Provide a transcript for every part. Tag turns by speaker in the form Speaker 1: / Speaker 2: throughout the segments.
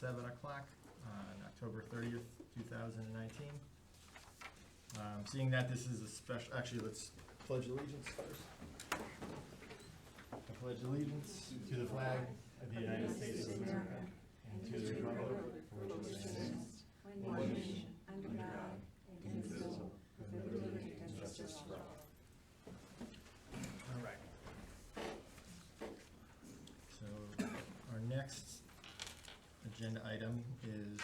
Speaker 1: 7 o'clock on October 30th, 2019. Seeing that this is a special, actually, let's pledge allegiance first. I pledge allegiance to the flag of the United States of America and to the republic for which it stands, one nation, under God, indivisible, with liberty and justice for all. All right. So our next agenda item is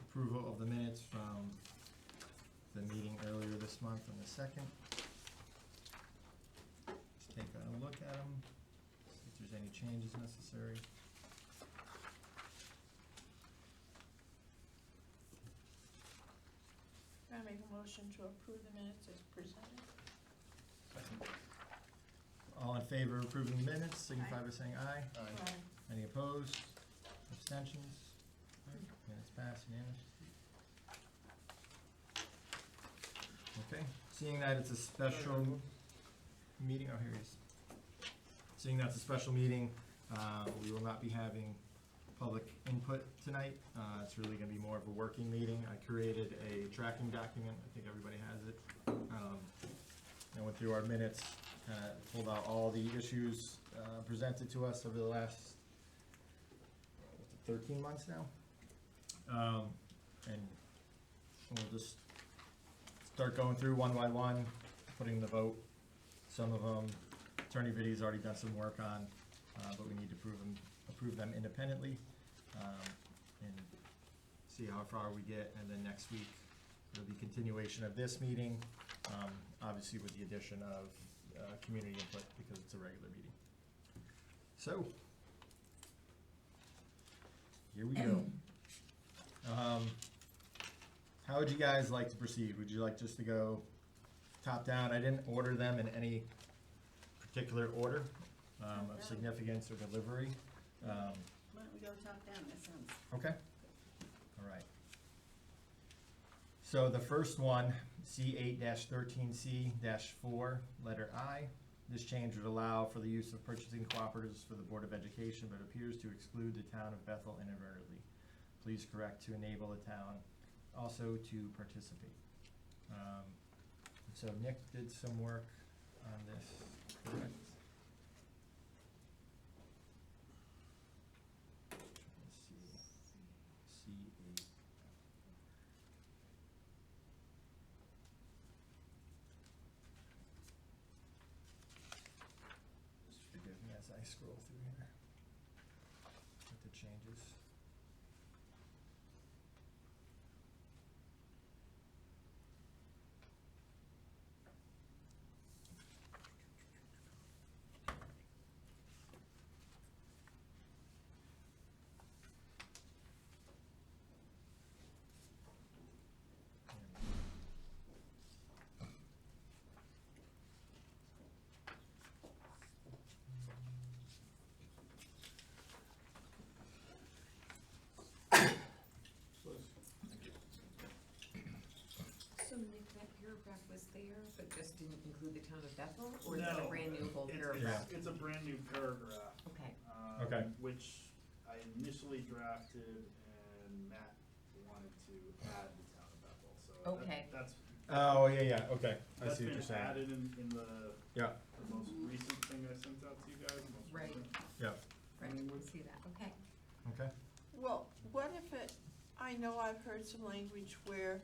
Speaker 1: approval of the minutes from the meeting earlier this month on the 2nd. Let's take a look at them, see if there's any changes necessary.
Speaker 2: Can I make a motion to approve the minutes as presented?
Speaker 1: All in favor of approving the minutes, signify by saying aye.
Speaker 2: Aye.
Speaker 1: Any opposed? Abstentions? All right, minutes pass unanimously. Okay, seeing that it's a special meeting, oh, here he is. Seeing that it's a special meeting, we will not be having public input tonight. It's really gonna be more of a working meeting. I created a tracking document, I think everybody has it. I went through our minutes, pulled out all the issues presented to us over the last 13 months now. And we'll just start going through one by one, putting the vote. Some of them, Attorney Vitti's already done some work on, but we need to approve them independently, and see how far we get. And then next week, it'll be continuation of this meeting, obviously with the addition of community input because it's a regular meeting. So, here we go. How would you guys like to proceed? Would you like just to go top down? I didn't order them in any particular order of significance or delivery.
Speaker 3: Why don't we go top down, that sounds.
Speaker 1: Okay. All right. So the first one, C8-13C-4, letter I. This change would allow for the use of purchasing cooperatives for the Board of Education, but appears to exclude the town of Bethel inadvertently. Please correct to enable the town also to participate. So Nick did some work on this, correct? Let's see. C8. Just forgive me as I scroll through here with the changes.
Speaker 4: So Nick, that paragraph was there, but just didn't include the town of Bethel, or is it a
Speaker 5: No,
Speaker 4: brand new whole
Speaker 5: it's-
Speaker 4: paragraph?
Speaker 5: It's a brand new paragraph.
Speaker 4: Okay,
Speaker 1: Okay.
Speaker 5: Which I initially drafted and Matt wanted to add the town of Bethel, so.
Speaker 4: Okay.
Speaker 5: That's.
Speaker 1: Oh, yeah, okay. I
Speaker 5: That's
Speaker 1: see what
Speaker 5: been
Speaker 1: you're saying.
Speaker 5: added in the
Speaker 1: Yeah,
Speaker 5: most recent thing I sent out to you guys, most
Speaker 4: Right.
Speaker 5: recent.
Speaker 1: yeah,
Speaker 4: right, we see that, okay.
Speaker 1: okay.
Speaker 2: Well, what if I know I've heard some language where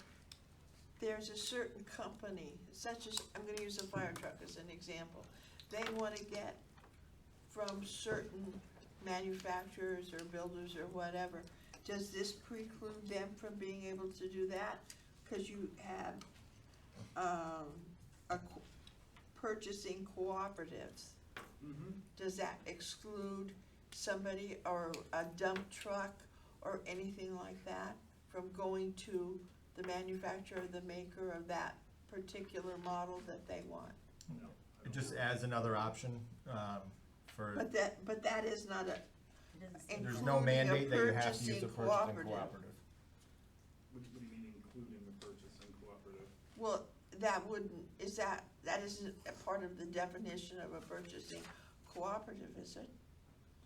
Speaker 2: there's a certain company, such as, I'm gonna use a fire truck as an example. They wanna get from certain manufacturers or builders or whatever. Does this preclude them from being able to do that? Cause you have, purchasing cooperatives.
Speaker 5: Mm-hmm.
Speaker 2: Does that exclude somebody or a dump truck or anything like that from going to the manufacturer, the maker of that particular model that they want?
Speaker 5: No.
Speaker 1: It just adds another option for,
Speaker 2: But that is not a,
Speaker 3: It doesn't say.
Speaker 1: there's no
Speaker 2: including a
Speaker 1: mandate that you have to use a
Speaker 2: purchasing
Speaker 1: purchasing
Speaker 2: cooperative.
Speaker 1: cooperative.
Speaker 5: What do you mean including the purchasing cooperative?
Speaker 2: well, that wouldn't, that isn't a part of the definition of a purchasing cooperative, is it?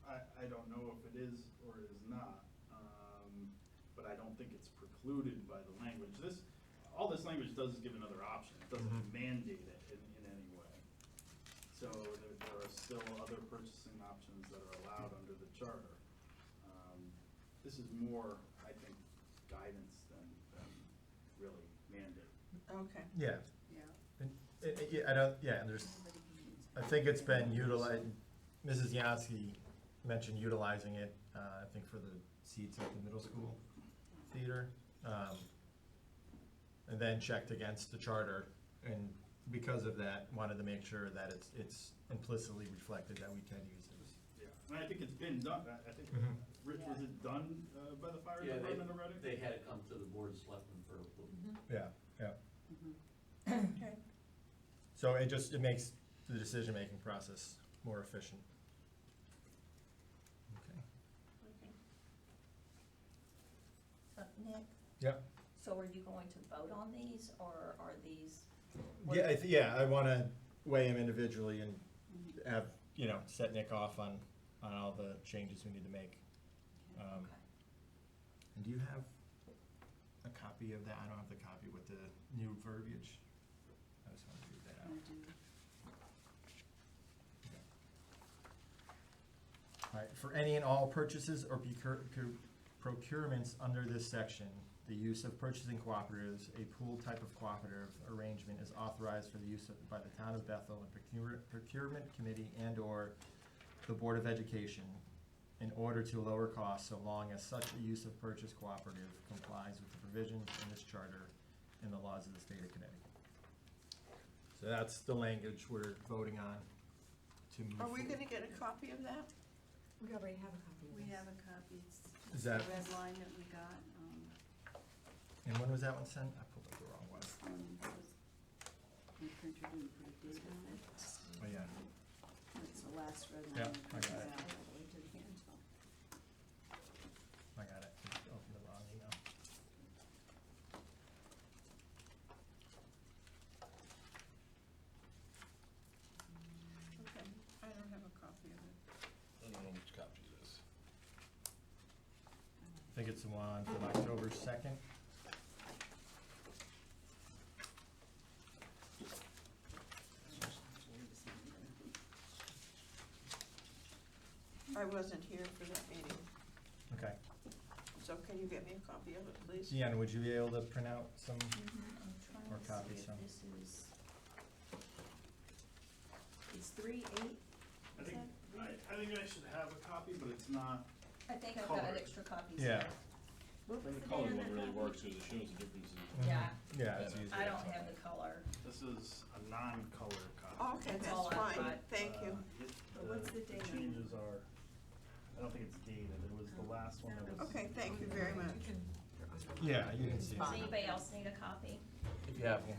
Speaker 5: I don't know if it is or is not. don't think it's precluded by the language. All this language does is give another option, it doesn't
Speaker 1: Mhm.
Speaker 5: mandate it in any way. So there are still other purchasing options that are allowed under the charter. This is more, I think, guidance than really mandate.
Speaker 2: Okay.
Speaker 1: Yeah,
Speaker 3: Yeah.
Speaker 1: and there's, I think it's been utilized, Mrs. Yansky mentioned utilizing it, I think for the seats at the middle school theater. And then checked against the charter, and because of that, wanted to make sure that it's implicitly reflected that we can use it.
Speaker 5: Yeah, and I think it's been done, I think,
Speaker 1: Mhm.
Speaker 5: Rich, was it done by the fire
Speaker 6: Yeah,
Speaker 5: department already?
Speaker 6: they had it come to the board of selectmen for approval.
Speaker 1: Yeah, yeah.
Speaker 2: Okay.
Speaker 1: So it makes the decision-making process more efficient. Okay.
Speaker 2: Okay.
Speaker 7: Nick,
Speaker 1: Yeah.
Speaker 7: so are you going to vote on these, or are these?
Speaker 1: Yeah, I wanna weigh them individually and have, set Nick off on all the changes we need to make.
Speaker 7: Okay.
Speaker 1: And do you have a copy of that? I don't have the copy with the new verbiage. I just wanna read that out. Alright, for any and all purchases or procurements under this section, the use of purchasing cooperatives, a pool type of cooperative arrangement is authorized for the use by the town of Bethel and procurement committee and/or the Board of Education in order to lower costs so long as such a use of purchase cooperative complies with the provisions in this charter and the laws of the state of Connecticut. So that's the language we're voting on to move
Speaker 2: Are we
Speaker 1: forward.
Speaker 2: gonna get a copy of that?
Speaker 4: We already have a copy of
Speaker 3: We
Speaker 4: this.
Speaker 3: have a copy, it's
Speaker 1: Is
Speaker 3: the
Speaker 1: that-
Speaker 3: red line that we got,
Speaker 1: And when was that one sent? I pulled up the wrong one.
Speaker 3: my printer didn't put a date on it.
Speaker 1: Oh, yeah.
Speaker 3: It's the last red line.
Speaker 1: Yeah,
Speaker 3: that
Speaker 1: I
Speaker 3: comes
Speaker 1: got it.
Speaker 3: out all the way to the end.
Speaker 1: I got it. Just opened the wrong email.
Speaker 2: Okay, I don't have a copy of it.
Speaker 8: I don't know which copy it is.
Speaker 1: I think it's the one from October 2nd.
Speaker 2: I wasn't here for that meeting,
Speaker 1: Okay.
Speaker 2: so can you get me a copy of it, please?
Speaker 1: Deanna, would you be able to print out some?
Speaker 7: I'm
Speaker 1: Or
Speaker 7: trying
Speaker 1: copy
Speaker 7: to see
Speaker 1: some.
Speaker 7: if this is. It's 3/8,
Speaker 5: I think, I think I should have a copy, but it's not,
Speaker 7: I think I've got
Speaker 5: Colored.
Speaker 7: extra copies.
Speaker 1: Yeah.
Speaker 7: here. What was
Speaker 8: The
Speaker 7: the
Speaker 8: colored
Speaker 7: name
Speaker 8: one
Speaker 7: of
Speaker 8: really
Speaker 7: that?
Speaker 8: works because it shows the differences.
Speaker 7: Yeah.
Speaker 1: Yeah, it's
Speaker 8: Yeah,
Speaker 1: easier.
Speaker 7: I don't have the color.
Speaker 5: this is a non-color copy.
Speaker 2: Oh, okay,
Speaker 7: That's
Speaker 2: that's
Speaker 7: all I've
Speaker 2: fine,
Speaker 7: got.
Speaker 2: thank you.
Speaker 3: But what's the date on it?
Speaker 5: Changes are, I don't think it's dated, it was the last one that was.
Speaker 2: Okay, thank you very much.
Speaker 4: You can- they're under-
Speaker 1: Yeah, you can see it.
Speaker 7: Does anybody else need a copy?
Speaker 8: If you have one.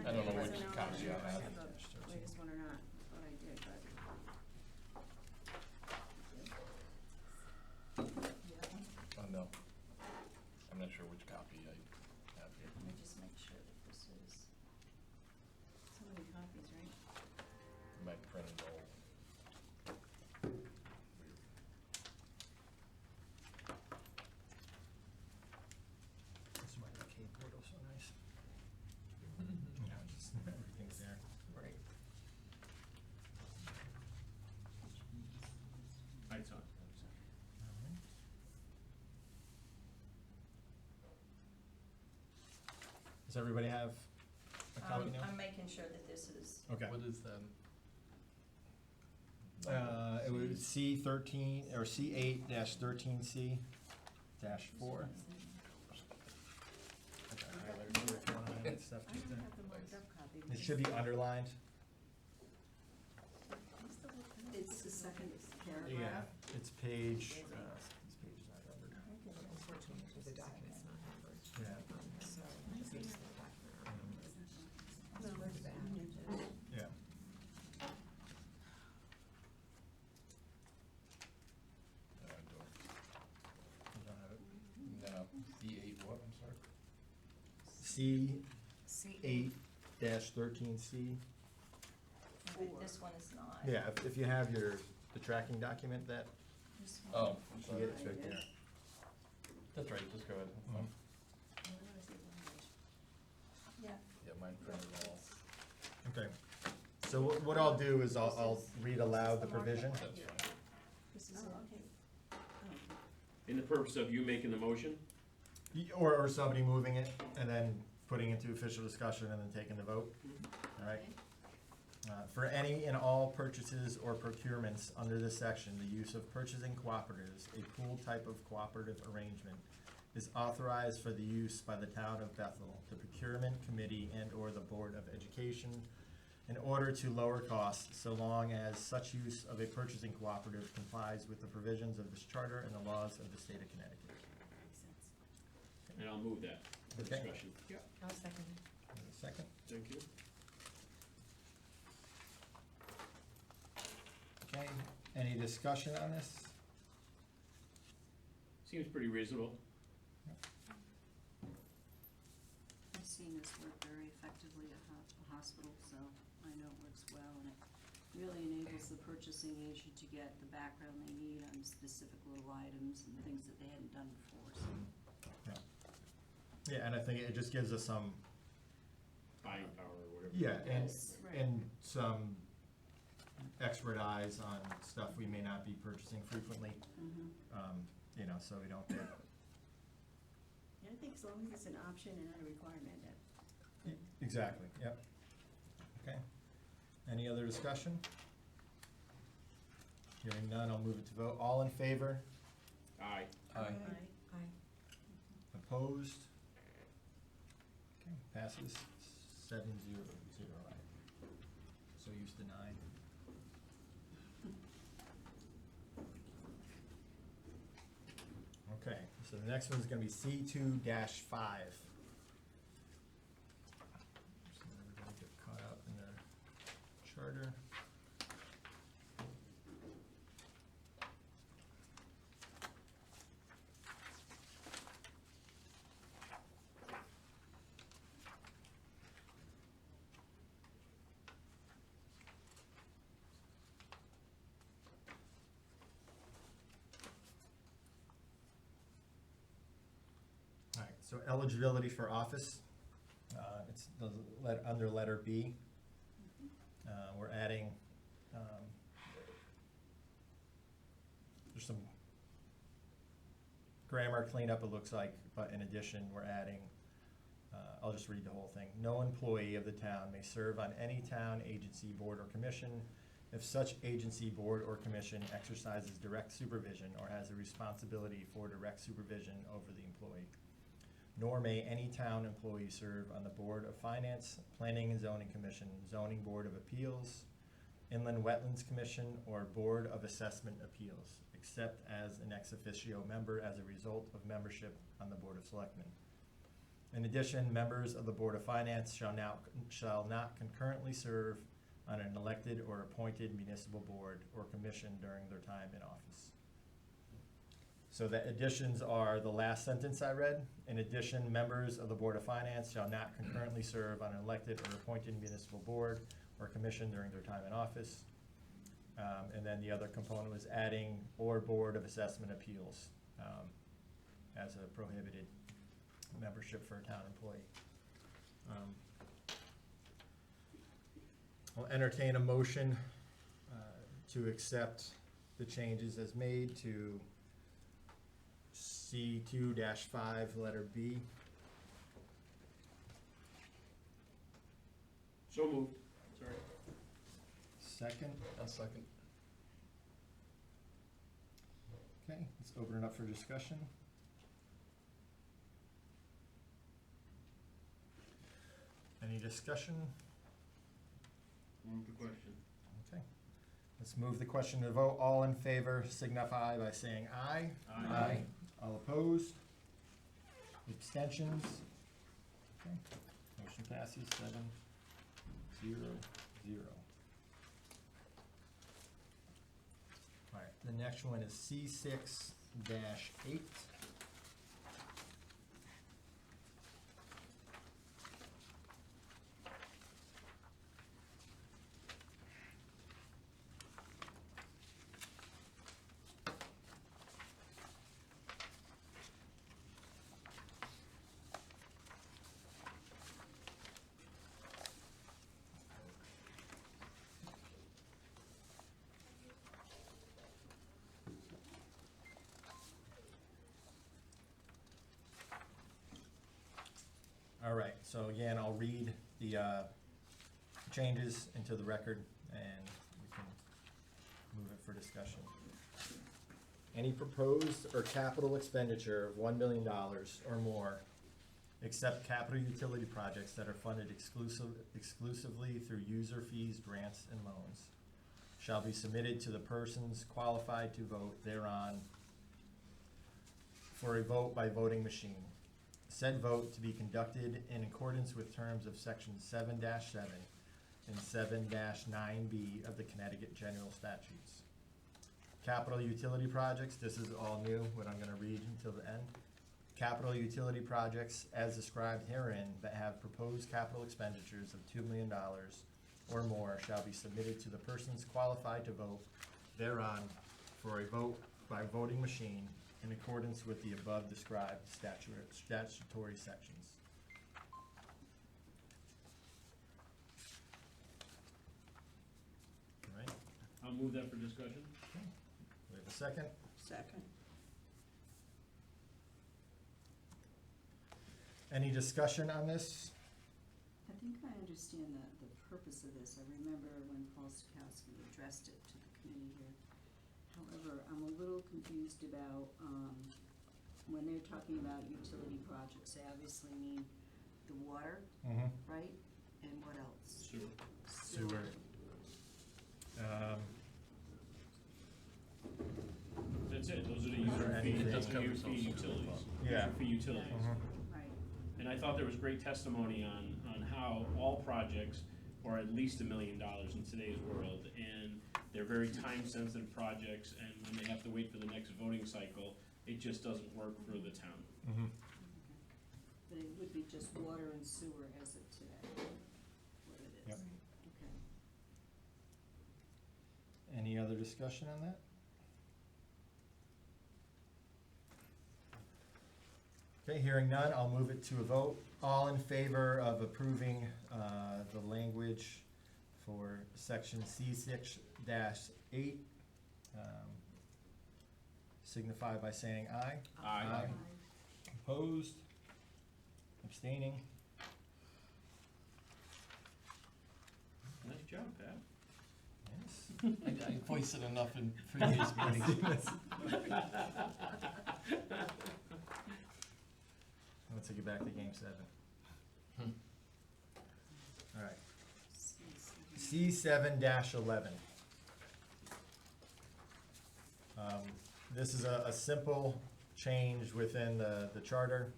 Speaker 8: I don't know which
Speaker 3: Wasn't
Speaker 8: copy
Speaker 3: on
Speaker 8: I have.
Speaker 3: the latest one or not, but I did, but.
Speaker 8: Oh, no. I'm not sure which copy I have here.
Speaker 7: Let me just make sure that this is.
Speaker 3: So many copies, right?
Speaker 8: My printed all. Weird.
Speaker 1: This is why the K portal's so nice. You know, just everything's there. Right.
Speaker 8: I saw it.
Speaker 1: Does everybody have a copy now?
Speaker 7: I'm making sure that this is,
Speaker 1: Okay.
Speaker 8: What is that?
Speaker 1: It was C13, or C8-13C-4. I got a highlighter here if you wanna highlight stuff
Speaker 3: I
Speaker 1: just
Speaker 3: don't
Speaker 1: to.
Speaker 3: have the marked up copy.
Speaker 1: It should be underlined.
Speaker 3: It's the second
Speaker 1: Yeah,
Speaker 3: paragraph.
Speaker 1: it's page, this page is not numbered.
Speaker 4: Unfortunately, the document's not numbered.
Speaker 1: Yeah.
Speaker 4: So, this is the document.
Speaker 2: No.
Speaker 4: Where's the back?
Speaker 1: Yeah. You don't have it?
Speaker 8: No, C8 what, I'm sorry?
Speaker 1: C8-13C.
Speaker 7: but this one is not.
Speaker 1: Yeah, if you have the tracking document that,
Speaker 7: This one.
Speaker 8: Oh, I'm
Speaker 1: you
Speaker 8: sorry.
Speaker 1: get it's right there. so what I'll do is I'll read aloud the provision.
Speaker 8: That's fine.
Speaker 3: This is
Speaker 2: Oh,
Speaker 3: it.
Speaker 2: okay.
Speaker 3: Oh, okay.
Speaker 9: In the purpose of you making the motion?
Speaker 1: Or somebody moving it and then putting into official discussion and then taking the vote, all right? For any and all purchases or procurements under this section, the use of purchasing cooperatives, a pool type of cooperative arrangement, is authorized for the use by the town of Bethel, the procurement committee and/or the Board of Education, in order to lower costs, so long as such use of a purchasing cooperative complies with the provisions of this charter and the laws of the state of Connecticut.
Speaker 3: Makes sense.
Speaker 9: And I'll move that for
Speaker 1: Okay.
Speaker 9: discussion. Yeah,
Speaker 4: I'll second it.
Speaker 1: Give me a second.
Speaker 9: thank you.
Speaker 1: Okay, any discussion on this?
Speaker 9: Seems pretty reasonable.
Speaker 3: I've seen this work very effectively at a hospital, so I know it works well, and it really enables the purchasing agent to get the background they need on specific little items and things that they hadn't done before, so.
Speaker 1: Yeah, and I think it just gives us some,
Speaker 9: Buying power or whatever.
Speaker 1: yeah, and,
Speaker 3: Yes, right.
Speaker 1: and some expert eyes on stuff we may not be purchasing frequently, you know, so we don't get,
Speaker 3: And I think as long as it's an option and not a requirement, that.
Speaker 1: exactly, yep. Okay, any other discussion? Hearing none, I'll move it to vote. All in favor?
Speaker 9: Aye.
Speaker 8: Aye.
Speaker 4: Aye.
Speaker 1: Opposed? Okay, passes 7-0. So used to 9. Okay, so the next one's gonna be C2-5. Just let everybody get caught up in their charter. Alright, so eligibility for office, it's under letter B. We're adding, there's some grammar cleanup, it looks like, but in addition, we're adding, I'll just read the whole thing. No employee of the town may serve on any town, agency, board, or commission if such agency, board, or commission exercises direct supervision or has a responsibility for direct supervision over the employee. Nor may any town employee serve on the Board of Finance, Planning and Zoning Commission, Zoning Board of Appeals, Inland Wetlands Commission, or Board of Assessment Appeals, except as an ex officio member as a result of membership on the Board of Selectmen. In addition, members of the Board of Finance shall not concurrently serve on an elected or appointed municipal board or commission during their time in office. So the additions are the last sentence I read. In addition, members of the Board of Finance shall not concurrently serve on an elected or appointed municipal board or commission during their time in office. And then the other component was adding or Board of Assessment Appeals as a prohibited membership for a town employee. I'll entertain a motion to accept the changes as made to C2-5, letter B.
Speaker 9: So moved. Sorry.
Speaker 1: Second.
Speaker 8: I'll second.
Speaker 1: Okay, let's open it up for discussion. Any discussion?
Speaker 9: Move the question.
Speaker 1: Okay. Let's move the question to vote. All in favor signify by saying aye.
Speaker 9: Aye.
Speaker 1: All opposed? Abstentions? Okay, motion passes 7-0-0. All right, the next one is C6-8. All right, so again, I'll read the changes into the record, and we can move it for discussion. Any proposed or capital expenditure of $1 million or more, except capital utility projects that are funded exclusively through user fees, grants, and loans, shall be submitted to the persons qualified to vote thereon for a vote by voting machine. Said vote to be conducted in accordance with terms of section 7-7 and 7-9B of the Connecticut General Statutes. Capital utility projects, this is all new, what I'm gonna read until the end. Capital utility projects as described herein that have proposed capital expenditures of $2 million or more shall be submitted to the persons qualified to vote thereon for a vote by voting machine in accordance with the above described statutory sections. All right,
Speaker 9: I'll move that for discussion.
Speaker 1: we have a second.
Speaker 2: Second.
Speaker 1: Any discussion on this?
Speaker 3: I think I understand the purpose of this. I remember when Paul Stokowski addressed it to the committee here. However, I'm a little confused about, when they're talking about utility projects, they obviously mean the water,
Speaker 1: Mm-hmm.
Speaker 3: right? And what else?
Speaker 9: Sewer.
Speaker 1: Sewer.
Speaker 9: That's it, those are the
Speaker 1: Or
Speaker 9: user fee,
Speaker 1: anything.
Speaker 8: It does cover
Speaker 9: user
Speaker 8: some
Speaker 9: fee
Speaker 8: sewer
Speaker 9: utilities.
Speaker 8: as
Speaker 1: Yeah.
Speaker 9: User fee utilities.
Speaker 3: Right.
Speaker 9: And I thought there was great testimony on how all projects are at least $1 million in today's world. And they're very time-sensitive projects, and when they have to wait for the next voting cycle, it just doesn't work for the town.
Speaker 1: Mm-hmm.
Speaker 3: But it would be just water and sewer as of today, what it is.
Speaker 1: Yep.
Speaker 3: Okay.
Speaker 1: Any other discussion on that? Okay, hearing none, I'll move it to a vote. All in favor of approving the language for section C6-8, signify by saying aye.
Speaker 9: Aye.
Speaker 1: Opposed? Abstaining?
Speaker 9: Nice job, Pat.
Speaker 1: Yes.
Speaker 8: I voiced it enough in previous meetings.
Speaker 1: Let's take it back to game 7. All right. C7-11. This is a simple change within the charter,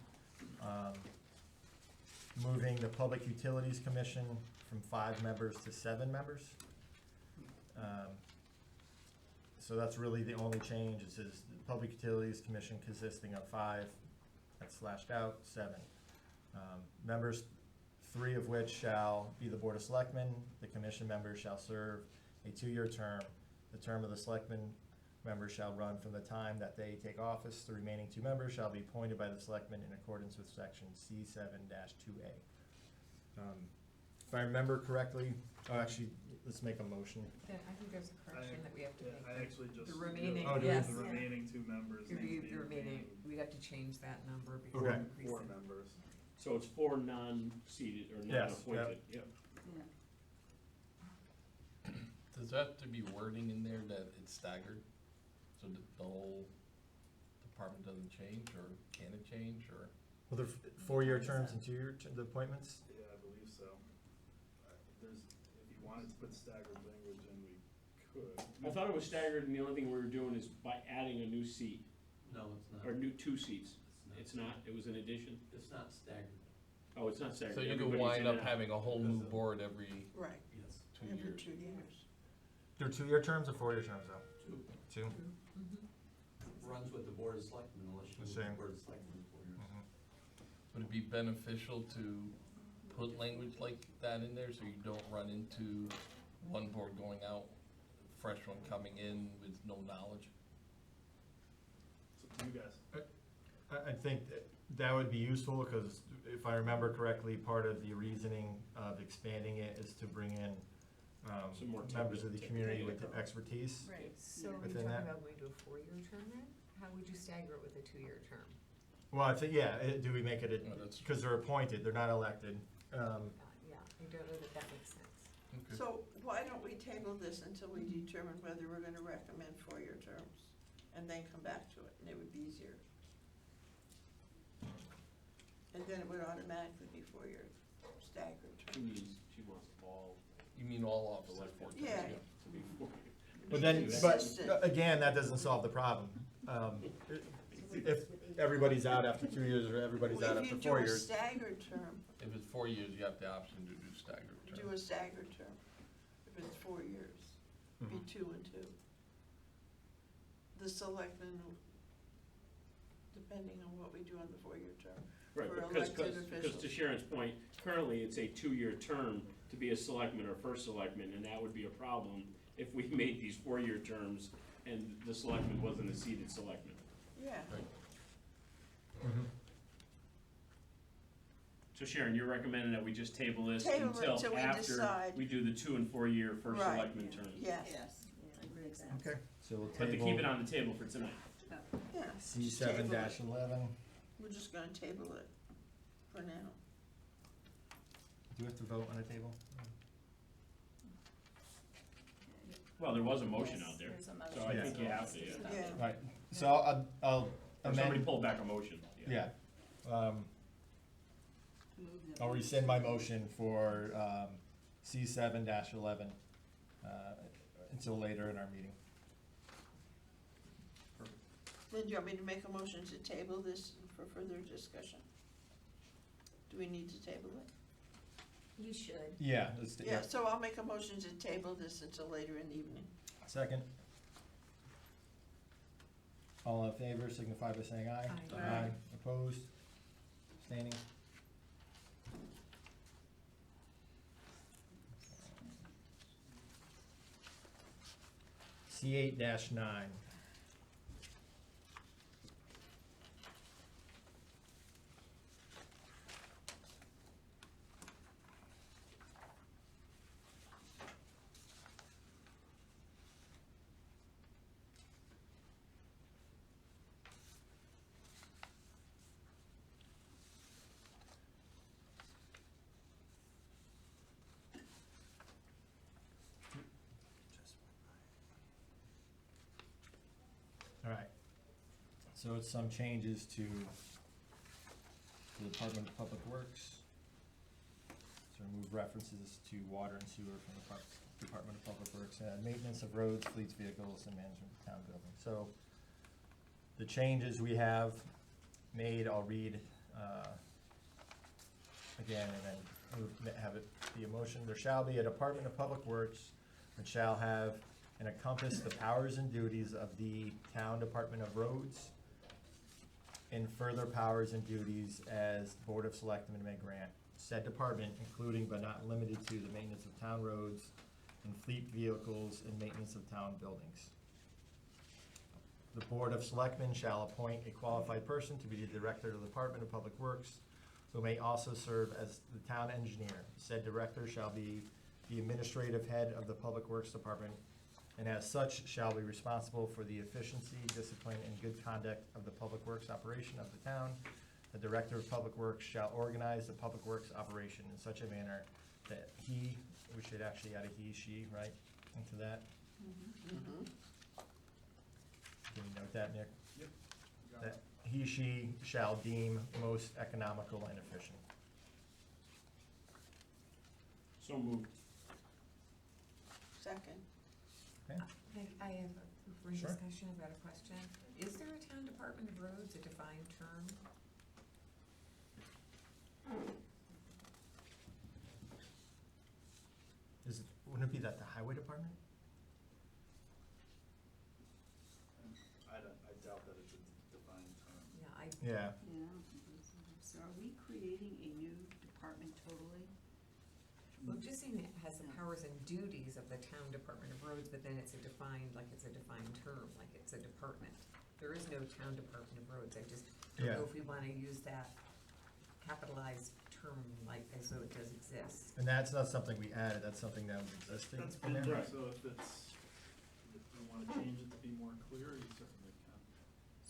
Speaker 1: moving the Public Utilities Commission from 5 members to 7 members. So that's really the only change. It says the Public Utilities Commission consisting of 5, that's slashed out, 7. Members, 3 of which shall be the Board of Selectmen. The commission members shall serve a 2-year term. The term of the selectmen members shall run from the time that they take office. The remaining 2 members shall be appointed by the selectmen in accordance with section C7-2A. If I remember correctly, actually, let's make a motion.
Speaker 4: Then I think there's a correction that we have to make.
Speaker 5: I actually just.
Speaker 4: The remaining,
Speaker 1: Oh, do we?
Speaker 4: yes.
Speaker 5: The remaining 2 members.
Speaker 4: The
Speaker 5: need to be
Speaker 4: remaining,
Speaker 5: retained.
Speaker 4: we have to change that number before
Speaker 1: Okay.
Speaker 4: we increase
Speaker 5: 4
Speaker 4: it.
Speaker 5: members.
Speaker 9: So it's 4 non-seated or
Speaker 1: Yes,
Speaker 9: non-appointed, yep.
Speaker 3: Yeah.
Speaker 8: Does there have to be wording in there that it's staggered? So that the whole department doesn't change, or can it change, or?
Speaker 1: Well, they're 4-year terms and 2-year the appointments?
Speaker 5: Yeah, I believe so. There's, if you wanted to put staggered language in, we could.
Speaker 9: I thought it was staggered, and the only thing we were doing is by adding a new seat,
Speaker 6: No, it's not.
Speaker 9: or 2 seats.
Speaker 6: It's
Speaker 9: It's not, it was an addition?
Speaker 6: It's not staggered,
Speaker 9: Oh, it's not staggered.
Speaker 8: So you could
Speaker 9: Everybody's
Speaker 8: wind
Speaker 9: in
Speaker 8: up
Speaker 9: and out.
Speaker 8: having a whole new board every
Speaker 2: Right,
Speaker 6: yes.
Speaker 8: 2
Speaker 2: every
Speaker 8: years.
Speaker 2: 2 years.
Speaker 1: They're 2-year terms or 4-year terms though? 2?
Speaker 6: Runs with the Board of Selectmen unless you
Speaker 1: The
Speaker 6: move
Speaker 1: same.
Speaker 6: the Board of Selectmen for years.
Speaker 8: Would it be beneficial to put language like that in there so you don't run into one board going out, fresh one coming in with no knowledge?
Speaker 5: It's up to you guys.
Speaker 1: I think that would be useful, because if I remember correctly, part of the reasoning of expanding it is to bring in
Speaker 9: Some more
Speaker 1: members of the community with
Speaker 9: technical.
Speaker 1: expertise.
Speaker 4: Right, so
Speaker 3: Yeah.
Speaker 4: you're
Speaker 1: Within
Speaker 4: talking
Speaker 1: that.
Speaker 4: about going to a 4-year term then? How would you stagger it with a 2-year term?
Speaker 1: Well, I think, yeah, do we make it,
Speaker 8: No, that's-
Speaker 1: because they're appointed, they're not elected.
Speaker 4: Yeah, I don't know that that makes sense.
Speaker 8: Okay.
Speaker 2: So why don't we table this until we determine whether we're gonna recommend 4-year terms? And then come back to it, and it would be easier. And then it would automatically be 4-year staggered terms.
Speaker 9: She wants all
Speaker 8: You mean all officers,
Speaker 9: elected
Speaker 8: 4 terms,
Speaker 2: Yeah.
Speaker 9: to be 4-year.
Speaker 1: But then,
Speaker 2: Consistent.
Speaker 1: but again, that doesn't solve the problem. If everybody's out after 2 years or everybody's out
Speaker 2: If
Speaker 1: after
Speaker 2: you
Speaker 1: 4
Speaker 2: do a
Speaker 1: years.
Speaker 2: staggered term,
Speaker 8: If it's 4 years, you have the option to do staggered
Speaker 2: do
Speaker 8: terms.
Speaker 2: a staggered term. If it's 4 years, be
Speaker 1: Mhm.
Speaker 2: 2 and 2. The selectmen, depending on what we do on the 4-year term.
Speaker 9: Right,
Speaker 2: For
Speaker 9: because
Speaker 2: elected
Speaker 9: to
Speaker 2: officials.
Speaker 9: Sharon's point, currently it's a 2-year term to be a selectman or first selectman, and that would be a problem if we made these 4-year terms and the selectman wasn't a seated selectman.
Speaker 2: Yeah.
Speaker 1: Mhm.
Speaker 9: So Sharon, you're recommending that we just table this
Speaker 2: Table it
Speaker 9: until
Speaker 2: till we
Speaker 9: after
Speaker 2: decide.
Speaker 9: we do the 2 and 4-year first
Speaker 2: Right.
Speaker 9: selectman terms?
Speaker 2: Yes,
Speaker 3: Yes, I agree with that.
Speaker 1: Okay, so we'll
Speaker 9: But to keep it
Speaker 1: table
Speaker 9: on the table for tonight.
Speaker 2: yeah.
Speaker 1: C
Speaker 2: just
Speaker 1: seven
Speaker 2: table it.
Speaker 1: dash 11.
Speaker 2: We're just gonna table it for now.
Speaker 1: Do we have to vote on a table?
Speaker 9: Well, there was a motion
Speaker 7: Yes,
Speaker 9: out there,
Speaker 7: there's a
Speaker 9: so I
Speaker 1: motion.
Speaker 9: think you have to, yeah.
Speaker 2: Yeah.
Speaker 1: Right, so I'll
Speaker 9: Or somebody
Speaker 1: amend,
Speaker 9: pulled back a motion.
Speaker 1: yeah.
Speaker 3: Move that
Speaker 1: I'll
Speaker 3: we-
Speaker 1: rescind my motion for C 7-11 until later in our meeting.
Speaker 2: Then do you want me to make a motion to table this for further discussion? Do we need to table it?
Speaker 7: You should.
Speaker 1: Yeah,
Speaker 2: Yeah, so I'll make a motion to table this until later in the evening.
Speaker 1: Second. All in favor signify by saying aye.
Speaker 4: Aye.
Speaker 2: Aye.
Speaker 1: Opposed? Abstaining? C 8-9. All right, so it's some changes to the Department of Public Works. So remove references to water and sewer from the Department of Public Works, and maintenance of roads, fleets, vehicles, and management of town buildings. So the changes we have made, I'll read again, and then have it be a motion. There shall be a Department of Public Works which shall have and encompass the powers and duties of the Town Department of Roads, and further powers and duties as Board of Selectmen may grant. Said department, including but not limited to the maintenance of town roads and fleet vehicles and maintenance of town buildings. The Board of Selectmen shall appoint a qualified person to be the Director of the Department of Public Works, who may also serve as the town engineer. Said director shall be the administrative head of the Public Works Department, and as such shall be responsible for the efficiency, discipline, and good conduct of the public works operation of the town. The Director of Public Works shall organize the public works operation in such a manner that he, we should actually add a he, she, right, into that.
Speaker 2: Mm-hmm.
Speaker 1: Can you note that, Nick?
Speaker 5: Yep. Got
Speaker 1: That he, she shall deem most economical and efficient.
Speaker 9: So moved.
Speaker 2: Second.
Speaker 1: Okay?
Speaker 4: I have for
Speaker 1: Sure.
Speaker 4: discussion, I've got a question. Is there a town Department of Roads, a defined term?
Speaker 1: Wouldn't it be that the highway department?
Speaker 5: I doubt that it's a defined term.
Speaker 4: Yeah,
Speaker 1: Yeah.
Speaker 3: Yeah, I don't think it's- so are we creating a new department totally?
Speaker 4: well, just saying it has the powers and duties of the town Department of Roads, but then it's a defined, like it's a defined term, like it's a department. There is no town Department of Roads, I just don't
Speaker 1: Yeah.
Speaker 4: know if we wanna use that capitalized term like as though it does exist.
Speaker 1: And that's not something we added, that's something that was existing
Speaker 5: That's
Speaker 1: in
Speaker 5: fine,
Speaker 1: there.
Speaker 9: Right.
Speaker 5: so if you wanna change it to be more clear, you certainly can.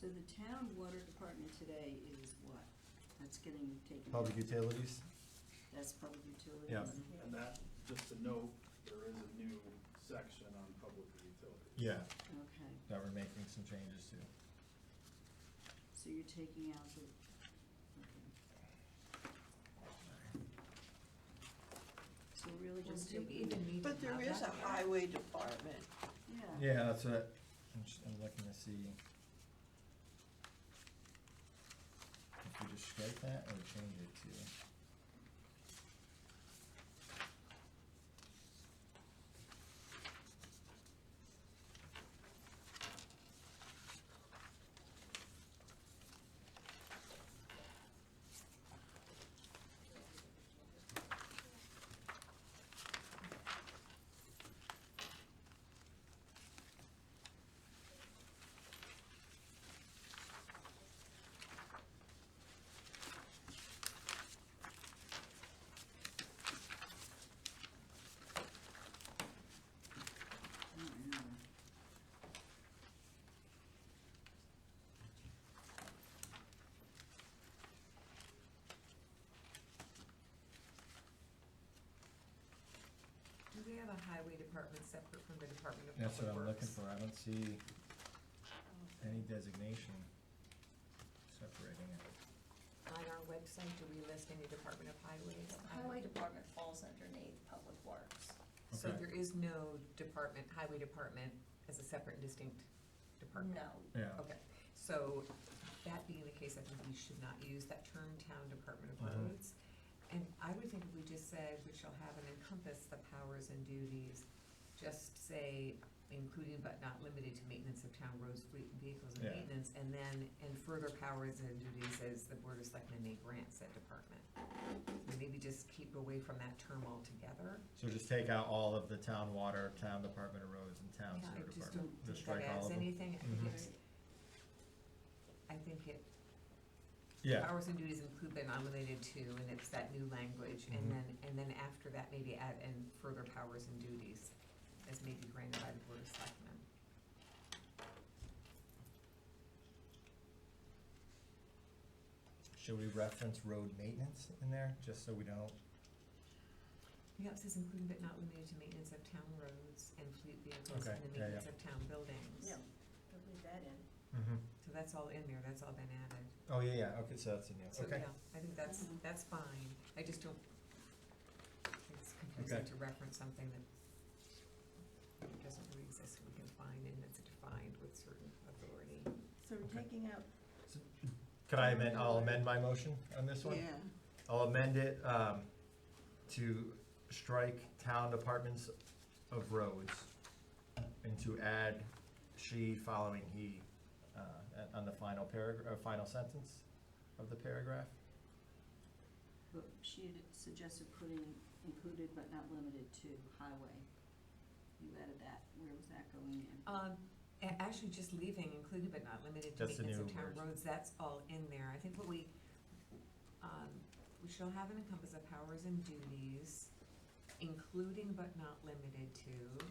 Speaker 3: So the town water department today is what? That's getting taken.
Speaker 1: Public
Speaker 3: out.
Speaker 1: utilities,
Speaker 3: That's public utilities.
Speaker 1: Yeah.
Speaker 5: And that, just to note, there is a new section on public utilities.
Speaker 1: yeah,
Speaker 3: Okay,
Speaker 1: that we're making some changes to.
Speaker 3: so you're taking out the, okay. So we're really
Speaker 4: Well,
Speaker 3: just
Speaker 4: do we
Speaker 3: taking,
Speaker 4: even need to
Speaker 2: But there
Speaker 4: have
Speaker 2: is a
Speaker 4: that?
Speaker 2: highway department.
Speaker 3: yeah.
Speaker 1: Yeah, that's what, I'm looking to see. If we just strike that or change it to.
Speaker 4: Do we have a highway department separate from the Department of
Speaker 1: That's what
Speaker 4: Public
Speaker 1: I'm looking
Speaker 4: Works?
Speaker 1: for, I don't see any designation separating it.
Speaker 4: On our website, do we list any Department of Highways?
Speaker 7: The highway department falls underneath public works.
Speaker 4: So
Speaker 1: Okay.
Speaker 4: there is no department, highway department as a separate and distinct department?
Speaker 7: No,
Speaker 1: Yeah,
Speaker 4: Okay, so that being the case, I think we should not use that term, Town Department of
Speaker 1: Mhm.
Speaker 4: Roads. And I would think if we just said, which shall have and encompass the powers and duties, just say, including but not limited to maintenance of town roads, fleet and vehicles and
Speaker 1: Yeah.
Speaker 4: maintenance, and then, and further powers and duties as the Board of Selectmen may grant said department. And maybe just keep away from that term altogether.
Speaker 1: so just take out all of the town water, town department of roads, and town
Speaker 4: Yeah, I
Speaker 1: sewer
Speaker 4: just
Speaker 1: department,
Speaker 4: don't
Speaker 1: just
Speaker 4: think that
Speaker 1: strike all
Speaker 4: adds
Speaker 1: of them.
Speaker 4: anything. I think
Speaker 1: Mhm.
Speaker 4: it's, I think it,
Speaker 1: Yeah,
Speaker 4: powers and duties include but not limited to, and it's that new language,
Speaker 1: Mhm.
Speaker 4: and then after that, maybe add and further powers and duties as may be granted by the Board of Selectmen.
Speaker 1: should we reference road maintenance in there, just so we don't?
Speaker 4: Yeah, it says including but not limited to maintenance of town roads and fleet vehicles
Speaker 1: Okay,
Speaker 4: and the
Speaker 1: yeah,
Speaker 4: maintenance
Speaker 1: yeah.
Speaker 4: of town buildings.
Speaker 7: yeah, we'll leave that in.
Speaker 1: Mm-hmm.
Speaker 4: So that's all in there, that's all been added.
Speaker 1: Oh, yeah, okay, so that's in there,
Speaker 4: So,
Speaker 1: okay.
Speaker 4: yeah, I think that's fine. I just don't, it's confusing
Speaker 1: Okay.
Speaker 4: to reference something that doesn't really exist, we can find, and it's defined with certain authority.
Speaker 2: So we're
Speaker 1: Okay.
Speaker 2: taking out,
Speaker 1: Could I amend, I'll amend my motion on this one?
Speaker 2: yeah,
Speaker 1: I'll amend it, to strike town departments of roads and to add she following he, on the final final sentence of the paragraph.
Speaker 3: but she had suggested putting included but not limited to highway. You added that, where was that going in?
Speaker 4: Actually, just leaving included but not limited to
Speaker 1: That's the
Speaker 4: maintenance of
Speaker 1: new
Speaker 4: town
Speaker 1: version.
Speaker 4: roads, that's all in there. I think what we shall have and encompass of powers and duties, including but not limited to.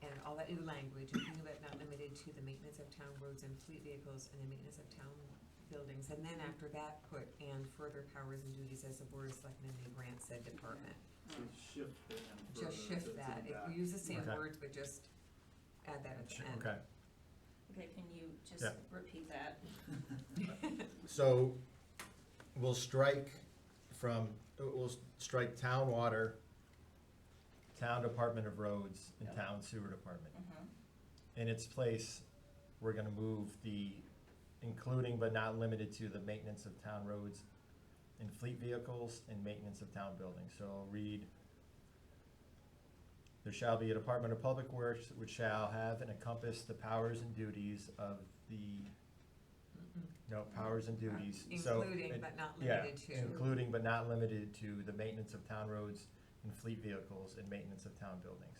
Speaker 4: And all that new language, including but not limited to the maintenance of town roads and fleet vehicles and the maintenance of town buildings. And then after that, put and further powers and duties as the Board of Selectmen may grant said department.
Speaker 5: So shift it and further
Speaker 4: Just
Speaker 5: to
Speaker 4: shift
Speaker 5: the
Speaker 4: that,
Speaker 5: back.
Speaker 4: we use the same
Speaker 1: Okay.
Speaker 4: words, but just add that at the end.
Speaker 1: Okay,
Speaker 7: Okay, can you just
Speaker 1: Yeah.
Speaker 7: repeat that?
Speaker 1: so we'll strike we'll strike town water, town department of roads, and
Speaker 7: Yep.
Speaker 1: town sewer department.
Speaker 7: Mm-hmm.
Speaker 1: In its place, we're gonna move the including but not limited to the maintenance of town roads and fleet vehicles and maintenance of town buildings. So I'll read, there shall be a Department of Public Works which shall have and encompass the powers and duties of the,
Speaker 4: Mm-mm.
Speaker 1: no, powers and duties. So
Speaker 4: Including
Speaker 1: it-
Speaker 4: but not
Speaker 1: yeah,
Speaker 4: limited to.
Speaker 1: including but not limited to the maintenance of town roads and fleet vehicles and maintenance of town buildings.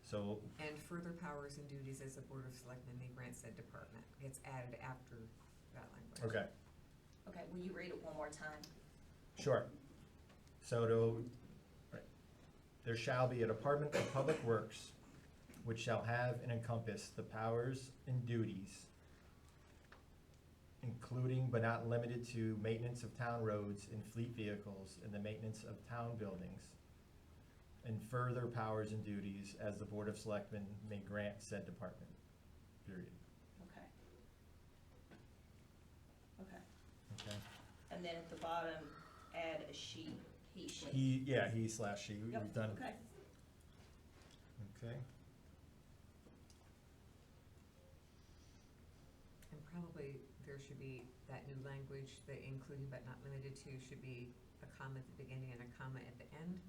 Speaker 1: So,
Speaker 4: And further powers and duties as the Board of Selectmen may grant said department, gets added after that language.
Speaker 1: okay,
Speaker 7: Okay, will you read it one more time?
Speaker 1: sure. So right. There shall be a Department of Public Works which shall have and encompass the powers and duties, including but not limited to maintenance of town roads and fleet vehicles and the maintenance of town buildings, and further powers and duties as the Board of Selectmen may grant said department, period.
Speaker 7: Okay. Okay,
Speaker 1: Okay?
Speaker 7: and then at the bottom, add a she, she.
Speaker 1: He slash she, we've
Speaker 7: Yep,
Speaker 1: done,
Speaker 7: okay.
Speaker 1: okay?
Speaker 4: And probably there should be that new language, that including but not limited to should be a comma at the beginning and a comma at the end,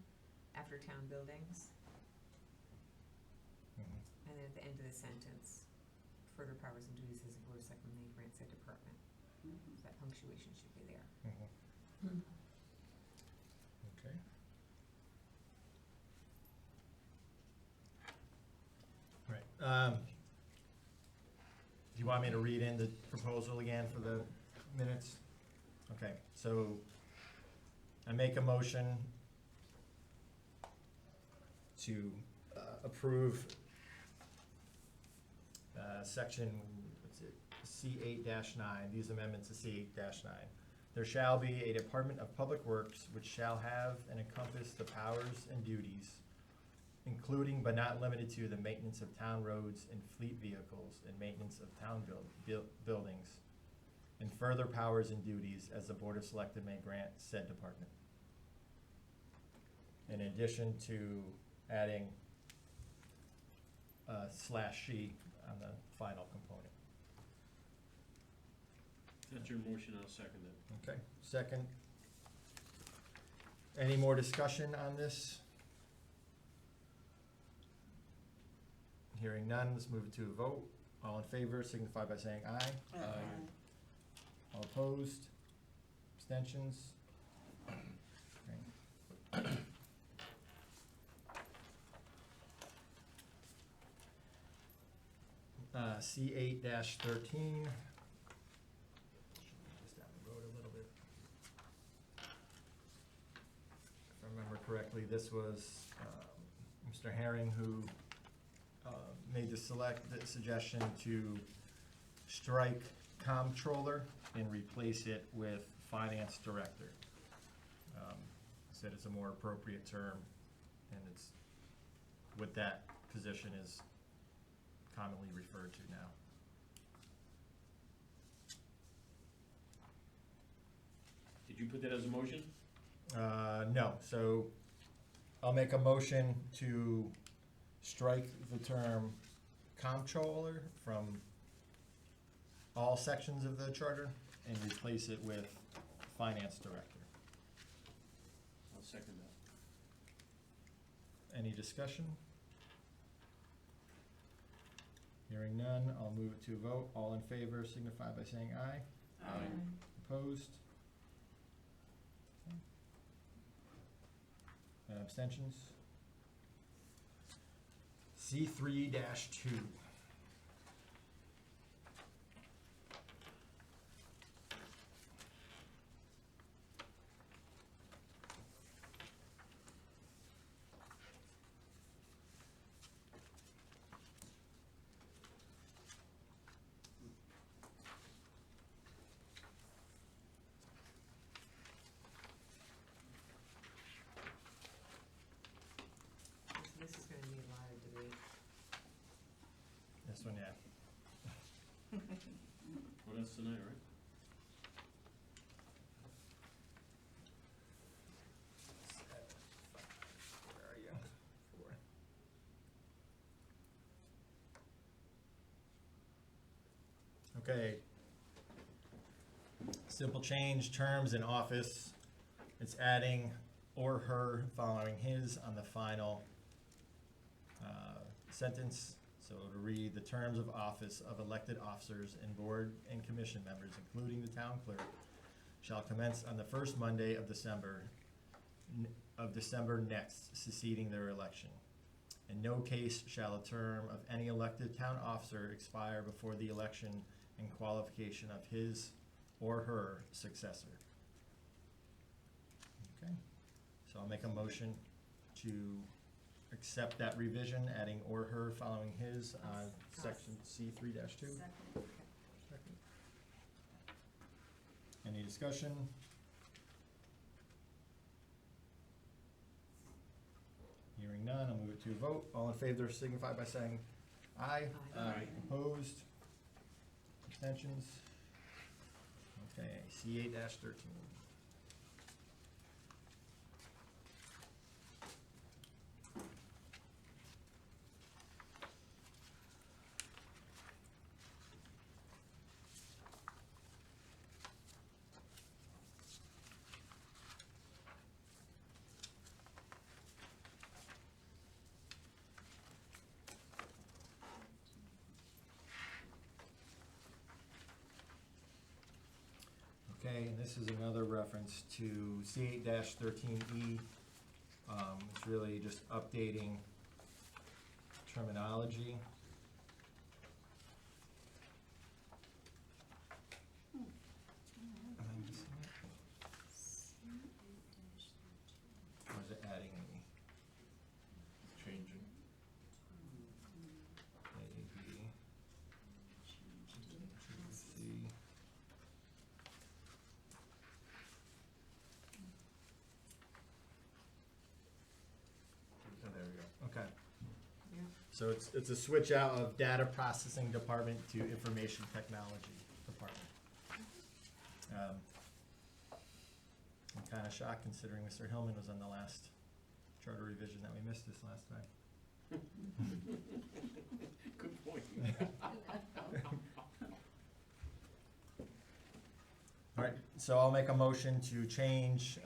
Speaker 4: after town buildings,
Speaker 1: Mhm.
Speaker 4: and then at the end of the sentence, further powers and duties as the Board of Selectmen may grant said department.
Speaker 3: Mhm.
Speaker 4: That punctuation should be there.
Speaker 1: Mhm. Okay. Right, do you want me to read in the proposal again for the minutes? Okay, so I make a motion to approve section, what's it, C8-9, these amendments to C8-9. There shall be a Department of Public Works which shall have and encompass the powers and duties, including but not limited to the maintenance of town roads and fleet vehicles and maintenance of town buildings, and further powers and duties as the Board of Selectmen may grant said department. In addition to adding slash she on the final component.
Speaker 9: That's your motion, I'll second it.
Speaker 1: Okay, second. Any more discussion on this? Hearing none, let's move it to a vote. All in favor signify by saying aye. All opposed? Abstentions? Okay. C8-13. Just down the road a little bit. If I remember correctly, this was Mr. Herring who made the suggestion to strike comptroller and replace it with finance director. Said it's a more appropriate term, and it's what that position is commonly referred to now.
Speaker 9: Did you put that as a motion?
Speaker 1: No, so I'll make a motion to strike the term comptroller from all sections of the charter and replace it with finance director.
Speaker 9: I'll second that.
Speaker 1: Any discussion? Hearing none, I'll move it to a vote. All in favor signify by saying aye. Opposed? Abstentions? C3-2.
Speaker 4: This is gonna need a lot of debate.
Speaker 1: This one, yeah.
Speaker 9: Well, that's tonight, right?
Speaker 1: Where are you? 4. Okay. Simple change, terms in office. It's adding or her following his on the final sentence. So to read, the terms of office of elected officers and board and commission members, including the town clerk, shall commence on the first Monday of December next succeeding their election. In no case shall a term of any elected town officer expire before the election and qualification of his or her successor. Okay, so I'll make a motion to accept that revision, adding or her following his on section C 3-2.
Speaker 3: Second.
Speaker 1: Second. Any discussion? Hearing none, I'll move it to a vote. All in favor signify by saying aye.
Speaker 9: Aye.
Speaker 1: Opposed? Abstentions? Okay, C 8-13. Okay, and this is another reference to C 8-13E. It's really just updating terminology. Am I missing it? Or is it adding any?
Speaker 8: Changing.
Speaker 1: A, B, C. Oh, there we go, okay.
Speaker 4: Yeah.
Speaker 1: So it's a switch out of data processing department to information technology department. I'm kinda shocked considering Mr. Hillman was on the last charter revision that we missed this last time.
Speaker 9: Good point.
Speaker 1: Alright, so I'll make a motion to change,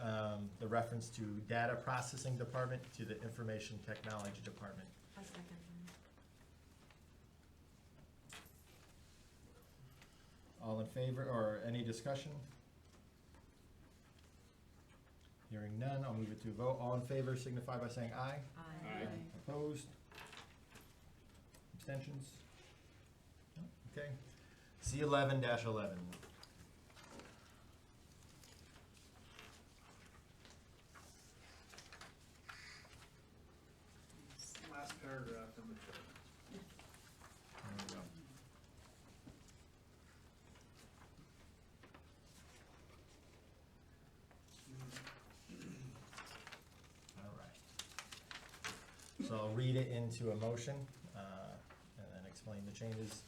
Speaker 1: the reference to data processing department to the information technology department.
Speaker 4: A second.
Speaker 1: All in favor, or any discussion? Hearing none, I'll move it to a vote. All in favor signify by saying aye.
Speaker 9: Aye.
Speaker 1: Opposed? Abstentions? No? Okay. C 11-11.
Speaker 5: Last paragraph in the chart.
Speaker 1: There we go. All right. So I'll read it into a motion, and then explain the changes.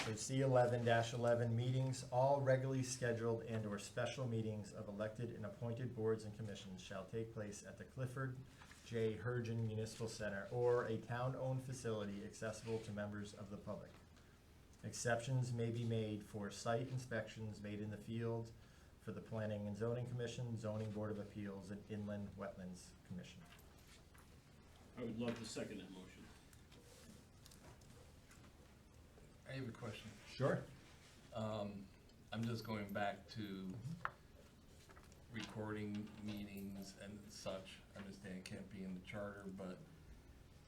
Speaker 1: So C 11-11, meetings, all regularly scheduled and/or special meetings of elected and appointed boards and commissions shall take place at the Clifford J. Hergen Municipal Center or a town-owned facility accessible to members of the public. Exceptions may be made for site inspections made in the field for the Planning and Zoning Commission, Zoning Board of Appeals, and Inland Wetlands Commission.
Speaker 9: I would love to second that motion.
Speaker 8: I have a question.
Speaker 1: Sure.
Speaker 8: I'm just going back to recording meetings and such. I understand it can't be in the charter, but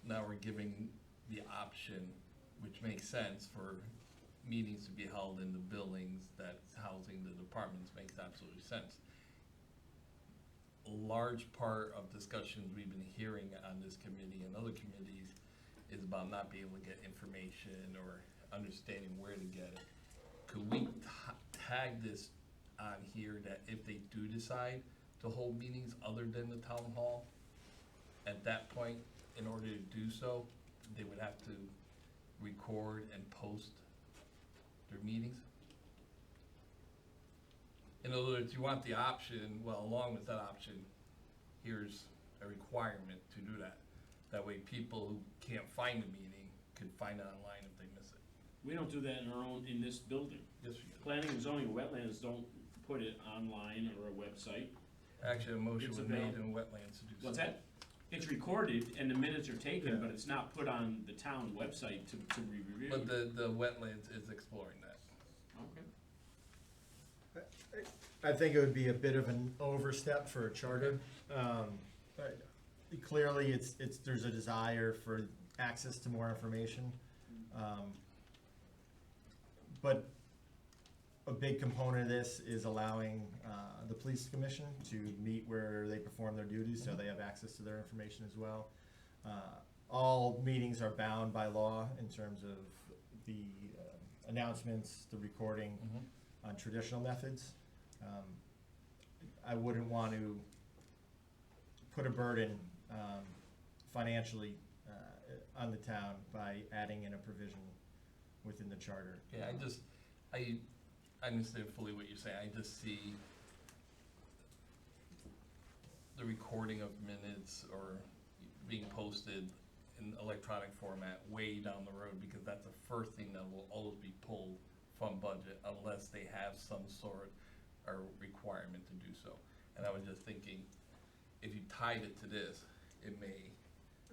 Speaker 8: now we're giving the option, which makes sense, for meetings to be held in the buildings that's housing the departments, makes absolute sense. A large part of discussions we've been hearing on this committee and other committees is about not being able to get information or understanding where to get it. Could we tag this on here that if they do decide to hold meetings other than the town hall, at that point, in order to do so, they would have to record and post their meetings? In other words, you want the option, well, along with that option, here's a requirement to do that. That way people who can't find the meeting could find it online if they miss it.
Speaker 9: We don't do that in this building.
Speaker 8: Yes, we do.
Speaker 9: Planning and zoning wetlands don't put it online or a website.
Speaker 8: Actually, a motion
Speaker 9: It's
Speaker 8: was made
Speaker 9: available.
Speaker 8: in wetlands to do so.
Speaker 9: What's that? It's recorded and the minutes are
Speaker 1: Yeah.
Speaker 9: taken, but it's not put on the town website to be reviewed.
Speaker 8: But the wetlands is exploring that.
Speaker 9: Okay.
Speaker 1: I think it would be a bit of an overstep for a charter. But clearly, there's a desire for access to more information. But a big component of this is allowing the police commission to meet where they perform their duties, so they have access to their information as well. All meetings are bound by law in terms of the announcements, the recording on traditional methods. I wouldn't want to put a burden financially on the town by adding in a provision within the charter.
Speaker 8: Yeah, I understand fully what you're saying, I just see the recording of minutes or being posted in electronic format way down the road, because that's the first thing that will always be pulled from budget unless they have some sort of requirement to do so. And I was just thinking, if you tied it to this, it may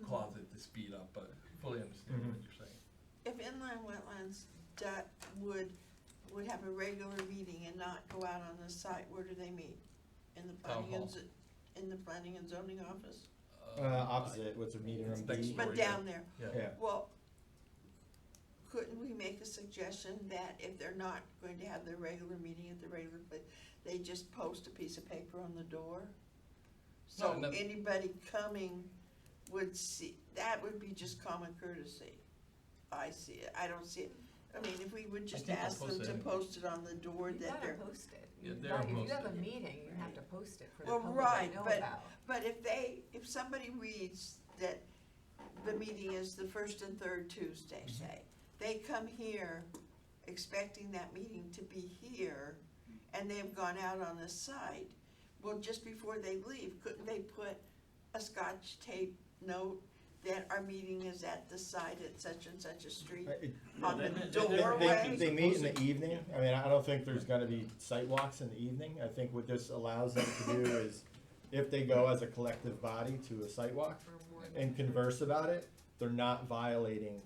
Speaker 8: cause it to speed up, but fully understand what you're saying.
Speaker 2: If inland wetlands would have a regular meeting and not go out on the site, where do they meet? In the
Speaker 8: Town
Speaker 2: planning and,
Speaker 8: hall.
Speaker 2: in the planning and zoning office?
Speaker 1: Opposite, what's a meeting room
Speaker 8: Next
Speaker 1: D?
Speaker 8: door.
Speaker 2: But
Speaker 8: yeah.
Speaker 2: down there,
Speaker 1: Yeah.
Speaker 2: well, couldn't we make a suggestion that if they're not going to have their regular meeting at the regular place, they just post a piece of paper on the door? So
Speaker 8: No, no.
Speaker 2: anybody coming would see, that would be just common courtesy. I see it, I don't see it. I mean, if we would just
Speaker 8: think they'll
Speaker 2: ask them
Speaker 8: post it
Speaker 2: to
Speaker 8: anyway.
Speaker 2: post it on the door
Speaker 4: You
Speaker 2: that
Speaker 4: gotta
Speaker 2: they're,
Speaker 4: post it.
Speaker 8: Yeah,
Speaker 4: You've
Speaker 8: they're
Speaker 4: got- If you have a
Speaker 8: posted.
Speaker 4: meeting, you have to post it for the
Speaker 2: Well,
Speaker 4: public
Speaker 2: right,
Speaker 4: to know
Speaker 2: but-
Speaker 4: about.
Speaker 2: but if somebody reads that the meeting is the first and third Tuesday, say, they come here expecting that meeting to be here, and they've gone out on the site, well, just before they leave, couldn't they put a Scotch tape note that our meeting is at the site at such and such a street on the doorway?
Speaker 1: They meet in the evening. I mean, I don't think there's gonna be site walks in the evening. I think what this allows them to do is, if they go as a collective body to a site walk
Speaker 4: For more than-
Speaker 1: and converse about it, they're not violating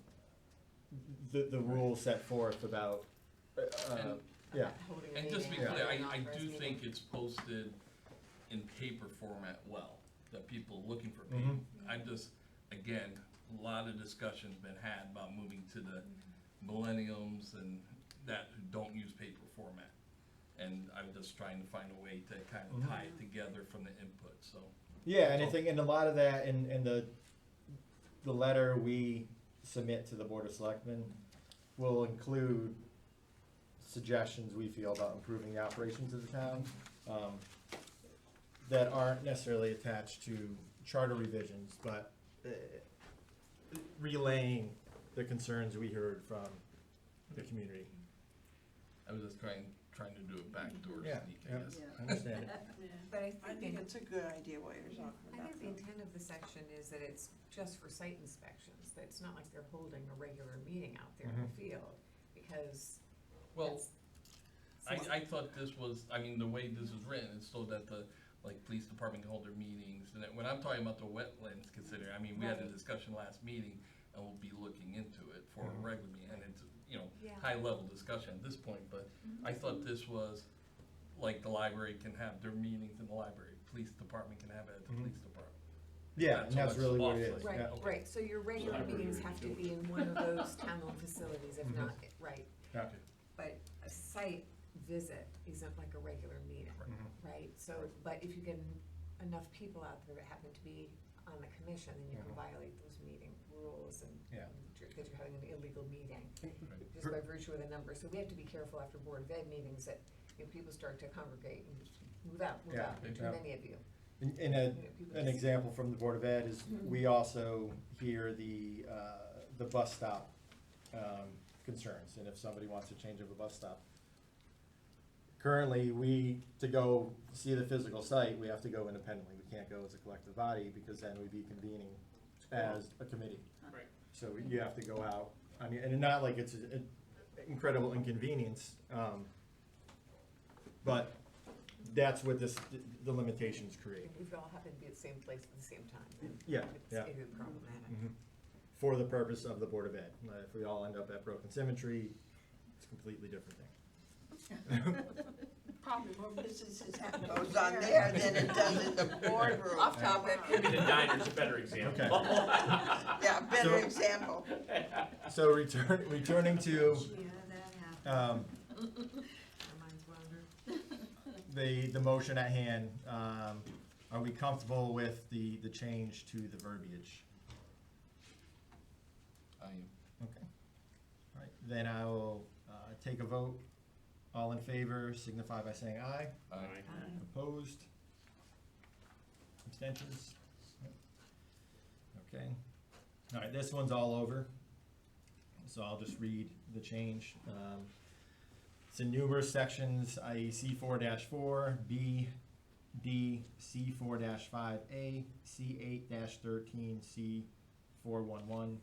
Speaker 1: the rules set forth about, yeah.
Speaker 4: about holding a
Speaker 8: And just to be
Speaker 4: meeting
Speaker 8: clear,
Speaker 4: or an
Speaker 8: I
Speaker 4: authorized
Speaker 8: do
Speaker 4: meeting.
Speaker 8: think it's posted in paper format well, that people looking for paper. I'm just, again, a lot of discussion's been had about moving to the millenniums and that who don't use paper format. And I'm just trying to find a way to kind of tie it together from the input, so.
Speaker 1: Yeah, and I think, and a lot of that in the letter we submit to the Board of Selectmen will include suggestions we feel about improving the operations of the town, that aren't necessarily attached to charter revisions, but relaying the concerns we heard from the community.
Speaker 8: I was just trying to do a backdoor
Speaker 1: Yeah,
Speaker 8: sneak,
Speaker 1: yeah.
Speaker 8: I guess.
Speaker 1: I understand it.
Speaker 2: Yeah.
Speaker 4: But I
Speaker 2: I think it's a good idea what you're talking
Speaker 4: I
Speaker 2: about.
Speaker 4: think the intent of the section is that it's just for site inspections, that it's not like they're holding a regular meeting out there in the field, because
Speaker 8: Well,
Speaker 4: that's.
Speaker 8: I thought this was, I mean, the way this is written, it's so that the, like, police department can hold their meetings, and when I'm talking about the wetlands consider, I mean, we had a
Speaker 4: Right.
Speaker 8: discussion last meeting, and we'll be looking into it for a regular meeting, and it's,
Speaker 4: Yeah.
Speaker 8: high-level discussion at this point, but I thought this was, like, the library can have their meetings in the library, police department can have it at the police department.
Speaker 1: Yeah, and that's really what it is,
Speaker 8: Right.
Speaker 1: yeah.
Speaker 4: Right, right, so your regular
Speaker 9: Library
Speaker 4: meetings
Speaker 9: would
Speaker 4: have
Speaker 9: do
Speaker 4: to
Speaker 9: it.
Speaker 4: be in one of those town-owned facilities, if not, right.
Speaker 1: Yeah.
Speaker 4: But a site visit isn't like a regular meeting, right? So, but if you get enough people out there that happen to be on the commission, then you can violate those meeting rules and
Speaker 1: Yeah.
Speaker 4: that you're having an illegal meeting, just by virtue of the number. So we have to be careful after Board of Ed meetings that, people start to congregate and move out,
Speaker 1: Yeah,
Speaker 4: too
Speaker 1: yeah.
Speaker 4: many of you.
Speaker 1: In an example from the Board of Ed is, we also hear the bus stop concerns, and if somebody wants to change of a bus stop. Currently, to go see the physical site, we have to go independently, we can't go as a collective body, because then we'd be convening as a committee.
Speaker 9: Right.
Speaker 1: So you have to go out, I mean, and not like it's an incredible inconvenience, but that's what the limitations create.
Speaker 4: We've all happened to be at the same place at the same time. and
Speaker 1: Yeah, yeah.
Speaker 4: It's problematic.
Speaker 1: For the purpose of the Board of Ed. If we all end up at Broken Symmetry, it's a completely different thing.
Speaker 2: Probably more business goes on there than it does in the boardroom.
Speaker 4: Off topic.
Speaker 9: Maybe the diner's a better example.
Speaker 2: Yeah, better
Speaker 1: So-
Speaker 2: example.
Speaker 1: So returning to
Speaker 3: Yeah, that happened.
Speaker 4: Our minds wander.
Speaker 1: the motion at hand, are we comfortable with the change to the verbiage?
Speaker 8: I am.
Speaker 1: Okay. All right, then I will take a vote. All in favor signify by saying aye.
Speaker 9: Aye.
Speaker 1: Opposed? Abstentions? Okay. All right, this one's all over, so I'll just read the change. It's in numerous sections, i.e. C4-4, B, D, C4-5A, C8-13, C411,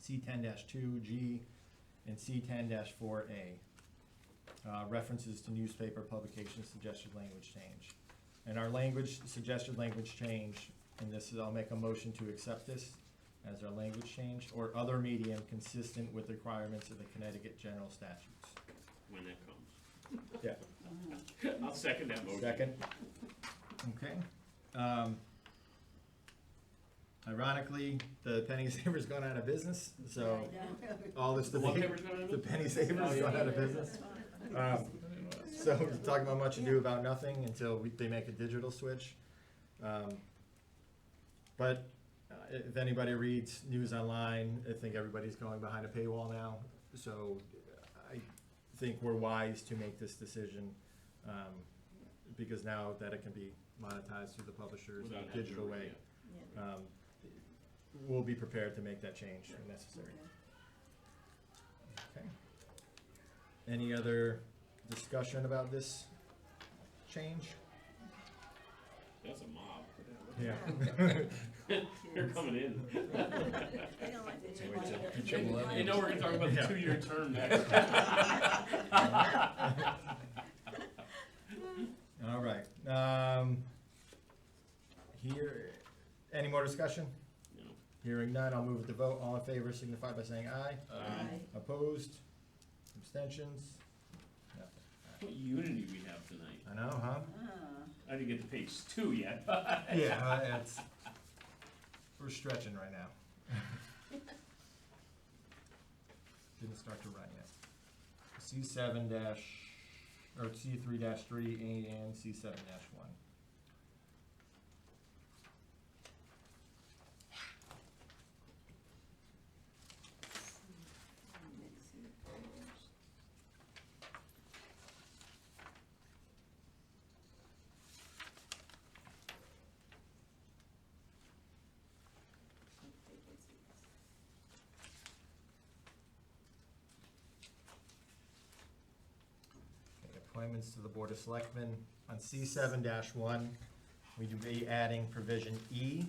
Speaker 1: C10-2, G, and C10-4A. References to newspaper publication suggested language change. And our suggested language change, and this is, I'll make a motion to accept this as our language change, or other medium consistent with the requirements of the Connecticut General Statutes.
Speaker 9: When that comes.
Speaker 1: Yeah.
Speaker 9: I'll second that motion.
Speaker 1: Second. Okay. Ironically, the penny saver's gone out of business, so all this
Speaker 9: The what
Speaker 1: debate,
Speaker 9: paper's going on?
Speaker 1: the penny saver's gone out of business. So we're talking about much ado about nothing until they make a digital switch. But if anybody reads news online, I think everybody's going behind a paywall now. So I think we're wise to make this decision, because now that it can be monetized through the publishers in
Speaker 9: Without
Speaker 1: a
Speaker 9: having to
Speaker 1: digital way,
Speaker 2: Yeah.
Speaker 1: we'll be prepared to make that change when necessary. Okay. Any other discussion about this change?
Speaker 9: That's a mob.
Speaker 1: Yeah.
Speaker 9: They're coming in.
Speaker 2: They don't like the
Speaker 1: Wait till-
Speaker 2: money.
Speaker 8: Future millennials.
Speaker 9: They know we're gonna talk about the
Speaker 1: Yeah.
Speaker 9: 2-year term next.
Speaker 1: All right. Here, any more discussion?
Speaker 9: No.
Speaker 1: Hearing none, I'll move it to vote. All in favor signify by saying aye.
Speaker 2: Aye.
Speaker 1: Opposed? Abstentions? Nothing.
Speaker 9: What unity we have tonight.
Speaker 1: I know, huh?
Speaker 9: I didn't get to page 2 yet.
Speaker 1: Yeah, we're stretching right now. Didn't start to run yet. C7 or C3-3 and C7-1. Appointments to the Board of Selectmen. On C7-1, we do be adding provision E,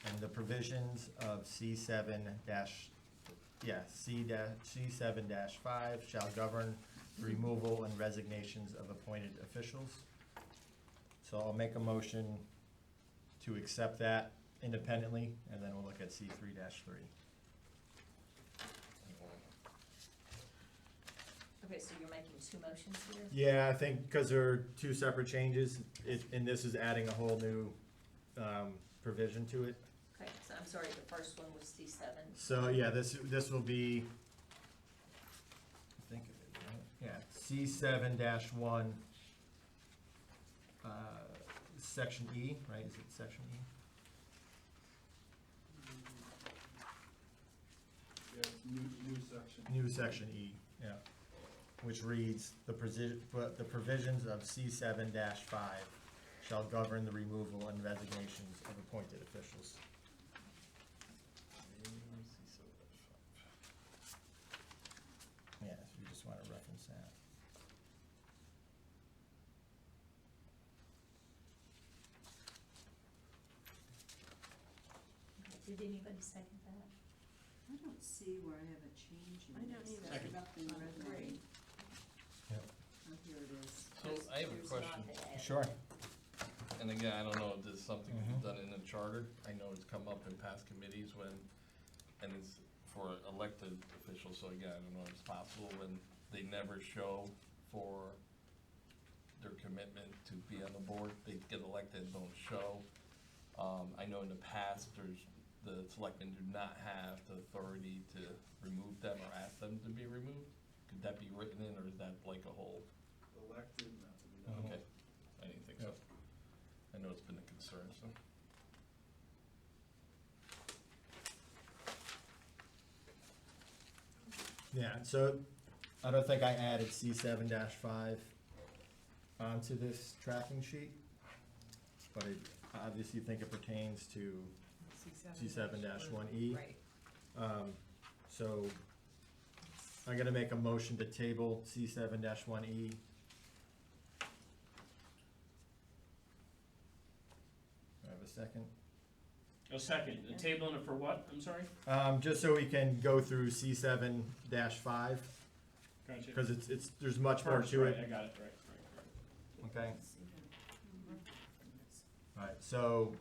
Speaker 1: and the provisions of C7-5 shall govern the removal and resignations of appointed officials. So I'll make a motion to accept that independently, and then we'll look at C3-3.
Speaker 7: Okay, so you're making 2 motions here?
Speaker 1: Yeah, I think because there are two separate changes, and this is adding a whole new provision to it.
Speaker 7: Okay, so I'm sorry, the first one was C7.
Speaker 1: So, yeah, this will be, think of it, right? Yeah, C7-1, section E, right? Is it section E?
Speaker 5: Yeah, it's new section.
Speaker 1: New section E, yeah, which reads, the provisions of C7-5 shall govern the removal and resignations of appointed officials. Yeah, if you just want to reference that.
Speaker 7: Okay, did anybody second that?
Speaker 3: I don't see where I have a change in
Speaker 2: I don't
Speaker 3: this.
Speaker 2: either.
Speaker 9: Second.
Speaker 3: Nothing
Speaker 2: I
Speaker 3: red
Speaker 2: agree.
Speaker 3: line. Oh, here it is.
Speaker 8: So I have a
Speaker 7: There's
Speaker 8: question,
Speaker 7: not that.
Speaker 1: Sure.
Speaker 8: and again, I don't know if this is something
Speaker 1: Mhm.
Speaker 8: done in the charter. I know it's come up in past committees when, and it's for elected officials, so again, I don't know if it's possible when they never show for their commitment to be on the board, they get elected, don't show. I know in the past, the selectmen do not have the authority to remove them or ask them to be removed. Could that be written in, or is that like a whole?
Speaker 5: Elected, no.
Speaker 8: Okay, I didn't think so. I know it's been a concern, so.
Speaker 1: Yeah, so I don't think I added C7-5 onto this tracking sheet, but I obviously think it pertains to C7-1E.
Speaker 4: Right.
Speaker 1: So I'm gonna make a motion to table C7-1E. Do I have a second?
Speaker 9: A second, the tabling it for what, I'm sorry?
Speaker 1: Just so we can go through C7-5,
Speaker 9: Gotcha.
Speaker 1: because it's, there's much more
Speaker 9: First,
Speaker 1: to
Speaker 9: right,
Speaker 1: it.
Speaker 9: I got it, right.
Speaker 1: Okay, alright, so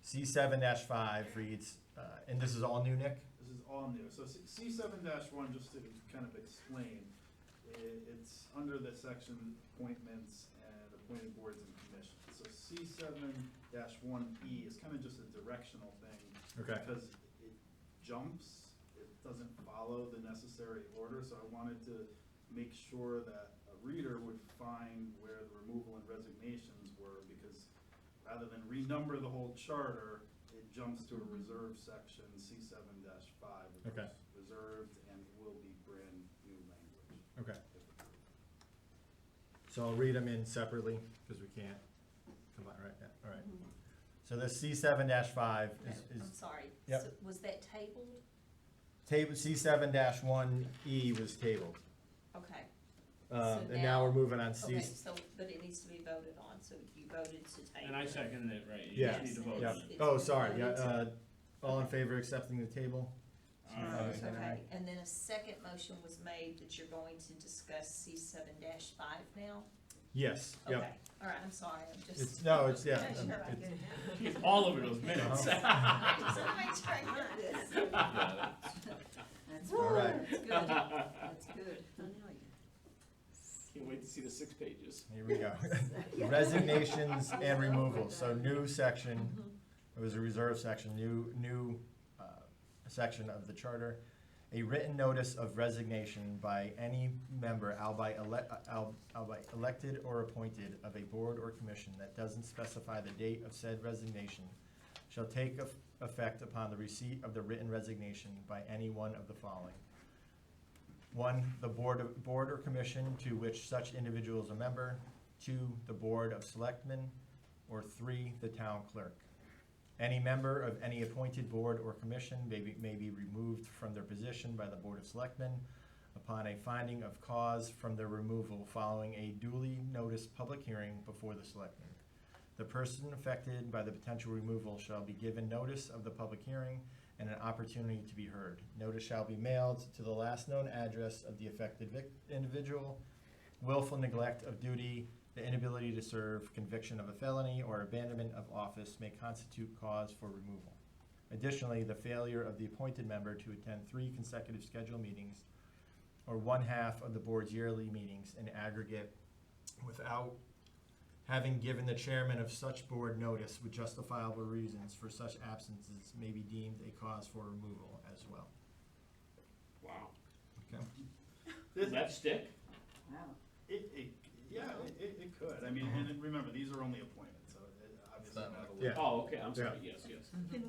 Speaker 1: C7-5 reads, and this is all new, Nick?
Speaker 5: This is all new. So C7-1, just to kind of explain, it's under the section appointments and appointed boards and commissions. So C7-1E is kind of just a directional thing.
Speaker 1: Okay.
Speaker 5: Because it jumps, it doesn't follow the necessary order, so I wanted to make sure that a reader would find where the removal and resignations were, because rather than renumber the whole charter, it jumps to a reserved section, C7-5, which
Speaker 1: Okay.
Speaker 5: is reserved and will be brand new language.
Speaker 1: Okay. So I'll read them in separately, because we can't combine, right, yeah, all right. So the C7-5
Speaker 7: I'm
Speaker 1: is
Speaker 7: sorry.
Speaker 1: Yep.
Speaker 7: So was that tabled?
Speaker 1: table, C7-1E was tabled.
Speaker 7: Okay.
Speaker 1: And now we're moving on C.
Speaker 7: Okay, so, but it needs to be voted on, so you voted to table.
Speaker 9: And I seconded it, right, you
Speaker 1: Yeah.
Speaker 9: just need to vote
Speaker 1: Yeah.
Speaker 9: on it.
Speaker 7: It's
Speaker 1: Oh,
Speaker 7: been
Speaker 1: sorry,
Speaker 7: voted
Speaker 1: yeah,
Speaker 7: to-
Speaker 1: all in favor of accepting the table?
Speaker 9: Alright.
Speaker 7: Okay, and then a second motion was made that you're going to discuss C7-5 now?
Speaker 1: Yes, yep.
Speaker 7: Okay, all right, I'm sorry, I'm just.
Speaker 1: It's, no, it's, yeah.
Speaker 7: Making sure I
Speaker 1: it's-
Speaker 7: get it.
Speaker 9: All over those minutes.
Speaker 7: I just wanna make sure I got this.
Speaker 3: That's
Speaker 1: All right.
Speaker 3: That's good, that's good. Oh, now I get it.
Speaker 9: Can't wait to see the 6 pages.
Speaker 1: Here we go. Resignations and removals, so new section, it was a reserve section, new section of the charter. A written notice of resignation by any member, albeit elected or appointed, of a board or commission that doesn't specify the date of said resignation shall take effect upon the receipt of the written resignation by any one of the following. 1, the board or commission to which such individual is a member. 2, the Board of Selectmen. Or 3, the town clerk. Any member of any appointed board or commission may be removed from their position by the Board of Selectmen upon a finding of cause from their removal following a duly noticed public hearing before the Selectmen. The person affected by the potential removal shall be given notice of the public hearing and an opportunity to be heard. Notice shall be mailed to the last known address of the affected individual. Willful neglect of duty, the inability to serve, conviction of a felony, or abandonment of office may constitute cause for removal. Additionally, the failure of the appointed member to attend 3 consecutive scheduled meetings or 1/2 of the board's yearly meetings in aggregate without having given the chairman of such board notice with justifiable reasons for such absences may be deemed a cause for removal as well.
Speaker 9: Wow.
Speaker 1: Okay.
Speaker 9: Does that stick?
Speaker 3: Wow.
Speaker 5: It could. I mean, and remember, these are only appointed, so obviously
Speaker 8: not
Speaker 5: not.
Speaker 1: Yeah.
Speaker 9: Oh, okay, I'm sorry, yes, yes.
Speaker 3: Can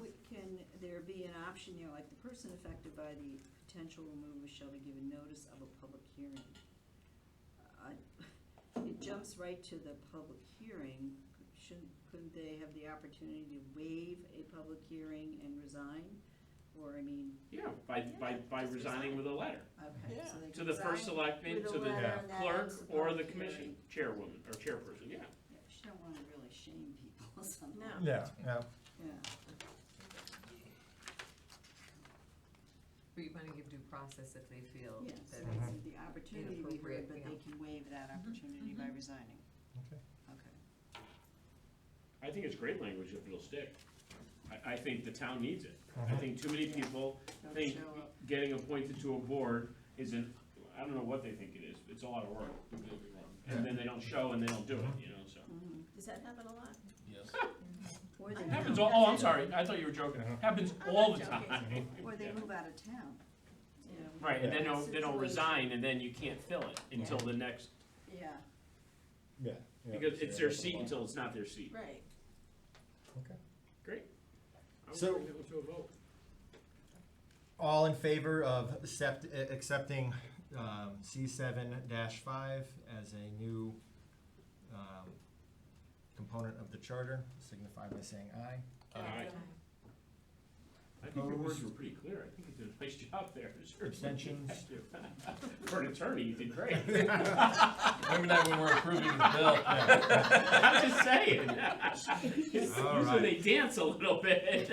Speaker 3: there be an option, you know, like the person affected by the potential removal shall be given notice of a public hearing? It jumps right to the public hearing. Couldn't they have the opportunity to waive a public hearing and resign? Or, I mean,
Speaker 9: Yeah, by resigning with a letter.
Speaker 3: okay,
Speaker 2: Yeah.
Speaker 3: so they
Speaker 9: To
Speaker 3: can
Speaker 9: the first
Speaker 3: resign
Speaker 9: selectman,
Speaker 3: with a
Speaker 9: to the
Speaker 3: letter, and that
Speaker 9: clerk,
Speaker 3: ends the
Speaker 9: or the
Speaker 3: public
Speaker 9: commission
Speaker 3: hearing.
Speaker 9: chairwoman, or chairperson, yeah.
Speaker 3: Yeah, you don't wanna really shame people sometimes.
Speaker 2: No.
Speaker 1: Yeah, yeah.
Speaker 3: Yeah.
Speaker 4: But you wanna give due process if they feel
Speaker 3: Yes,
Speaker 4: that
Speaker 3: so
Speaker 4: it's
Speaker 3: it's the opportunity to be heard,
Speaker 4: inappropriate,
Speaker 3: but
Speaker 4: yeah.
Speaker 3: they can waive that opportunity by resigning.
Speaker 1: Okay.
Speaker 3: Okay.
Speaker 9: I think it's great language if it'll stick. I think the town needs it. I
Speaker 1: Uh-huh.
Speaker 9: think too many people
Speaker 3: Don't
Speaker 9: think
Speaker 3: show up.
Speaker 9: getting appointed to a board isn't, I don't know what they think it is, it's a lot of work, don't get me wrong. And then they don't show and they don't do it, you know, so.
Speaker 3: Mhm.
Speaker 7: Does that happen a lot?
Speaker 8: Yes.
Speaker 3: Or they
Speaker 9: Happens,
Speaker 3: move,
Speaker 9: oh, I'm sorry, I thought you were joking. Happens all the
Speaker 7: joking.
Speaker 9: time.
Speaker 3: or they
Speaker 9: Yeah.
Speaker 3: move out of town, you know.
Speaker 9: Right, and then they don't
Speaker 3: Situation.
Speaker 9: resign, and then you can't fill it until the next,
Speaker 3: Yeah,
Speaker 1: Yeah.
Speaker 9: because it's their seat until it's not their seat.
Speaker 7: Right.
Speaker 1: Okay.
Speaker 9: Great. I would
Speaker 1: So-
Speaker 9: bring that one to a vote.
Speaker 1: all in favor of accepting C7-5 as a new component of the charter, signify by saying aye.
Speaker 9: Aye. I think your words
Speaker 1: Opposed?
Speaker 9: were pretty clear. I think you did a nice job there. Sure.
Speaker 1: Abstentions?
Speaker 9: For an attorney, you did great.
Speaker 8: Maybe not when we're approving the bill.
Speaker 9: I'm just saying.
Speaker 1: All
Speaker 9: Usually
Speaker 1: right.
Speaker 9: they dance a little bit.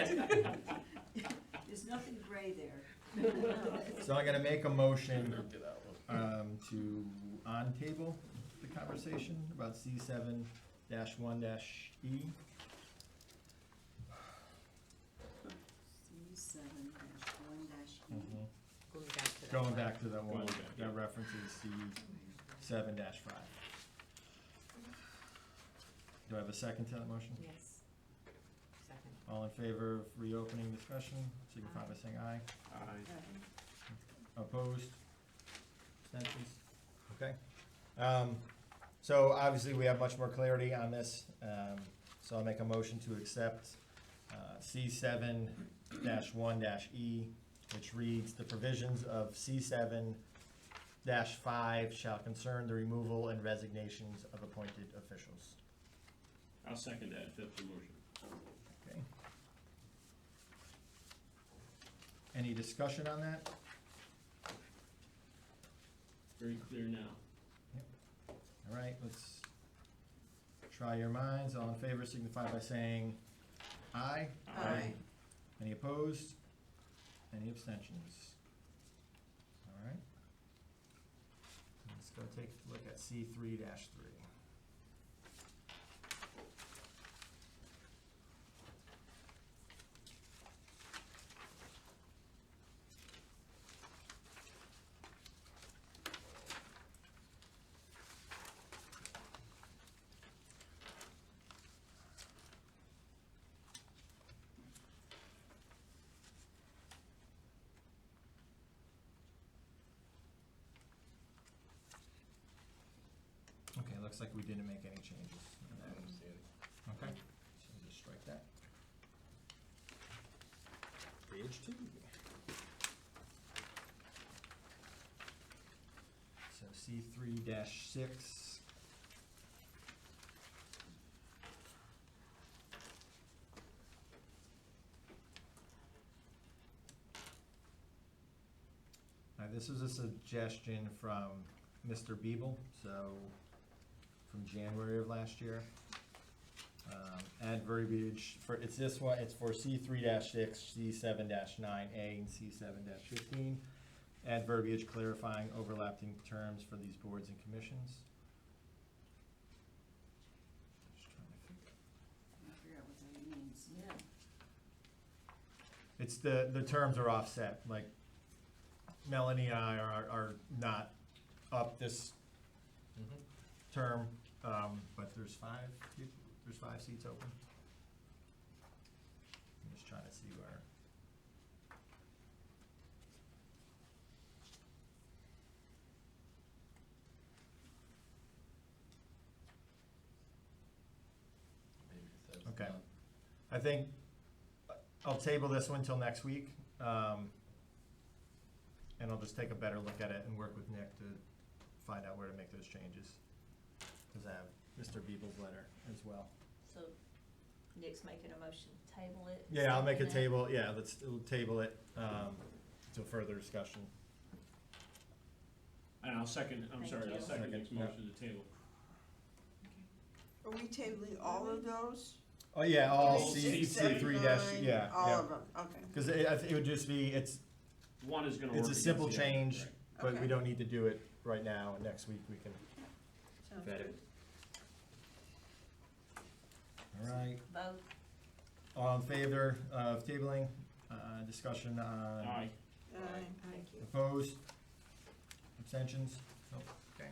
Speaker 3: There's nothing gray there.
Speaker 1: So I'm gonna make a motion
Speaker 8: Get out.
Speaker 1: to on-table the conversation about C7-1-E.
Speaker 3: C7-1-E.
Speaker 4: Going back to that
Speaker 1: Going
Speaker 4: one.
Speaker 1: back to that one,
Speaker 9: Going back, yeah.
Speaker 1: that references C7-5. Do I have a second to that motion?
Speaker 4: Yes. Second.
Speaker 1: All in favor of reopening discussion, signify by saying aye.
Speaker 9: Aye.
Speaker 1: Opposed? Abstentions? Okay. So obviously, we have much more clarity on this, so I'll make a motion to accept C7-1-E, which reads, "The provisions of C7-5 shall concern the removal and resignations of appointed officials."
Speaker 9: I'll second that if that's the motion.
Speaker 1: Okay. Any discussion on that?
Speaker 9: Very clear now.
Speaker 1: All right, let's try your minds. All in favor signify by saying aye.
Speaker 2: Aye.
Speaker 1: Any opposed? Any abstentions? All right. Let's go take a look at C3-3. Okay, looks like we didn't make any changes.
Speaker 8: I don't see it.
Speaker 1: Okay, so just strike that. Page 2. So C3-6. This is a suggestion from Mr. Beeble, so from January of last year. Add verbiage for, it's this one, it's for C3-6, C7-9A, and C7-15. Add verbiage clarifying overlapping terms for these boards and commissions. Just trying to figure-
Speaker 3: I figure out what that means, yeah.
Speaker 1: It's the terms are offset, like Melanie and I are not up this term, but there's five seats open. I'm just trying to see where.
Speaker 8: Maybe it says
Speaker 1: Okay.
Speaker 8: none.
Speaker 1: I think I'll table this one till next week, and I'll just take a better look at it and work with Nick to find out where to make those changes. Cause I have Mr. Beeble's letter as well.
Speaker 7: So Nick's making a motion to table it.
Speaker 1: Yeah, I'll make a
Speaker 7: Second
Speaker 1: table, yeah, we'll table it, till further discussion.
Speaker 9: And I'll second, I'm
Speaker 7: Thank
Speaker 9: sorry,
Speaker 7: you.
Speaker 9: I'll second Nick's
Speaker 1: Second, yeah.
Speaker 9: motion to table.
Speaker 2: Are we tabling all of those?
Speaker 1: Oh, yeah, all
Speaker 2: Three,
Speaker 1: C,
Speaker 2: six, seven,
Speaker 1: C3
Speaker 2: nine,
Speaker 1: yeah,
Speaker 2: all
Speaker 1: yeah.
Speaker 2: of them, okay.
Speaker 1: Cause it would just be, it's
Speaker 9: One is gonna work
Speaker 1: a
Speaker 9: against
Speaker 1: simple
Speaker 9: the other,
Speaker 1: change,
Speaker 9: right.
Speaker 1: but we
Speaker 2: Okay.
Speaker 1: don't need to do it right now, and next week we can
Speaker 2: Sounds
Speaker 1: vet
Speaker 2: good.
Speaker 1: it. Alright,
Speaker 7: Vote.
Speaker 1: all in favor of tabling, discussion on
Speaker 9: Aye.
Speaker 2: Aye.
Speaker 7: Thank you.
Speaker 1: opposed, abstentions? Nope, okay.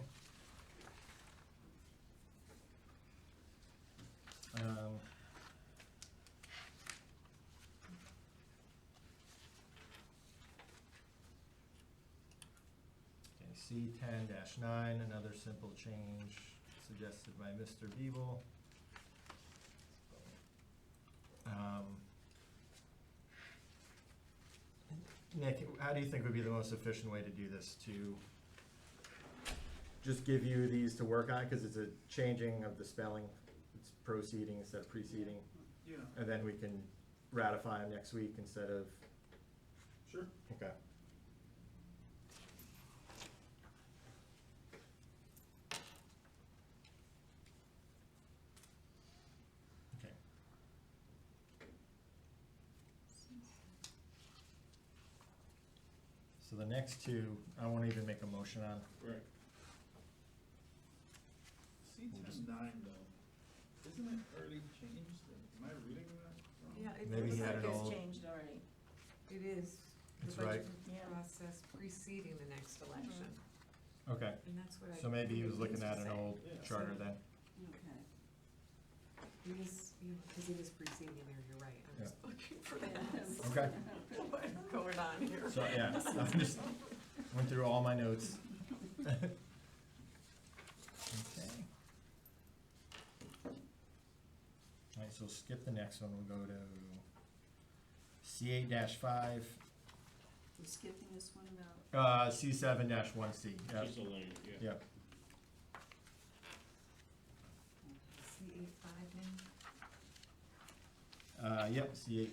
Speaker 1: Okay, C10-9, another simple change suggested by Mr. Beeble. Nick, how do you think would be the most efficient way to do this? To just give you these to work on, because it's a changing of the spelling, it's proceeding instead of preceding,
Speaker 5: Yeah,
Speaker 1: and then we can ratify them next week instead of,
Speaker 5: sure.
Speaker 1: okay. Okay. So the next two, I won't even make a motion on.
Speaker 9: Right.
Speaker 5: C-10-9 though, isn't it already changed? Am I reading that wrong?
Speaker 4: Yeah, it
Speaker 1: Maybe
Speaker 4: looks
Speaker 1: he had
Speaker 4: like
Speaker 1: it
Speaker 4: it's
Speaker 1: all-
Speaker 7: changed already.
Speaker 4: It is.
Speaker 1: That's
Speaker 4: The budget
Speaker 7: right. Yeah.
Speaker 4: process preceding the next election,
Speaker 1: Okay,
Speaker 4: and that's what I.
Speaker 1: so maybe he was
Speaker 4: think it
Speaker 1: looking
Speaker 4: means
Speaker 1: at
Speaker 4: to
Speaker 1: an
Speaker 4: say.
Speaker 1: old
Speaker 5: Yeah.
Speaker 1: charter then.
Speaker 3: Okay.
Speaker 4: It is, because it is preceding there, you're right, I'm just looking for that.
Speaker 1: Okay.
Speaker 4: What's going on here?
Speaker 1: So, yeah, I just went through all my notes. Okay. Alright, so skip the next one, we'll go to C8-5,
Speaker 3: We're skipping this one about,
Speaker 1: C7-1C, yep,
Speaker 9: Just a lane, yeah.
Speaker 1: yep.
Speaker 4: C8-5 then?
Speaker 1: Yep, C8-5.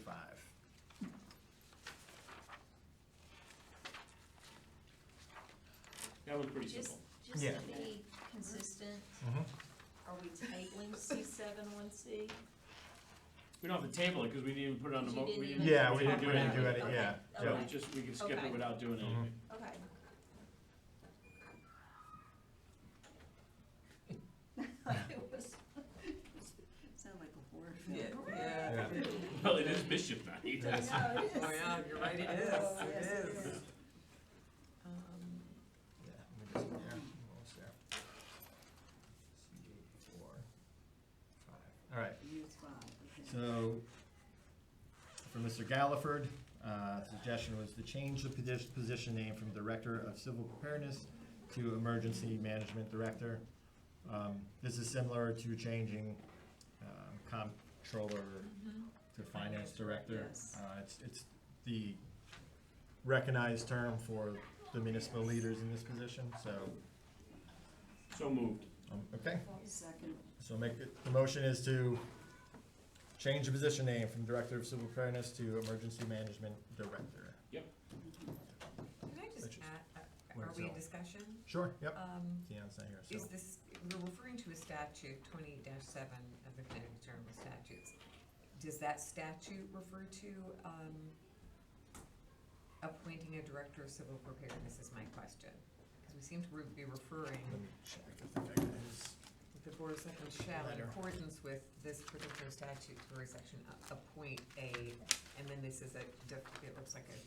Speaker 9: That was pretty
Speaker 7: Just,
Speaker 9: simple.
Speaker 7: just
Speaker 1: Yeah.
Speaker 7: to be consistent,
Speaker 1: Mm-hmm.
Speaker 7: are we tabling C7-1C?
Speaker 9: We don't have to table it, because we didn't even put it on the
Speaker 7: You didn't
Speaker 9: we
Speaker 7: even-
Speaker 1: Yeah, we
Speaker 9: we
Speaker 1: didn't do
Speaker 9: anything.
Speaker 1: it,
Speaker 7: Okay,
Speaker 1: yeah,
Speaker 9: So
Speaker 1: yep.
Speaker 7: okay.
Speaker 9: we just, we can skip
Speaker 7: Okay.
Speaker 9: it without doing
Speaker 1: Mhm.
Speaker 9: anything.
Speaker 7: Okay. Like it was,
Speaker 3: sounded like a horror film.
Speaker 4: Yeah.
Speaker 1: Yeah.
Speaker 9: Well, it is Mischief Night.
Speaker 1: Yes.
Speaker 7: no, it is.
Speaker 4: Oh, yeah, you're right, it is,
Speaker 7: Oh,
Speaker 4: it
Speaker 7: yes, it
Speaker 4: is.
Speaker 7: is.
Speaker 1: Yeah, let me just, yeah, almost there. C8-4-5. All right.
Speaker 3: Use 5, okay.
Speaker 1: So, for Mr. Galliford, suggestion was to change the position name from Director of Civil Preparedness to Emergency Management Director. This is similar to changing Comptroller to Finance Director.
Speaker 3: Yes.
Speaker 1: It's the recognized term for the municipal leaders in this position, so,
Speaker 9: So moved.
Speaker 1: okay.
Speaker 3: Second,
Speaker 1: So the motion is to change the position name from Director of Civil Preparedness to Emergency Management Director.
Speaker 4: Can I just
Speaker 1: Which is-
Speaker 4: add,
Speaker 1: what
Speaker 4: are
Speaker 1: is
Speaker 4: we in
Speaker 1: all-
Speaker 4: discussion?
Speaker 1: Sure, yep.
Speaker 4: Um,
Speaker 1: Deanna's not here,
Speaker 4: is
Speaker 1: so.
Speaker 4: this, we're referring to a statute, 20-7 of the Connecticut General Statutes. Does that statute refer to, appointing a Director of Civil Preparedness is my question? Because we seem to be referring,
Speaker 1: Let me check, I think I got his.
Speaker 4: the Board of Selectmen shall, in
Speaker 1: Letter.
Speaker 4: accordance with this particular statutory section, appoint a, and then this is it looks like a,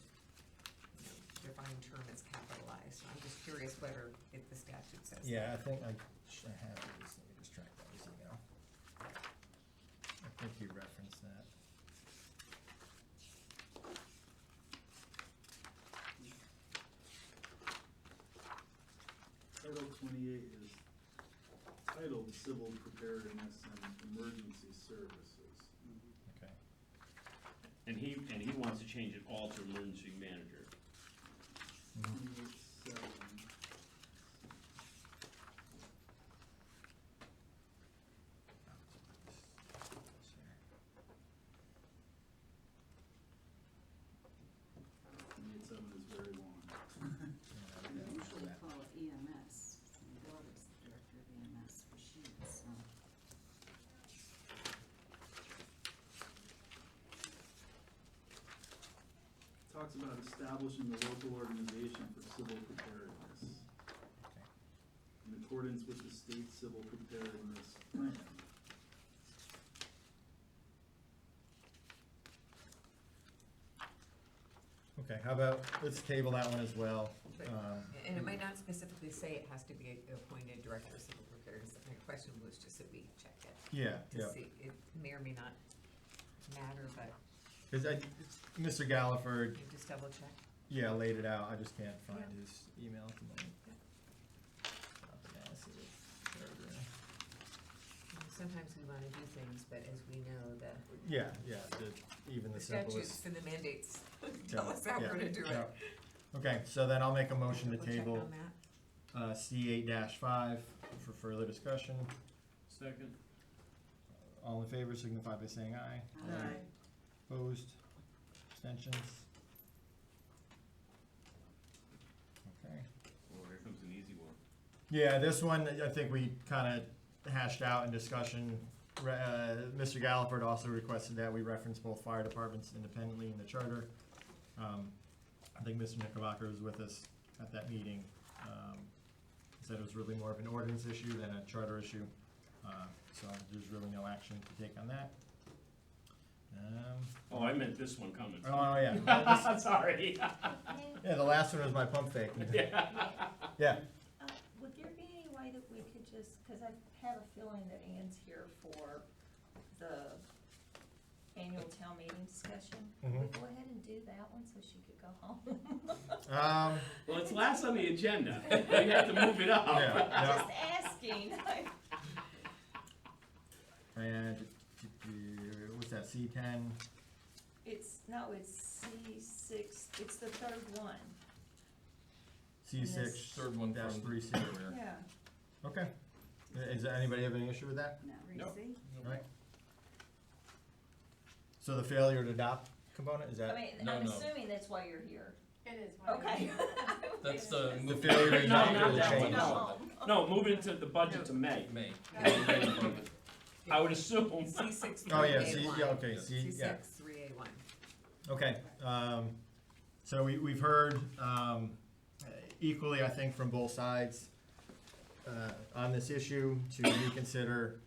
Speaker 4: defined term that's capitalized. So I'm just curious whether if the statute says.
Speaker 1: Yeah, I think I have this, let me just track down his email. I think he referenced that.
Speaker 5: Title 28 is titled Civil Preparedness and Emergency Services.
Speaker 1: Okay.
Speaker 9: And he wants to change it all to emergency manager.
Speaker 5: 28-7. Seven is very long.
Speaker 3: we usually call it EMS. My daughter's the director of EMS, where she is, so.
Speaker 5: Talks about establishing a local organization for civil preparedness in accordance with the state civil preparedness plan.
Speaker 1: Okay, how about, let's table that one as well.
Speaker 4: But- And it might not specifically say it has to be appointed Director of Civil Preparedness. My question was just that we check it
Speaker 1: Yeah,
Speaker 4: to
Speaker 1: yeah.
Speaker 4: see, it may or may not matter, but
Speaker 1: Cause Mr. Galliford,
Speaker 4: you just double check.
Speaker 1: yeah, laid it out, I just can't find
Speaker 4: Yeah.
Speaker 1: his email at the moment. Massive charter.
Speaker 4: Sometimes we wanna do things, but as we know, the
Speaker 1: Yeah, yeah, the even the
Speaker 4: The statutes
Speaker 1: simplest.
Speaker 4: and the mandates
Speaker 1: Yeah,
Speaker 4: tell us how
Speaker 1: yeah,
Speaker 4: we're gonna do
Speaker 1: yeah.
Speaker 4: it.
Speaker 1: Okay, so then I'll make a motion to
Speaker 4: We'll check
Speaker 1: table,
Speaker 4: on that.
Speaker 1: C8-5 for further discussion.
Speaker 9: Second.
Speaker 1: All in favor signify by saying aye.
Speaker 2: Aye.
Speaker 1: Opposed? Abstentions? Okay.
Speaker 9: Oh, here comes an easy one.
Speaker 1: Yeah, this one, I think we kinda hashed out in discussion. Mr. Galliford also requested that we reference both fire departments independently in the charter. I think Mr. Knickerbocker was with us at that meeting. He said it was really more of an ordinance issue than a charter issue. So there's really no action to take on that.
Speaker 9: Oh, I meant this one coming.
Speaker 1: Oh, yeah.
Speaker 9: Sorry.
Speaker 1: Yeah, the last one was my pump fake.
Speaker 9: Yeah.
Speaker 1: Yeah,
Speaker 7: Would there be any way that we could just, cause I have a feeling that Ann's here for the annual town meeting discussion. Could we
Speaker 1: Mhm.
Speaker 7: go ahead and do that one so she could go home?
Speaker 9: Well, it's last on the agenda. We have to move it up.
Speaker 1: Yeah.
Speaker 7: Just asking.
Speaker 1: and what's that, C10?
Speaker 7: It's C6, it's the third one.
Speaker 1: C6
Speaker 7: Yes.
Speaker 8: Third one
Speaker 1: dash
Speaker 8: from
Speaker 1: 3C.
Speaker 7: Yeah.
Speaker 1: Okay. Is there anybody have any issue with that?
Speaker 9: Nope.
Speaker 1: Right. So the failure to adopt component, is
Speaker 7: I
Speaker 1: that?
Speaker 7: mean,
Speaker 8: No,
Speaker 7: I'm
Speaker 8: no.
Speaker 7: assuming that's why you're here.
Speaker 10: It is.
Speaker 7: Okay.
Speaker 8: That's the.
Speaker 1: The failure to
Speaker 9: No,
Speaker 1: adopt
Speaker 9: not
Speaker 1: or the
Speaker 9: that one,
Speaker 1: change?
Speaker 9: no. No, move into the budget to May.
Speaker 8: May.
Speaker 9: I would assume.
Speaker 4: C6
Speaker 1: Oh, yeah,
Speaker 4: A1.
Speaker 1: yeah, okay, C, yeah.
Speaker 4: C6 3A1.
Speaker 1: Okay, so we've heard, equally, I think, from both sides, on this issue to reconsider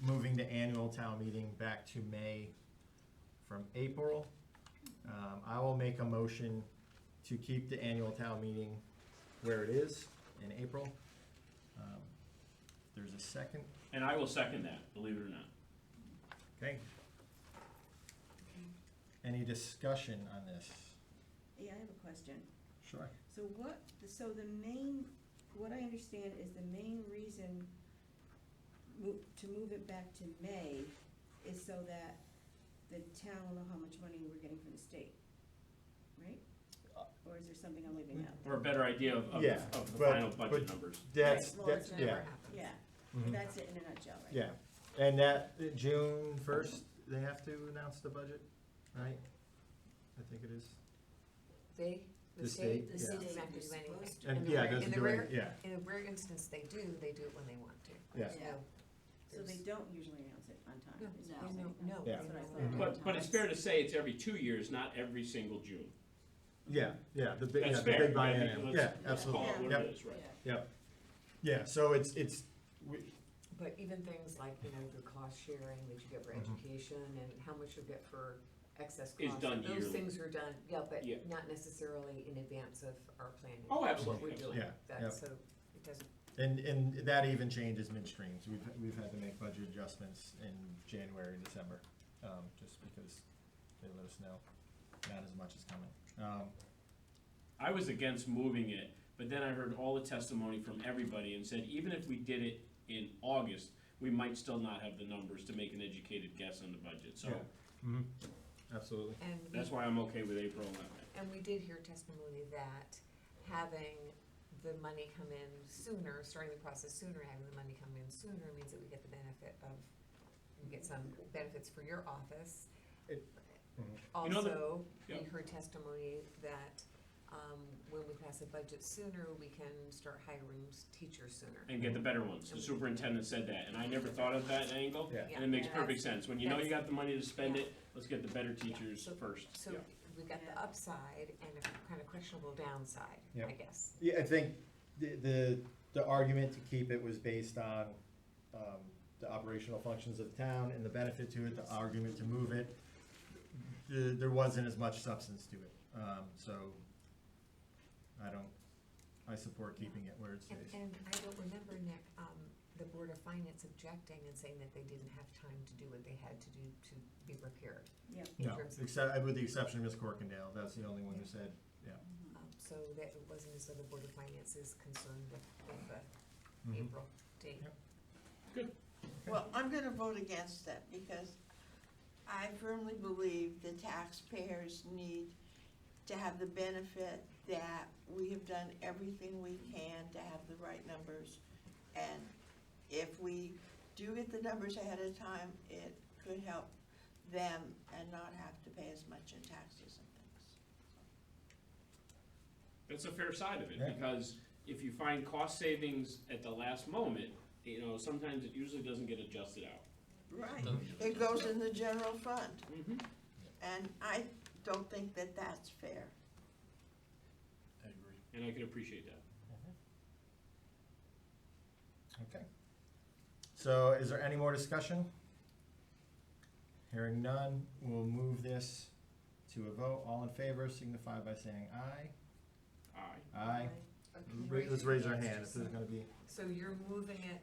Speaker 1: moving the annual town meeting back to May from April. I will make a motion to keep the annual town meeting where it is in April. There's a second,
Speaker 9: And I will second that, believe it or not.
Speaker 1: okay? Any discussion on this?
Speaker 11: Yeah, I have a question.
Speaker 1: Sure.
Speaker 11: So what I understand is the main reason to move it back to May is so that the town will know how much money we're getting from the state, right? Or is there something I'm leaving out?
Speaker 9: Or a better idea of
Speaker 1: Yeah,
Speaker 9: the
Speaker 1: but-
Speaker 9: final
Speaker 1: but-
Speaker 9: budget numbers.
Speaker 1: That's,
Speaker 11: Right, well,
Speaker 1: that's,
Speaker 11: it's
Speaker 1: yeah.
Speaker 4: Never happens.
Speaker 11: Yeah,
Speaker 1: Mhm.
Speaker 11: that's it in a nutshell, right?
Speaker 1: Yeah, and that, June 1st, they have to announce the budget, right? I think it is.
Speaker 4: The
Speaker 1: The
Speaker 4: state,
Speaker 1: state,
Speaker 4: the
Speaker 1: yeah.
Speaker 4: state doesn't have to do anything.
Speaker 1: And,
Speaker 4: In the
Speaker 1: yeah,
Speaker 4: rare-
Speaker 1: doesn't
Speaker 4: in the
Speaker 1: do
Speaker 4: rare-
Speaker 1: it, yeah,
Speaker 4: In a rare instance, they do it when they want to.
Speaker 1: yeah.
Speaker 11: Yeah. So
Speaker 4: There's-
Speaker 11: they don't usually announce it on time.
Speaker 4: No,
Speaker 11: is
Speaker 3: No.
Speaker 11: what you're saying?
Speaker 4: no,
Speaker 1: Yeah.
Speaker 4: they
Speaker 11: That's
Speaker 4: don't
Speaker 11: what I
Speaker 4: know
Speaker 11: thought.
Speaker 4: that
Speaker 9: But it's fair to say it's every 2 years, not every single June.
Speaker 1: Yeah, the big,
Speaker 9: That's
Speaker 1: the
Speaker 9: fair,
Speaker 1: big
Speaker 9: right?
Speaker 1: biennium,
Speaker 9: Let's
Speaker 1: yeah,
Speaker 9: Call
Speaker 1: absolutely,
Speaker 9: it what
Speaker 1: yep,
Speaker 9: it is, right?
Speaker 1: yep. Yeah, so it's,
Speaker 4: But even things like, the cost sharing that you get for
Speaker 1: Mhm.
Speaker 4: education and how much you get for excess
Speaker 9: Is
Speaker 4: costs.
Speaker 9: done
Speaker 4: Those
Speaker 9: yearly.
Speaker 4: things are done, yeah, but
Speaker 9: Yeah.
Speaker 4: not necessarily in advance of our planning.
Speaker 9: Oh,
Speaker 4: What
Speaker 9: absolutely,
Speaker 4: we're doing,
Speaker 1: Yeah,
Speaker 4: that,
Speaker 1: yep.
Speaker 4: so it doesn't,
Speaker 1: and that even changes midstreams. We've had to make budget adjustments in January and December, just because they let us know not as much is coming.
Speaker 9: I was against moving it, but then I heard all the testimony from everybody and said, even if we did it in August, we might still not have the numbers to make an educated guess on the budget, so
Speaker 1: Mhm. Absolutely.
Speaker 4: and
Speaker 9: that's why I'm okay with April and that.
Speaker 4: And we did hear testimony that having the money come in sooner, starting the process sooner, having the money come in sooner means that we get the benefit of, we get some benefits for your office.
Speaker 1: Mhm.
Speaker 9: You know the-
Speaker 4: Also, we
Speaker 9: Yep.
Speaker 4: heard testimony that, when we pass a budget sooner, we can start hiring teachers sooner.
Speaker 9: And get the better ones. The superintendent said that, and I never thought of that angle.
Speaker 1: Yeah.
Speaker 9: And it makes
Speaker 4: Yeah.
Speaker 9: perfect sense. When you know you got the money to spend
Speaker 4: Yeah.
Speaker 9: it, let's get the better teachers
Speaker 4: So-
Speaker 9: first.
Speaker 4: So
Speaker 9: Yeah.
Speaker 4: we got the upside and a kind of questionable downside,
Speaker 1: Yep.
Speaker 4: I guess.
Speaker 1: Yeah, I think the argument to keep it was based on, the operational functions of the town and the benefit to it, the argument to move it. There wasn't as much substance to it, so I support keeping it where it
Speaker 4: And,
Speaker 1: stays.
Speaker 4: and I don't remember, Nick, the Board of Finance objecting and saying that they didn't have time to do what they had to do to be prepared.
Speaker 11: Yeah.
Speaker 4: in
Speaker 1: No,
Speaker 4: terms of-
Speaker 1: except, with the exception of Ms. Corkindale, that's the only one who said, yeah.
Speaker 4: So that it wasn't as though the Board of Finance is concerned with the
Speaker 1: Mhm.
Speaker 4: April date.
Speaker 1: Yep.
Speaker 2: Well, I'm gonna vote against that because I firmly believe the taxpayers need to have the benefit that we have done everything we can to have the right numbers. And if we do get the numbers ahead of time, it could help them and not have to pay as much in taxes and things.
Speaker 9: That's a fair side of it,
Speaker 1: Yeah.
Speaker 9: because if you find cost savings at the last moment, you know, sometimes it usually doesn't get adjusted out.
Speaker 2: Right,
Speaker 8: Doesn't get
Speaker 2: it goes in the general fund,
Speaker 9: Mm-hmm.
Speaker 2: and I don't think that that's fair.
Speaker 8: I agree.
Speaker 9: And I can appreciate that.
Speaker 1: Okay. So is there any more discussion? Hearing none, we'll move this to a vote. All in favor signify by saying aye.
Speaker 9: Aye.
Speaker 1: Aye.
Speaker 4: Can you
Speaker 1: Let's raise our
Speaker 4: hands
Speaker 1: hand if
Speaker 4: just
Speaker 1: there's
Speaker 4: so-
Speaker 1: gonna be.
Speaker 4: So you're moving it,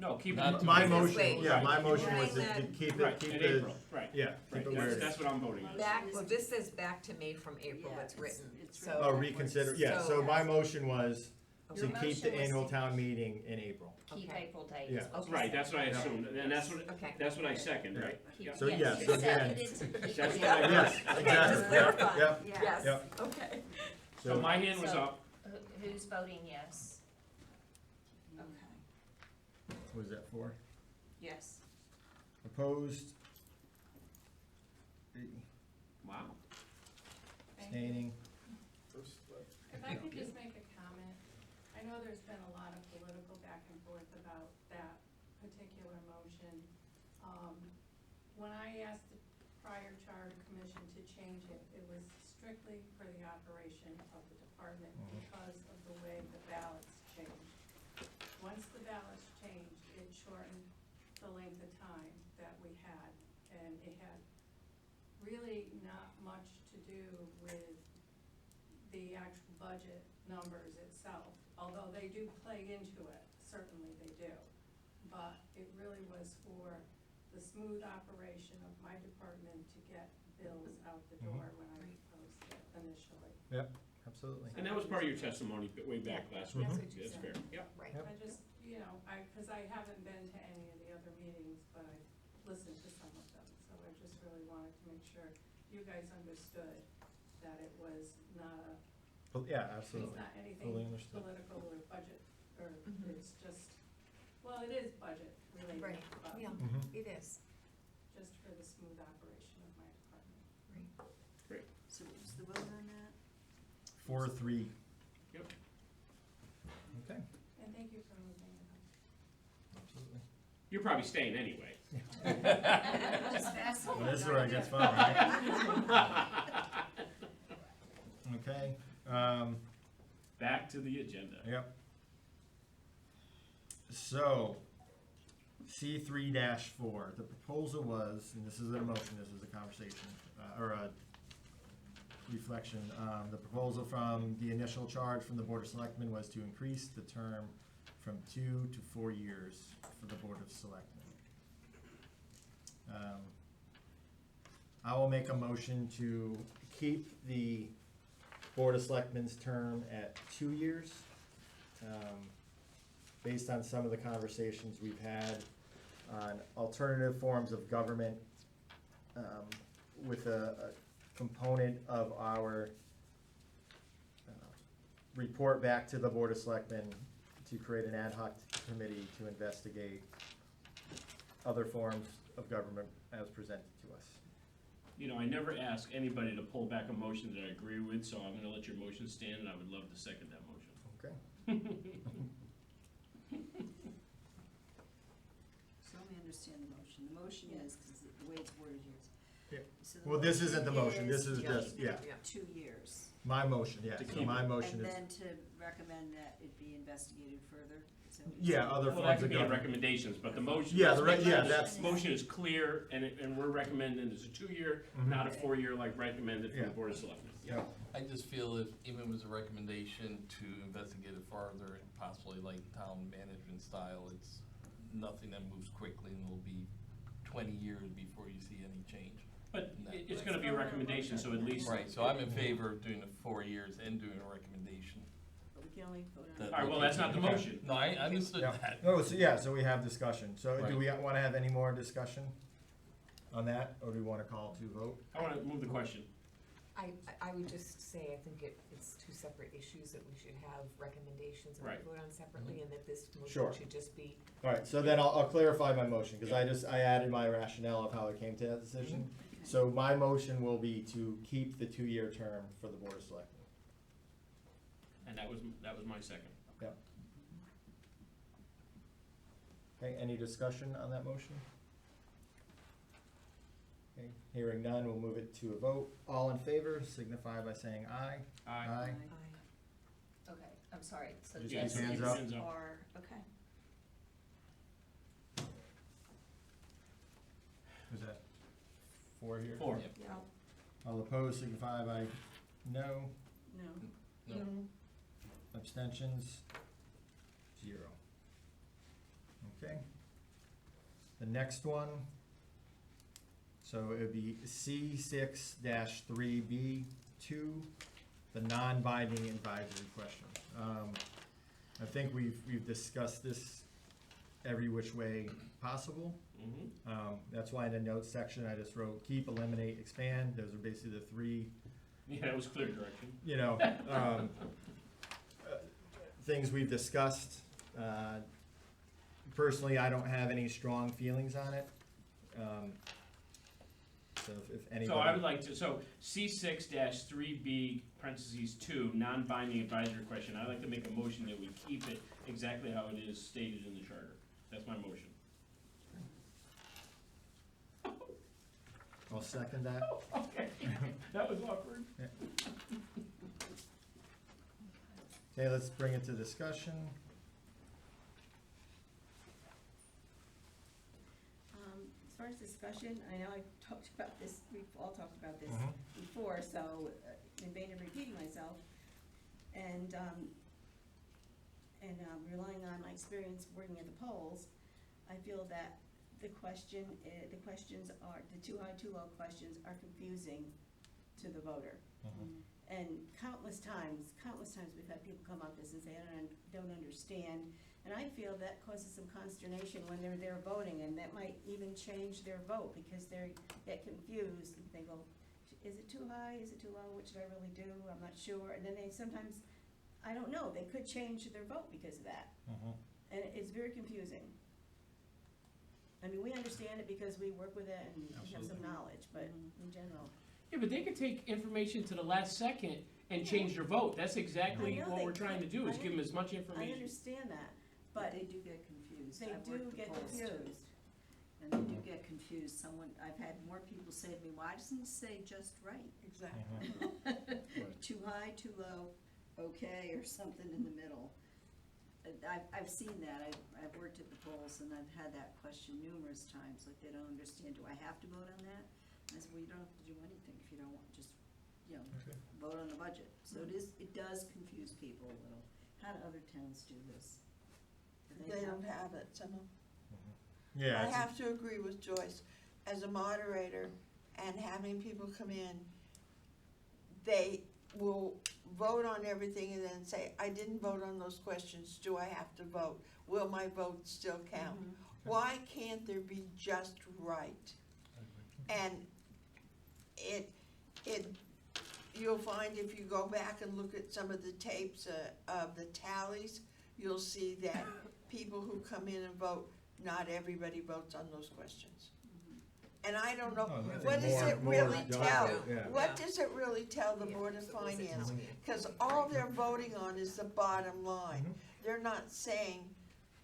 Speaker 9: No, keep
Speaker 8: Not
Speaker 9: it.
Speaker 8: to
Speaker 1: My
Speaker 8: Wait,
Speaker 1: motion,
Speaker 4: wait.
Speaker 1: yeah, my
Speaker 4: Right.
Speaker 1: motion was
Speaker 4: Right.
Speaker 1: to keep
Speaker 9: Right,
Speaker 1: it, keep
Speaker 9: in
Speaker 1: the,
Speaker 9: April, right.
Speaker 1: yeah,
Speaker 9: Right,
Speaker 1: keep it where
Speaker 9: that's,
Speaker 1: it
Speaker 9: that's
Speaker 1: is.
Speaker 9: what I'm voting on.
Speaker 4: back, well, this says back to May from April,
Speaker 3: Yeah,
Speaker 4: that's
Speaker 3: it's-
Speaker 4: written,
Speaker 3: it's
Speaker 4: so.
Speaker 3: written
Speaker 1: Oh, reconsider, yeah, so my motion was to
Speaker 7: Your
Speaker 1: keep
Speaker 7: motion
Speaker 1: the
Speaker 7: was
Speaker 1: annual
Speaker 7: to
Speaker 1: town meeting in April.
Speaker 7: Keep
Speaker 4: Okay.
Speaker 7: April date.
Speaker 1: Yeah.
Speaker 7: is what you
Speaker 9: Right,
Speaker 7: said.
Speaker 9: that's what I
Speaker 1: Yeah.
Speaker 9: assumed, and that's what,
Speaker 4: Okay.
Speaker 9: that's what I second, right?
Speaker 7: Keep-
Speaker 9: Yep.
Speaker 1: So
Speaker 7: yes,
Speaker 1: yes,
Speaker 7: you
Speaker 1: again.
Speaker 7: seconded to keep
Speaker 9: That's
Speaker 7: it.
Speaker 9: what I-
Speaker 1: Yes,
Speaker 4: Okay,
Speaker 1: exactly,
Speaker 4: just clarify.
Speaker 1: Yep,
Speaker 7: Yes.
Speaker 1: Yep.
Speaker 4: Okay.
Speaker 9: So my hand was
Speaker 7: So-
Speaker 9: up.
Speaker 7: Who's voting yes? Okay.
Speaker 1: what was that for?
Speaker 7: Yes.
Speaker 1: Opposed?
Speaker 9: Wow.
Speaker 1: Abstaining?
Speaker 10: If I could just make a comment, I know there's been a lot of political back and forth about that particular motion. When I asked the prior charter commission to change it, it was strictly for the operation of the department because of the way the ballots changed. Once the ballots changed, it shortened the length of time that we had, and it had really not much to do with the actual budget numbers itself, although they do play into it, certainly they do. But it really was for the smooth operation of my department to get bills out the door when I proposed it initially.
Speaker 1: Yep, absolutely.
Speaker 9: And that was part of your testimony way back last week.
Speaker 4: That's what you
Speaker 9: That's
Speaker 4: said.
Speaker 9: fair, yeah.
Speaker 4: Right.
Speaker 1: Yep.
Speaker 10: I just, you know, cause I haven't been to any of the other meetings, but I've listened to some of them, so I just really wanted to make sure you guys understood that it was not a,
Speaker 1: Well, yeah,
Speaker 10: it's
Speaker 1: absolutely.
Speaker 10: not anything
Speaker 1: Fully understood.
Speaker 10: political or budget, or
Speaker 4: Mhm.
Speaker 10: it's just, well, it is budget related,
Speaker 4: Right,
Speaker 10: but
Speaker 4: yeah,
Speaker 1: Mhm.
Speaker 4: it is,
Speaker 10: just for the smooth operation of my department.
Speaker 4: right.
Speaker 3: So what was the vote on that?
Speaker 1: 4-3.
Speaker 9: Yep.
Speaker 1: Okay,
Speaker 10: And thank you for moving it up.
Speaker 1: absolutely.
Speaker 9: You're probably staying anyway.
Speaker 7: Just fast
Speaker 1: Well, this is where it gets fun, right? Okay,
Speaker 9: Back to the agenda.
Speaker 1: yep. So, C3-4, the proposal was, and this isn't a motion, this is a conversation, or a reflection. The proposal from the initial charge from the Board of Selectmen was to increase the term from 2 to 4 years for the Board of Selectmen. I will make a motion to keep the Board of Selectmen's term at 2 years. Based on some of the conversations we've had on alternative forms of government, with a component of our report back to the Board of Selectmen to create an ad hoc committee to investigate other forms of government as presented to us.
Speaker 9: You know, I never ask anybody to pull back a motion that I agree with, so I'm gonna let your motion stand, and I would love to second that motion.
Speaker 1: Okay.
Speaker 3: So let me understand the motion. The motion is, because the way it's worded here is.
Speaker 1: Yeah.
Speaker 3: So the
Speaker 1: Well, this isn't the motion, this is
Speaker 3: to
Speaker 1: just,
Speaker 3: keep
Speaker 1: yeah,
Speaker 3: 2 years.
Speaker 1: my motion, yeah,
Speaker 9: To
Speaker 1: so
Speaker 9: keep
Speaker 1: my
Speaker 9: it.
Speaker 1: motion
Speaker 3: And
Speaker 1: is,
Speaker 3: then to recommend that it be investigated further? Is that what you're
Speaker 1: yeah,
Speaker 3: saying?
Speaker 1: other
Speaker 9: Well, that
Speaker 1: forms
Speaker 9: could
Speaker 1: of
Speaker 9: be in
Speaker 1: government.
Speaker 9: recommendations, but the motion.
Speaker 1: Yeah,
Speaker 9: let's
Speaker 1: the re-
Speaker 9: make
Speaker 1: yeah,
Speaker 9: sure the
Speaker 1: that's-
Speaker 9: Motion is clear, and we're recommending it's a 2-year,
Speaker 1: Mhm.
Speaker 9: not a 4-year like recommended from the
Speaker 1: Yeah.
Speaker 9: Board of Selectmen.
Speaker 1: Yeah,
Speaker 8: I just feel if even if it was a recommendation to investigate it farther, possibly like town management style, it's nothing that moves quickly and it'll be 20 years before you see any change.
Speaker 9: But
Speaker 8: No.
Speaker 9: it's gonna be a recommendation, so at least.
Speaker 8: Right, so I'm in favor of doing the 4 years and doing a recommendation.
Speaker 3: But we can only vote on
Speaker 8: that-
Speaker 3: it.
Speaker 9: All right, well, that's not the
Speaker 1: Okay.
Speaker 9: motion.
Speaker 8: No, I understood
Speaker 1: yeah.
Speaker 8: that.
Speaker 1: No, so, yeah, so we have discussion, so do
Speaker 8: Right.
Speaker 1: we wanna have any more discussion? on that, or do we wanna call to vote?
Speaker 9: I wanna move the question.
Speaker 4: I would just say, I think it's two separate issues, that we should have recommendations and
Speaker 9: Right.
Speaker 4: we vote on separately, and that this
Speaker 1: Sure.
Speaker 4: motion should just be.
Speaker 1: Alright, so then I'll clarify my motion, cause I added my rationale of how I came to that decision.
Speaker 3: Okay.
Speaker 1: So my motion will be to keep the 2-year term for the Board of Selectmen.
Speaker 9: And that was my second.
Speaker 1: Okay, any discussion on that motion? Okay, hearing none, we'll move it to a vote. All in favor signify by saying aye.
Speaker 9: Aye.
Speaker 7: Okay, I'm sorry, so
Speaker 1: Just
Speaker 7: yes,
Speaker 1: keep hands
Speaker 7: yes,
Speaker 1: up.
Speaker 9: Hands up.
Speaker 7: or, okay.
Speaker 1: Was that 4 here?
Speaker 9: 4.
Speaker 8: Yep.
Speaker 7: Yeah,
Speaker 1: All opposed signify by no.
Speaker 7: no.
Speaker 8: No.
Speaker 1: Abstentions? 0. Okay. The next one, so it would be C6-3B2, the non-binding advisory question. I think we've discussed this every which way possible.
Speaker 9: Mm-hmm.
Speaker 1: That's why in the notes section, I just wrote keep, eliminate, expand. Those are basically the 3,
Speaker 9: Yeah, that was clear direction.
Speaker 1: you know, things we've discussed. Personally, I don't have any strong feelings on it. So if anybody.
Speaker 9: So I would like to, so C6-3B parentheses 2, non-binding advisory question, I'd like to make a motion that we keep it exactly how it is stated in the charter. That's my motion.
Speaker 1: I'll second that.
Speaker 9: Okay, that was awkward.
Speaker 1: Okay, let's bring it to discussion.
Speaker 11: As far as discussion, I know I've talked about this, we've all talked about this
Speaker 1: Mhm.
Speaker 11: before, so in vain of repeating myself, and relying on my experience working at the polls, I feel that the questions are, the too high, too low questions are confusing to the voter. And countless times we've had people come up to us and say, I don't understand. And I feel that causes some consternation when they're there voting, and that might even change their vote, because they get confused, and they go, is it too high, is it too low, what should I really do, I'm not sure, and then they sometimes, I don't know, they could change their vote because of that, and it's very confusing. I mean, we understand it because we work with it and have some knowledge, but in general.
Speaker 9: Yeah, but they could take information to the last second and change their vote. That's exactly
Speaker 11: I know
Speaker 9: what
Speaker 11: they
Speaker 9: we're trying to do, is
Speaker 11: could.
Speaker 9: give them as much
Speaker 11: I
Speaker 9: information.
Speaker 11: understand that,
Speaker 3: But
Speaker 11: but
Speaker 3: they do get confused.
Speaker 11: they
Speaker 3: I've
Speaker 11: do
Speaker 3: worked the
Speaker 11: get
Speaker 3: polls too.
Speaker 11: confused.
Speaker 3: And they do get confused. I've had more people say to me, why doesn't it say just right?
Speaker 2: Exactly.
Speaker 3: Too high, too low, okay, or something in the middle. I've seen that. I've worked at the polls and I've had that question numerous times, like they don't understand, do I have to vote on that? I said, well, you don't have to do anything if you don't want, just,
Speaker 1: Okay.
Speaker 3: vote on the budget. So it does confuse people a little. How do other towns do this? Do
Speaker 2: They don't have it, some of
Speaker 1: Yeah.
Speaker 2: I
Speaker 1: it's-
Speaker 2: have to agree with Joyce, as a moderator and having people come in, they will vote on everything and then say, I didn't vote on those questions, do I have to vote? Will my vote still count? Why can't there be just right? And you'll find if you go back and look at some of the tapes of the tallies, you'll see that people who come in and vote, not everybody votes on those questions. And I don't know,
Speaker 1: Oh, I think
Speaker 2: what does
Speaker 1: more-
Speaker 2: it
Speaker 1: more
Speaker 2: really
Speaker 1: don't
Speaker 2: tell?
Speaker 1: vote, yeah.
Speaker 2: What does it really tell the
Speaker 4: Yeah,
Speaker 2: Board of
Speaker 4: what was it
Speaker 2: Finance?
Speaker 4: telling you?
Speaker 2: Cause all they're voting on is the bottom line.
Speaker 1: Mhm.
Speaker 2: They're not saying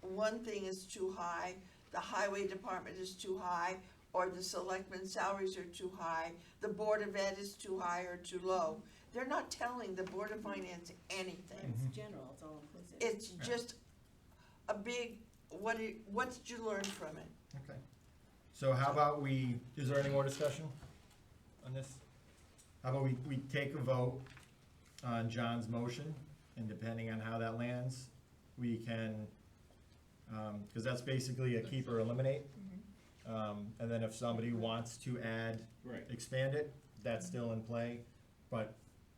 Speaker 2: one thing is too high, the highway department is too high, or the selectmen's salaries are too high, the Board of Ed is too high or too low. They're not telling the Board of Finance anything.
Speaker 11: It's general, it's all inclusive.
Speaker 2: It's just a big, what did you learn from it?
Speaker 1: Okay. So how about is there any more discussion on this? How about we take a vote on John's motion, and depending on how that lands, we can, cause that's basically a keep or eliminate. And then if somebody wants to add,
Speaker 9: Right.
Speaker 1: expand it, that's still in play, but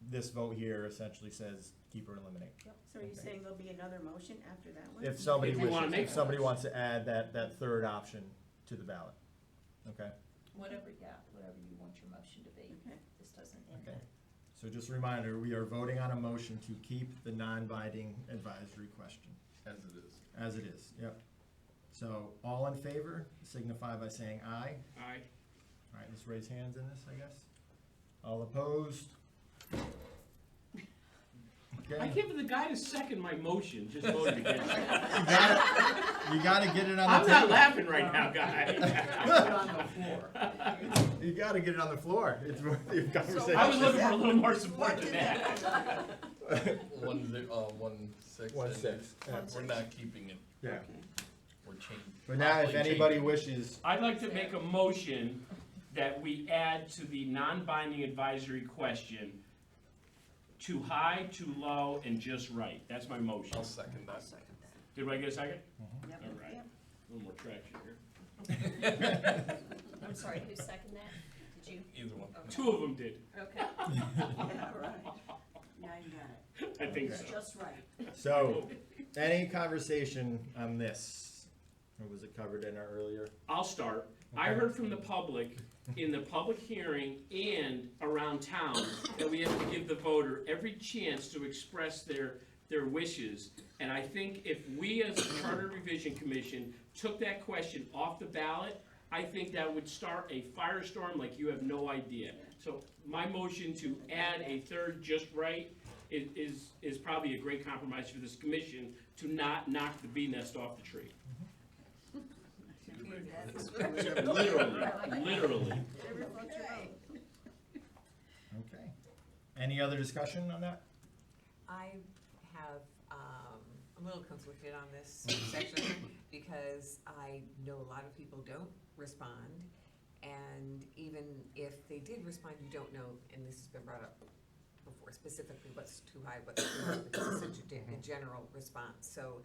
Speaker 1: this vote here essentially says keep or eliminate.
Speaker 11: So are you
Speaker 1: Okay.
Speaker 11: saying there'll be another motion after that one?
Speaker 1: If somebody
Speaker 9: If you wanna
Speaker 1: wishes,
Speaker 9: make
Speaker 1: if somebody
Speaker 9: one.
Speaker 1: wants to add that third option to the ballot, okay?
Speaker 7: whatever you want your motion to be.
Speaker 11: Okay.
Speaker 7: This doesn't end
Speaker 1: Okay.
Speaker 7: it.
Speaker 1: So just a reminder, we are voting on a motion to keep the non-binding advisory question
Speaker 8: As it is.
Speaker 1: as it is, yep. So all in favor signify by saying aye.
Speaker 9: Aye.
Speaker 1: All right, let's raise hands in this, I guess. All opposed?
Speaker 9: I
Speaker 1: Okay,
Speaker 9: give the guy to second my motion, just voted against it.
Speaker 1: you gotta get it on the
Speaker 9: I'm not
Speaker 1: table.
Speaker 9: laughing right now, guy.
Speaker 1: You gotta get it on the floor. It's worth the conversation.
Speaker 9: I was looking for a little more support than that.
Speaker 8: 1-6.
Speaker 1: 1-6, yeah.
Speaker 8: We're not keeping it,
Speaker 1: Yeah,
Speaker 8: we're changing.
Speaker 1: but now if
Speaker 8: possibly
Speaker 1: anybody
Speaker 8: changing.
Speaker 1: wishes,
Speaker 9: I'd like to make a motion that we add to the non-binding advisory question, too high, too low, and just right. That's my motion.
Speaker 8: I'll second that.
Speaker 9: Did I get a second?
Speaker 11: Yep.
Speaker 9: All right.
Speaker 11: Yep.
Speaker 9: A little more traction here.
Speaker 7: I'm sorry, who seconded that? Did you?
Speaker 8: Either one.
Speaker 9: Two of them did.
Speaker 7: Okay.
Speaker 11: Yeah, right. Now you got it.
Speaker 9: I think so.
Speaker 11: It's just right.
Speaker 1: so, any conversation on this? Or was it covered in our earlier?
Speaker 9: I'll start. I
Speaker 1: Okay.
Speaker 9: heard from the public in the public hearing and around town that we have to give the voter every chance to express their wishes. And I think if we as a Charter Revision Commission took that question off the ballot, I think that would start a firestorm like you have no idea. So my motion to add a third just right is probably a great compromise for this commission to not knock the bee nest off the tree. Literally.
Speaker 1: Okay. Any other discussion on that?
Speaker 4: I have, I'm a little conflicted on this section because I know a lot of people don't respond. And even if they did respond, you don't know, and this has been brought up before, specifically what's too high, what's too low, because it's such a general response. So,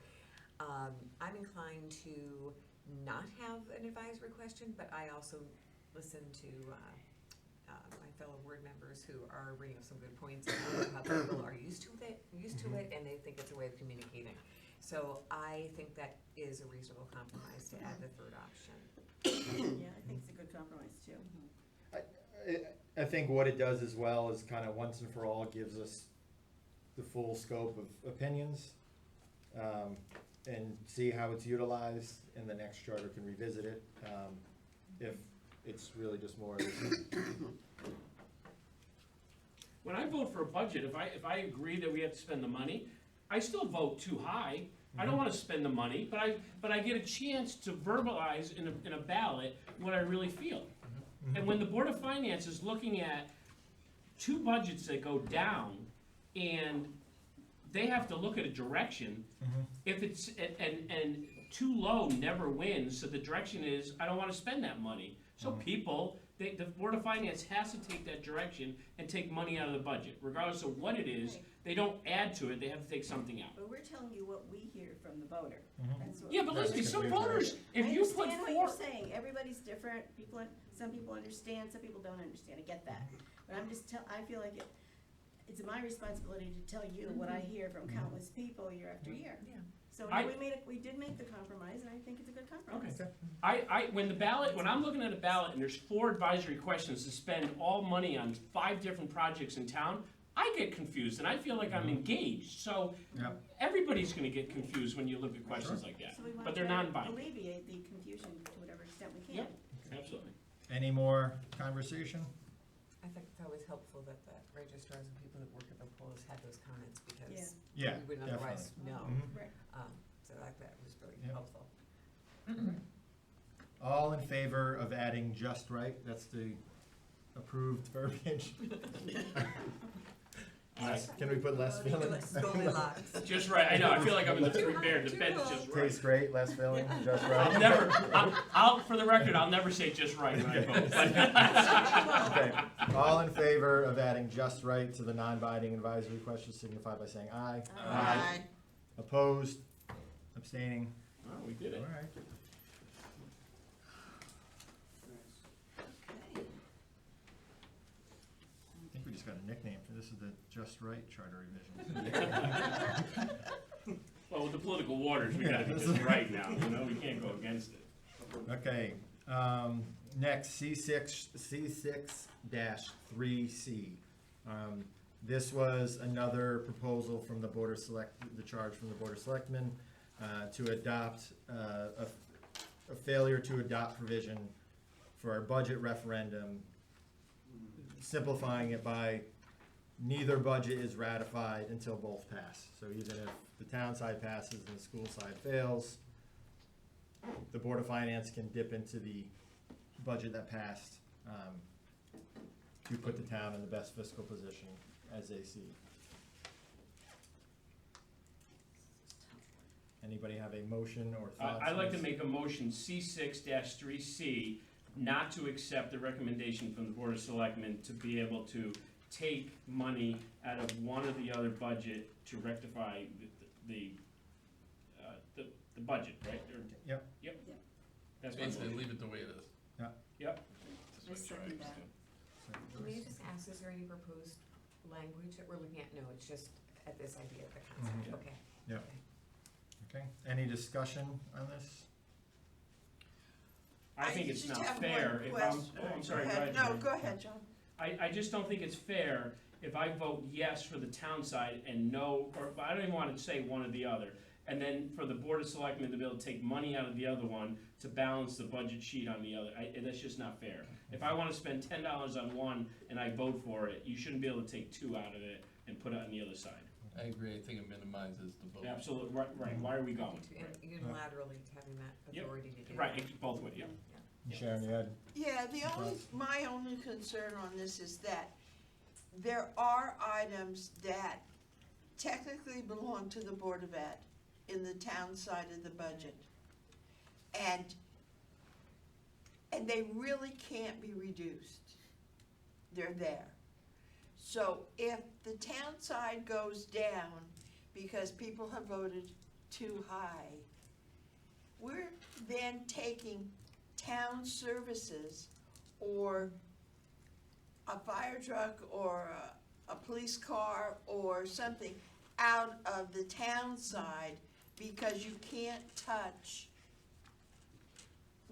Speaker 4: I'm inclined to not have an advisory question, but I also listen to, my fellow board members who are bringing up some good points about how people are used to it, and they think it's a way of communicating. So I think that is a reasonable compromise to add the third option.
Speaker 11: Yeah, I think it's a good compromise too.
Speaker 1: I think what it does as well is kind of once and for all gives us the full scope of opinions, and see how it's utilized, and the next charter can revisit it, if it's really just more of this.
Speaker 9: When I vote for a budget, if I agree that we have to spend the money, I still vote too high. I don't wanna spend the money, but I get a chance to verbalize in a ballot what I really feel. And when the Board of Finance is looking at two budgets that go down, and they have to look at a direction, if it's, and too low never wins, so the direction is, I don't wanna spend that money. So people, the Board of Finance has to take that direction and take money out of the budget, regardless of what it is. They don't add to it, they have to take something out.
Speaker 11: But we're telling you what we hear from the voter. That's what-
Speaker 9: Yeah, but Leslie, some voters, if you put
Speaker 11: I understand what you're
Speaker 9: forth,
Speaker 11: saying, everybody's different, some people understand, some people don't understand, I get that. But I'm just I feel like it's my responsibility to tell you what I hear from countless people year after year.
Speaker 4: Yeah.
Speaker 11: So
Speaker 9: I-
Speaker 11: we did make the compromise, and I think it's a good compromise.
Speaker 1: Okay.
Speaker 9: when I'm looking at a ballot and there's 4 advisory questions to spend all money on 5 different projects in town, I get confused and I feel like I'm engaged. So
Speaker 1: Yep.
Speaker 9: everybody's gonna get confused when you look at questions like that,
Speaker 11: So we want
Speaker 9: but
Speaker 11: to
Speaker 9: they're non-binding.
Speaker 11: alleviate the confusion to whatever extent we can.
Speaker 9: Yep. Absolutely.
Speaker 1: Any more conversation?
Speaker 4: I think it's always helpful that the registrars and people that work at the polls had those comments because
Speaker 1: Yeah,
Speaker 4: we wouldn't otherwise know.
Speaker 1: Mhm.
Speaker 11: Right.
Speaker 4: So that was really
Speaker 1: Yep.
Speaker 4: helpful.
Speaker 1: All in favor of adding just right? That's the approved verbiage. Can we put less filling?
Speaker 4: Goldilocks.
Speaker 9: Just right, I know, I feel like I'm in the 3 Bears, the bed's just right.
Speaker 1: Tastes great, less filling, just right?
Speaker 9: I'll never, for the record, I'll never say just right when I vote.
Speaker 1: Okay, all in favor of adding just right to the non-binding advisory question signify by saying aye.
Speaker 2: Aye.
Speaker 1: Opposed, abstaining,
Speaker 9: Oh, we did
Speaker 1: all
Speaker 9: it.
Speaker 1: right. I think we just got a nickname for this, is the Just Right Charter Revision.
Speaker 9: Well, with the political waters, we gotta be just right now, you know, we can't go against it.
Speaker 1: Okay, Next, C6-3C. This was another proposal from the the charge from the Board of Selectmen to adopt a failure to adopt provision for our budget referendum, simplifying it by neither budget is ratified until both pass. So even if the town side passes and the school side fails, the Board of Finance can dip into the budget that passed to put the town in the best fiscal position as they see. Anybody have a motion or thoughts?
Speaker 9: I'd like
Speaker 1: on
Speaker 9: to
Speaker 1: this?
Speaker 9: make a motion C6-3C not to accept the recommendation from the Board of Selectmen to be able to take money out of one or the other budget to rectify the budget, right?
Speaker 1: Yep.
Speaker 9: Yep. That's my
Speaker 8: Basically,
Speaker 9: motion.
Speaker 8: leave it the way it is.
Speaker 9: Yep.
Speaker 3: I second that.
Speaker 4: May I just ask, is there any proposed language that we're looking at? No, it's just at this idea of the concept,
Speaker 1: Mhm.
Speaker 4: okay.
Speaker 1: Yep. Okay, any discussion on this?
Speaker 9: I think it's
Speaker 2: just
Speaker 9: not
Speaker 2: have
Speaker 9: fair
Speaker 2: one
Speaker 9: if
Speaker 2: question.
Speaker 9: I'm sorry,
Speaker 2: Go
Speaker 9: go
Speaker 2: ahead.
Speaker 9: ahead,
Speaker 2: No,
Speaker 9: Jerry.
Speaker 2: go ahead, John.
Speaker 9: I just don't think it's fair if I vote yes for the town side and no, or I don't even want to say one or the other, and then for the Board of Selectmen to be able to take money out of the other one to balance the budget sheet on the other. That's just not fair. If I want to spend $10 on one and I vote for it, you shouldn't be able to take two out of it and put it on the other side.
Speaker 8: I agree, I think it minimizes the vote.
Speaker 9: Absolutely, right, why are we going?
Speaker 4: And unilaterally having that
Speaker 9: Yep.
Speaker 4: authority to do.
Speaker 9: Right,
Speaker 4: that.
Speaker 9: it- both ways, yeah.
Speaker 1: Sharon, you had?
Speaker 2: Yeah, my only concern on this is that there are items that technically belong to the Board of Ed in the town side of the budget. And they really can't be reduced. They're there. So if the town side goes down because people have voted too high, we're then taking town services or a fire truck or a police car or something out of the town side because you can't touch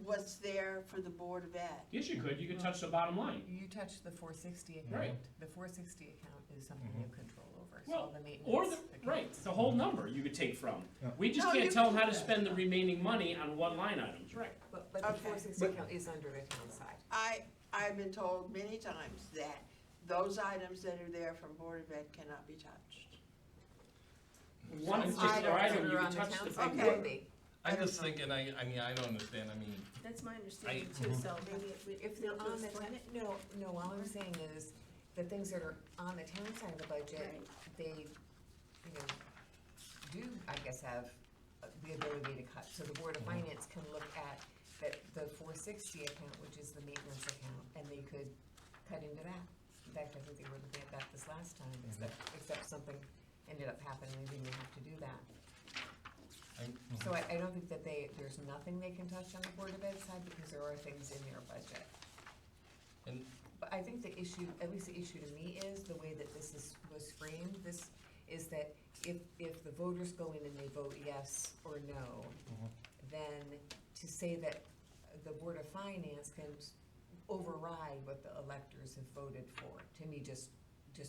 Speaker 2: what's there for the Board of Ed.
Speaker 9: Yes, you could touch the bottom line.
Speaker 4: You touch the 460
Speaker 9: Right.
Speaker 4: account. The 460 account is something you have control over, so
Speaker 9: Well,
Speaker 4: all the maintenance.
Speaker 9: Or the,
Speaker 4: accounts.
Speaker 9: right, the whole number you could take from.
Speaker 1: Yeah.
Speaker 9: We just
Speaker 2: No,
Speaker 9: can't
Speaker 2: you
Speaker 9: tell them how
Speaker 2: can-
Speaker 9: to spend the remaining money on one line items, right?
Speaker 4: But the
Speaker 2: Okay.
Speaker 4: 460 account is under the town side.
Speaker 2: I've been told many times that those items that are there from Board of Ed cannot be touched.
Speaker 9: One
Speaker 4: Some
Speaker 9: particular
Speaker 4: items
Speaker 9: item,
Speaker 4: that
Speaker 9: you
Speaker 4: are
Speaker 9: can
Speaker 4: on the
Speaker 9: touch
Speaker 4: town
Speaker 9: the.
Speaker 4: side
Speaker 2: Okay.
Speaker 4: can be.
Speaker 8: I'm just thinking, I mean, I don't understand, I mean,
Speaker 11: That's my understanding too, so maybe if we,
Speaker 4: If they're
Speaker 11: want to
Speaker 4: on the,
Speaker 11: explain it?
Speaker 4: no, all I'm saying is, the things that are on the town side of the budget,
Speaker 11: Right.
Speaker 4: they, you know, do, I guess, have the ability to cut. So the Board of Finance can look at the 460 account, which is the maintenance account, and they could cut into that. In fact, I think they were looking at that this last time, except something ended up happening, they didn't have to do that. So I don't think that there's nothing they can touch on the Board of Ed side, because there are things in their budget.
Speaker 8: and
Speaker 4: But I think the issue, at least the issue to me, is the way that was framed, this is that if the voters go in and they vote yes or no, then to say that the Board of Finance can override what the electors have voted for, to me, just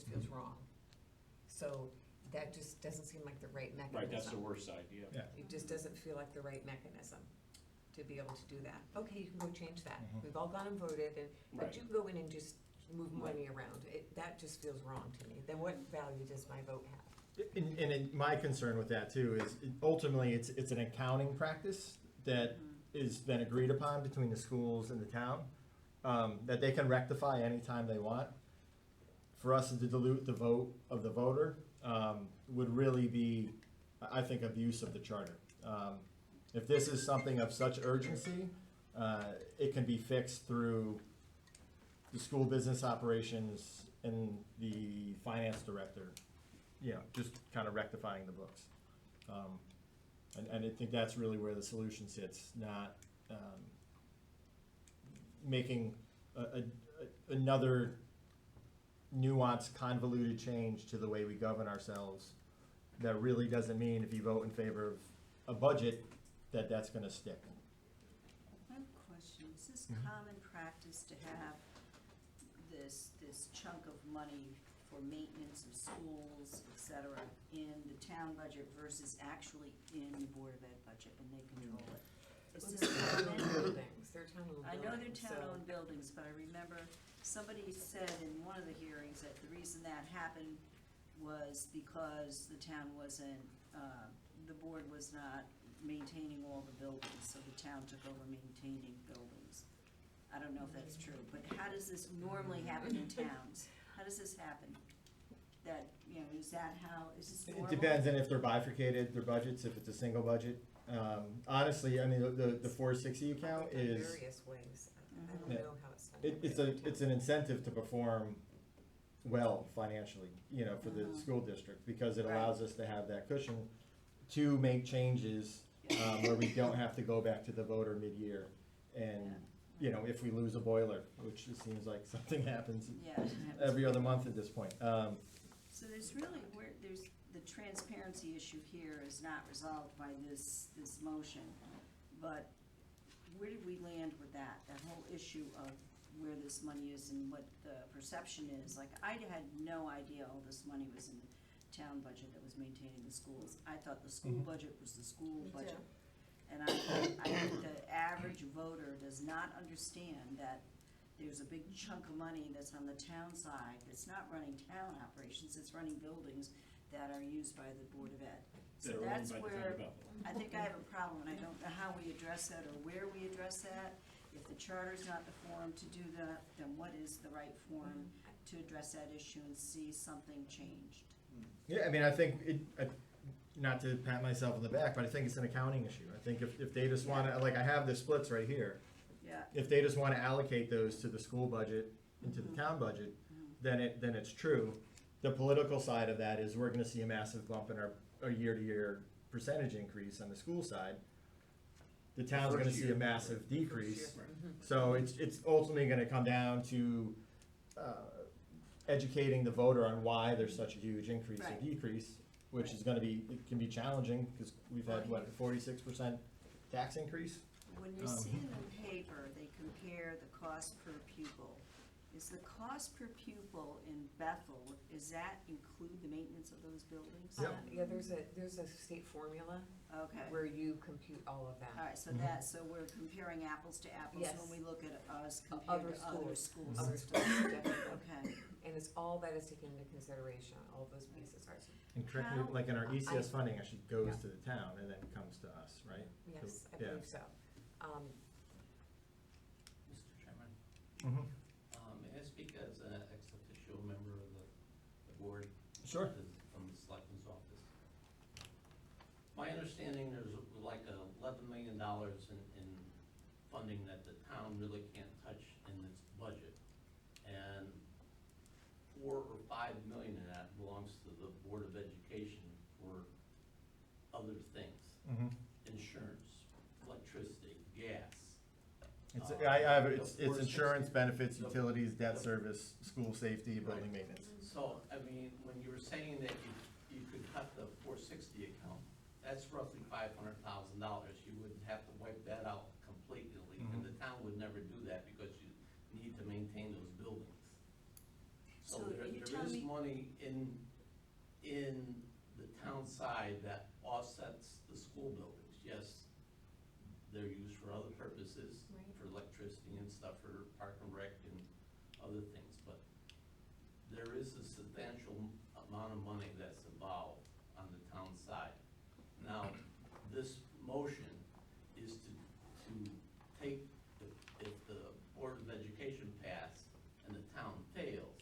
Speaker 4: feels wrong. So that just doesn't seem like the right mechanism.
Speaker 9: Right, that's the worst side, yeah.
Speaker 4: It just doesn't feel like the right mechanism to be able to do that. Okay, you can go change that. We've all gone and voted, but
Speaker 9: Right.
Speaker 4: you can go in and just move money around. That just feels wrong to me. Then what value does my vote have?
Speaker 1: And my concern with that too is ultimately it's an accounting practice that is then agreed upon between the schools and the town, that they can rectify anytime they want. For us to dilute the vote of the voter would really be, I think, abuse of the charter. If this is something of such urgency, it can be fixed through the school business operations and the finance director, just kind of rectifying the books. And I think that's really where the solution sits, not making another nuanced, convoluted change to the way we govern ourselves. That really doesn't mean if you vote in favor of a budget, that's gonna stick.
Speaker 3: I have a question. Is this it's common practice to have this chunk of money for maintenance of schools, et cetera, in the town budget versus actually in the Board of Ed budget, and they control it. Is
Speaker 4: Well,
Speaker 3: this
Speaker 4: they're town-owned
Speaker 3: common?
Speaker 4: buildings, they're town-owned
Speaker 3: I know they're
Speaker 4: buildings, so-
Speaker 3: town-owned buildings, but I remember somebody said in one of the hearings that the reason that happened was because the town wasn't, the board was not maintaining all the buildings, so the town took over maintaining buildings. I don't know if that's true, but how does this normally happen in towns? How does this happen? That, you know, is that how, is this normal?
Speaker 1: It depends on if they're bifurcated, their budgets, if it's a single budget. Honestly, I mean, the 460 account
Speaker 4: They've done
Speaker 1: is,
Speaker 4: various ways. I
Speaker 3: Mhm.
Speaker 4: don't
Speaker 1: Yeah.
Speaker 4: know how it's done.
Speaker 1: it's an incentive to perform well financially, you know, for the
Speaker 3: Mhm.
Speaker 1: school district, because it
Speaker 3: Right.
Speaker 1: allows us to have that cushion to make changes, where we don't have to go back to the voter mid-year. And, you know, if we lose a boiler, which it seems like something happens
Speaker 3: Yeah.
Speaker 1: every other month at this point.
Speaker 3: So there's really, there's, the transparency issue here is not resolved by this motion, but where did we land with that? That whole issue of where this money is and what the perception is, like, I had no idea all this money was in the town budget that was maintaining the schools. I thought the school
Speaker 1: Mhm.
Speaker 3: budget was the school
Speaker 2: Me too.
Speaker 3: budget. And I think the average voter does not understand that there's a big chunk of money that's on the town side, that's not running town operations, it's running buildings that are used by the Board of Ed. So
Speaker 9: That are owned
Speaker 3: that's
Speaker 9: by the town
Speaker 3: where,
Speaker 9: of Bethel.
Speaker 3: I think I have a problem, and I don't know how we address that or where we address that. If the charter's not the forum to do that, then what is the right forum to address that issue and see something changed?
Speaker 1: Yeah, I mean, I think not to pat myself on the back, but I think it's an accounting issue. I think if they just wanna, like, I have the splits right here.
Speaker 3: Yeah.
Speaker 1: If they just wanna allocate those to the school budget and to the town budget, then it's true. The political side of that is we're gonna see a massive bump in our year-to-year percentage increase on the school side. The town's gonna see a massive decrease.
Speaker 4: First year. Mhm.
Speaker 1: So it's ultimately gonna come down to, educating the voter on why there's such a huge increase or
Speaker 3: Right.
Speaker 1: decrease, which is gonna be, it can be challenging, cause we've had, what, 46% tax increase?
Speaker 3: When you see in the paper, they compare the cost per pupil. Is the cost per pupil in Bethel, does that include the maintenance of those buildings?
Speaker 1: Yep.
Speaker 4: Yeah, there's a state formula
Speaker 3: Okay.
Speaker 4: where you compute all of
Speaker 3: All
Speaker 4: that.
Speaker 3: right, so
Speaker 1: Mhm.
Speaker 3: so we're comparing apples to apples
Speaker 4: Yes.
Speaker 3: when we look at us
Speaker 4: Other
Speaker 3: compared to other
Speaker 4: schools.
Speaker 3: school
Speaker 1: Mhm.
Speaker 4: Other
Speaker 3: systems.
Speaker 4: schools, definitely.
Speaker 3: Okay,
Speaker 4: And it's all that is taken into consideration, all of those pieces are,
Speaker 1: And correct me,
Speaker 3: How-
Speaker 1: like in our ECS
Speaker 4: I-
Speaker 1: funding actually goes
Speaker 4: Yeah.
Speaker 1: to the town and then comes to us, right?
Speaker 4: yes, I
Speaker 1: Yeah.
Speaker 4: believe so.
Speaker 6: Mr. Chairman,
Speaker 1: Mhm.
Speaker 6: may I speak as an ex officio member of the board?
Speaker 1: Sure.
Speaker 6: From the selectman's office. My understanding, there's like $11 million in funding that the town really can't touch in its budget. And 4 or 5 million of that belongs to the Board of Education for other things.
Speaker 1: Mhm.
Speaker 6: Insurance, electricity, gas.
Speaker 1: It's, I have,
Speaker 6: The
Speaker 1: it's
Speaker 6: 460
Speaker 1: insurance, benefits,
Speaker 6: the-
Speaker 1: utilities, debt
Speaker 6: the-
Speaker 1: service, school safety, building
Speaker 6: Right.
Speaker 1: maintenance.
Speaker 6: So, I mean, when you were saying that you could cut the 460 account, that's roughly $500,000. You would have to wipe that out completely, and the town would never do that because you need to maintain those buildings. So
Speaker 3: So
Speaker 6: there
Speaker 3: you
Speaker 6: there
Speaker 3: tell
Speaker 6: is
Speaker 3: me-
Speaker 6: money in the town side that offsets the school buildings. Yes, they're used for other purposes,
Speaker 4: Right.
Speaker 6: for electricity and stuff, for park and rec and other things, but there is a substantial amount of money that's involved on the town side. Now, this motion is to take, if the Board of Education passed and the town fails,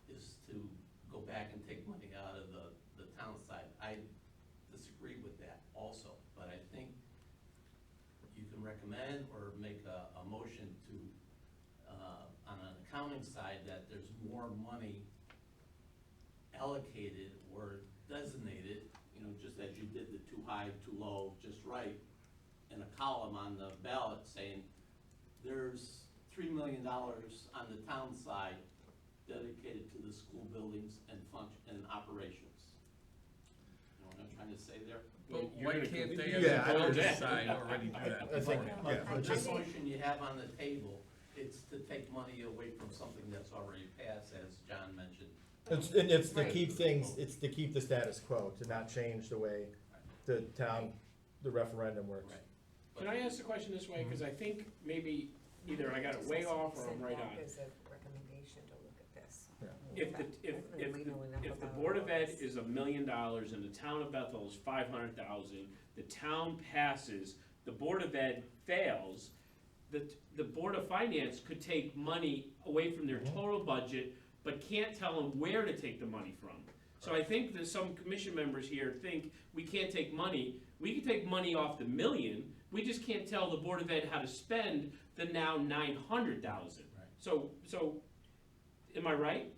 Speaker 6: is to go back and take money out of the town side. I disagree with that also, but I think you can recommend or make a motion to, on an accounting side, that there's more money allocated or designated, you know, just as you did the too high, too low, just right, in a column on the ballot saying, there's $3 million on the town side dedicated to the school buildings and function, and operations. You know what I'm trying to say there?
Speaker 8: But
Speaker 9: you're
Speaker 8: why
Speaker 9: gonna
Speaker 8: can't they,
Speaker 9: completely
Speaker 8: as
Speaker 1: Yeah,
Speaker 8: a
Speaker 1: I
Speaker 8: board
Speaker 9: understand.
Speaker 8: side, already do that?
Speaker 1: I think,
Speaker 6: But
Speaker 1: yeah,
Speaker 6: for
Speaker 1: it's
Speaker 6: the
Speaker 1: just,
Speaker 6: motion you have on the table, it's to take money away from something that's already passed, as John mentioned.
Speaker 1: it's to
Speaker 4: Right.
Speaker 1: keep things, it's to keep the status quo, to not change the way the town, the referendum works.
Speaker 6: Right.
Speaker 9: Can I ask the question this way, cause I think maybe either I got it way off or I'm right on.
Speaker 4: As a recommendation to look at this.
Speaker 9: If the Board of Ed is $1 million and the town of Bethel is 500,000, the town passes, the Board of Ed fails, the Board of Finance could take money away from their total budget, but can't tell them where to take the money from. So I think that some commission members here think we can't take money, we can take money off the million, we just can't tell the Board of Ed how to spend the now 900,000.
Speaker 6: Right.
Speaker 9: So, am I right?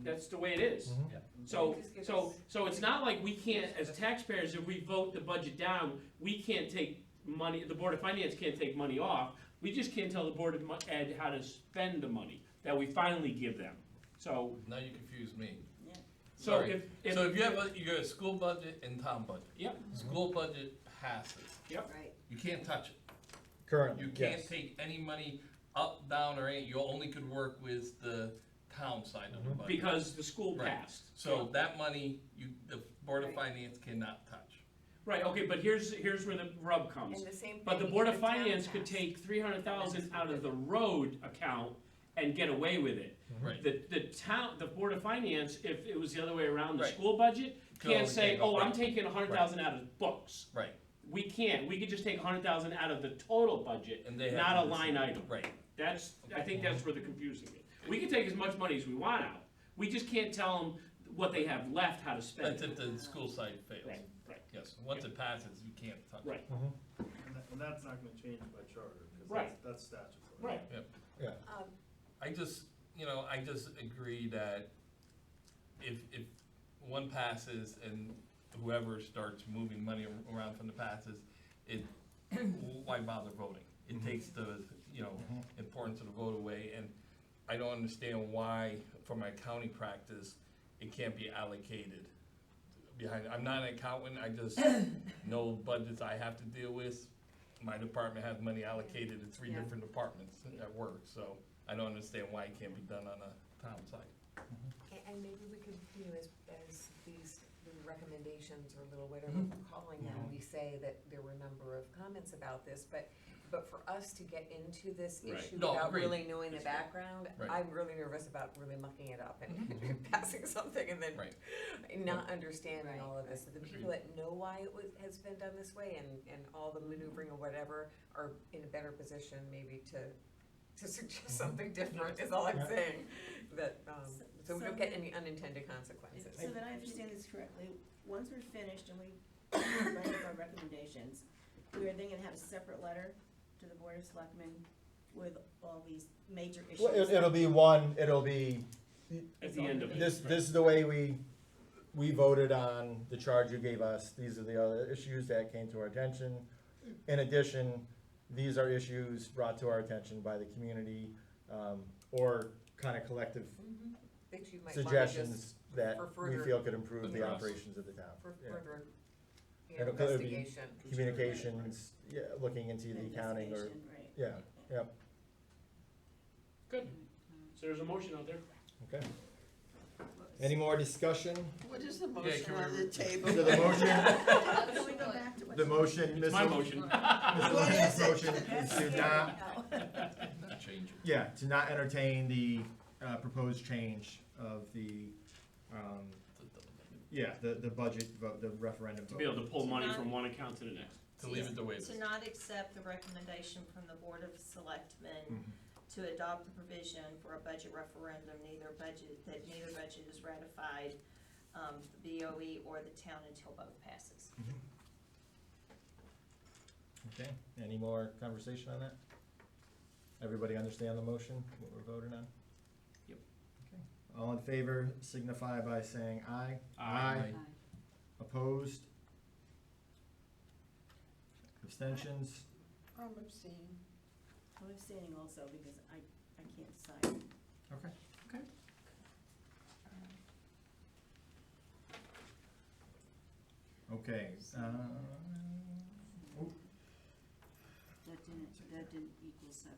Speaker 9: That's the way it is.
Speaker 1: Mhm.
Speaker 6: Yeah.
Speaker 9: So it's not like we can't, as taxpayers, if we vote the budget down, we can't take money, the Board of Finance can't take money off. We just can't tell the Board of Ed how to spend the money that we finally give them. So,
Speaker 8: Now you confuse me.
Speaker 9: so
Speaker 8: Sorry.
Speaker 9: if,
Speaker 8: So if you have you got a school budget and town budget.
Speaker 9: Yep.
Speaker 8: School budget passes.
Speaker 7: Right.
Speaker 8: You can't touch it.
Speaker 1: Currently,
Speaker 8: You can't
Speaker 1: yes.
Speaker 8: take any money up, down, or any, you only could work with the town side of the budget.
Speaker 9: because the school
Speaker 8: Right.
Speaker 9: passed.
Speaker 8: So that money, the Board of Finance cannot touch.
Speaker 9: Right, okay, but here's where the rub comes.
Speaker 4: And the same thing.
Speaker 9: But the
Speaker 4: if
Speaker 9: Board of
Speaker 4: town
Speaker 9: Finance could
Speaker 4: passed.
Speaker 9: take 300,000 out of the road account and get away with it.
Speaker 8: Right.
Speaker 9: The Board of Finance, if it was the other way around, the
Speaker 8: Right.
Speaker 9: school budget,
Speaker 8: Could
Speaker 9: can't
Speaker 8: only
Speaker 9: say,
Speaker 8: take-
Speaker 9: oh, I'm
Speaker 8: right.
Speaker 9: taking 100,000 out of the books.
Speaker 8: Right.
Speaker 9: We can't, we could just take 100,000 out of the total budget,
Speaker 8: And they have
Speaker 9: not
Speaker 8: to
Speaker 9: a line
Speaker 8: decide.
Speaker 9: item.
Speaker 8: Right.
Speaker 9: I think that's where the confusing is. We can take as much money as we want out, we just can't tell them what they have left, how to spend
Speaker 8: That's
Speaker 9: it.
Speaker 8: if the school side fails.
Speaker 9: Right, right,
Speaker 8: Yes, once it passes, you can't touch it.
Speaker 9: right,
Speaker 5: And that's not gonna change by charter, cause
Speaker 9: Right.
Speaker 5: that's statutory.
Speaker 9: right.
Speaker 1: Yeah,
Speaker 8: I just agree that if one passes and whoever starts moving money around from the passes, why bother voting? It takes the, importance of the vote away, and I don't understand why, from my accounting practice, it can't be allocated behind, I'm not an accountant, I just know budgets I have to deal with. My department has money allocated to three
Speaker 11: Yeah.
Speaker 8: different departments at work, so I don't understand why it can't be done on a town side.
Speaker 4: And maybe we could, as these recommendations or little whatever we're calling them, we say that there were a number of comments about this, but for us to get into this
Speaker 9: Right.
Speaker 4: issue
Speaker 8: No,
Speaker 4: without
Speaker 8: agreed.
Speaker 4: really knowing the background,
Speaker 8: Right.
Speaker 4: I'm really nervous about really mucking it up and passing something and then
Speaker 8: Right.
Speaker 4: not understanding
Speaker 7: Right,
Speaker 4: all of this. So the people that know why it has been done this way and all the maneuvering or whatever are in a better position maybe to suggest something different, is all I'm
Speaker 1: Yeah.
Speaker 4: saying. That, so we
Speaker 11: So-
Speaker 4: don't get any unintended consequences.
Speaker 11: So that I understand this correctly, once we're finished and we write up our recommendations, we are then gonna have a separate letter to the Board of Selectmen with all these major issues.
Speaker 1: well, it'll be
Speaker 9: At the end of it.
Speaker 1: this is the way we voted on the charge you gave us, these are the other issues that came to our attention. In addition, these are issues brought to our attention by the community, or kind of collective
Speaker 4: That you might wanna
Speaker 1: suggestions
Speaker 4: just,
Speaker 1: that
Speaker 4: for
Speaker 1: we
Speaker 4: further-
Speaker 1: feel could improve the
Speaker 8: Address.
Speaker 1: operations of the town.
Speaker 4: for
Speaker 1: Yeah.
Speaker 4: further,
Speaker 1: And it'll be
Speaker 4: investigation.
Speaker 1: Communications, yeah, looking into the accounting or,
Speaker 11: Investigation, right.
Speaker 1: yeah, yep,
Speaker 9: Good. So there's a motion out there.
Speaker 1: okay. Any more discussion?
Speaker 2: What is the
Speaker 8: Yeah,
Speaker 2: motion
Speaker 8: can
Speaker 2: on
Speaker 8: we-
Speaker 2: the table?
Speaker 1: So the motion,
Speaker 11: Can we go back to what's?
Speaker 1: the motion,
Speaker 9: It's my
Speaker 1: Mr.
Speaker 9: motion.
Speaker 1: Mr.
Speaker 2: What
Speaker 1: Lee's
Speaker 2: is it?
Speaker 1: motion is to not,
Speaker 8: Not change it.
Speaker 1: yeah, to not entertain the, proposed change of the, yeah, the budget vote, the referendum vote.
Speaker 9: To be able to pull money from one account to the next.
Speaker 8: To leave it the way it is.
Speaker 7: To not accept the recommendation from the Board of Selectmen to adopt the provision for a budget referendum, neither budget is ratified, the BOE or the town until both passes.
Speaker 1: Okay, any more conversation on that? Everybody understand the motion, what we're voting on?
Speaker 9: Yep.
Speaker 1: Okay. All in favor signify by saying aye.
Speaker 9: Aye.
Speaker 1: Opposed? Abstentions?
Speaker 2: I'm abstaining.
Speaker 11: I'm abstaining also because I can't decide.
Speaker 1: Okay. Okay, oh,
Speaker 3: That didn't equal 7-4.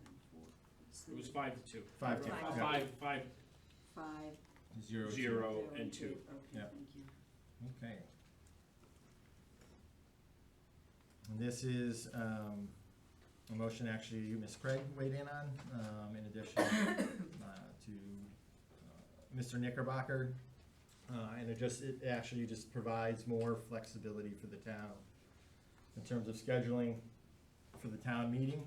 Speaker 3: It's
Speaker 9: It was
Speaker 3: the
Speaker 9: 5-2.
Speaker 1: 5-2, yeah.
Speaker 9: Five,
Speaker 3: 5,
Speaker 1: 0,
Speaker 9: 0, and 2.
Speaker 3: Okay,
Speaker 1: Yeah.
Speaker 3: thank you.
Speaker 1: Okay. And this is, a motion actually Ms. Craig weighed in on, in addition, to, Mr. Knickerbocker. And it actually just provides more flexibility for the town in terms of scheduling for the town meeting.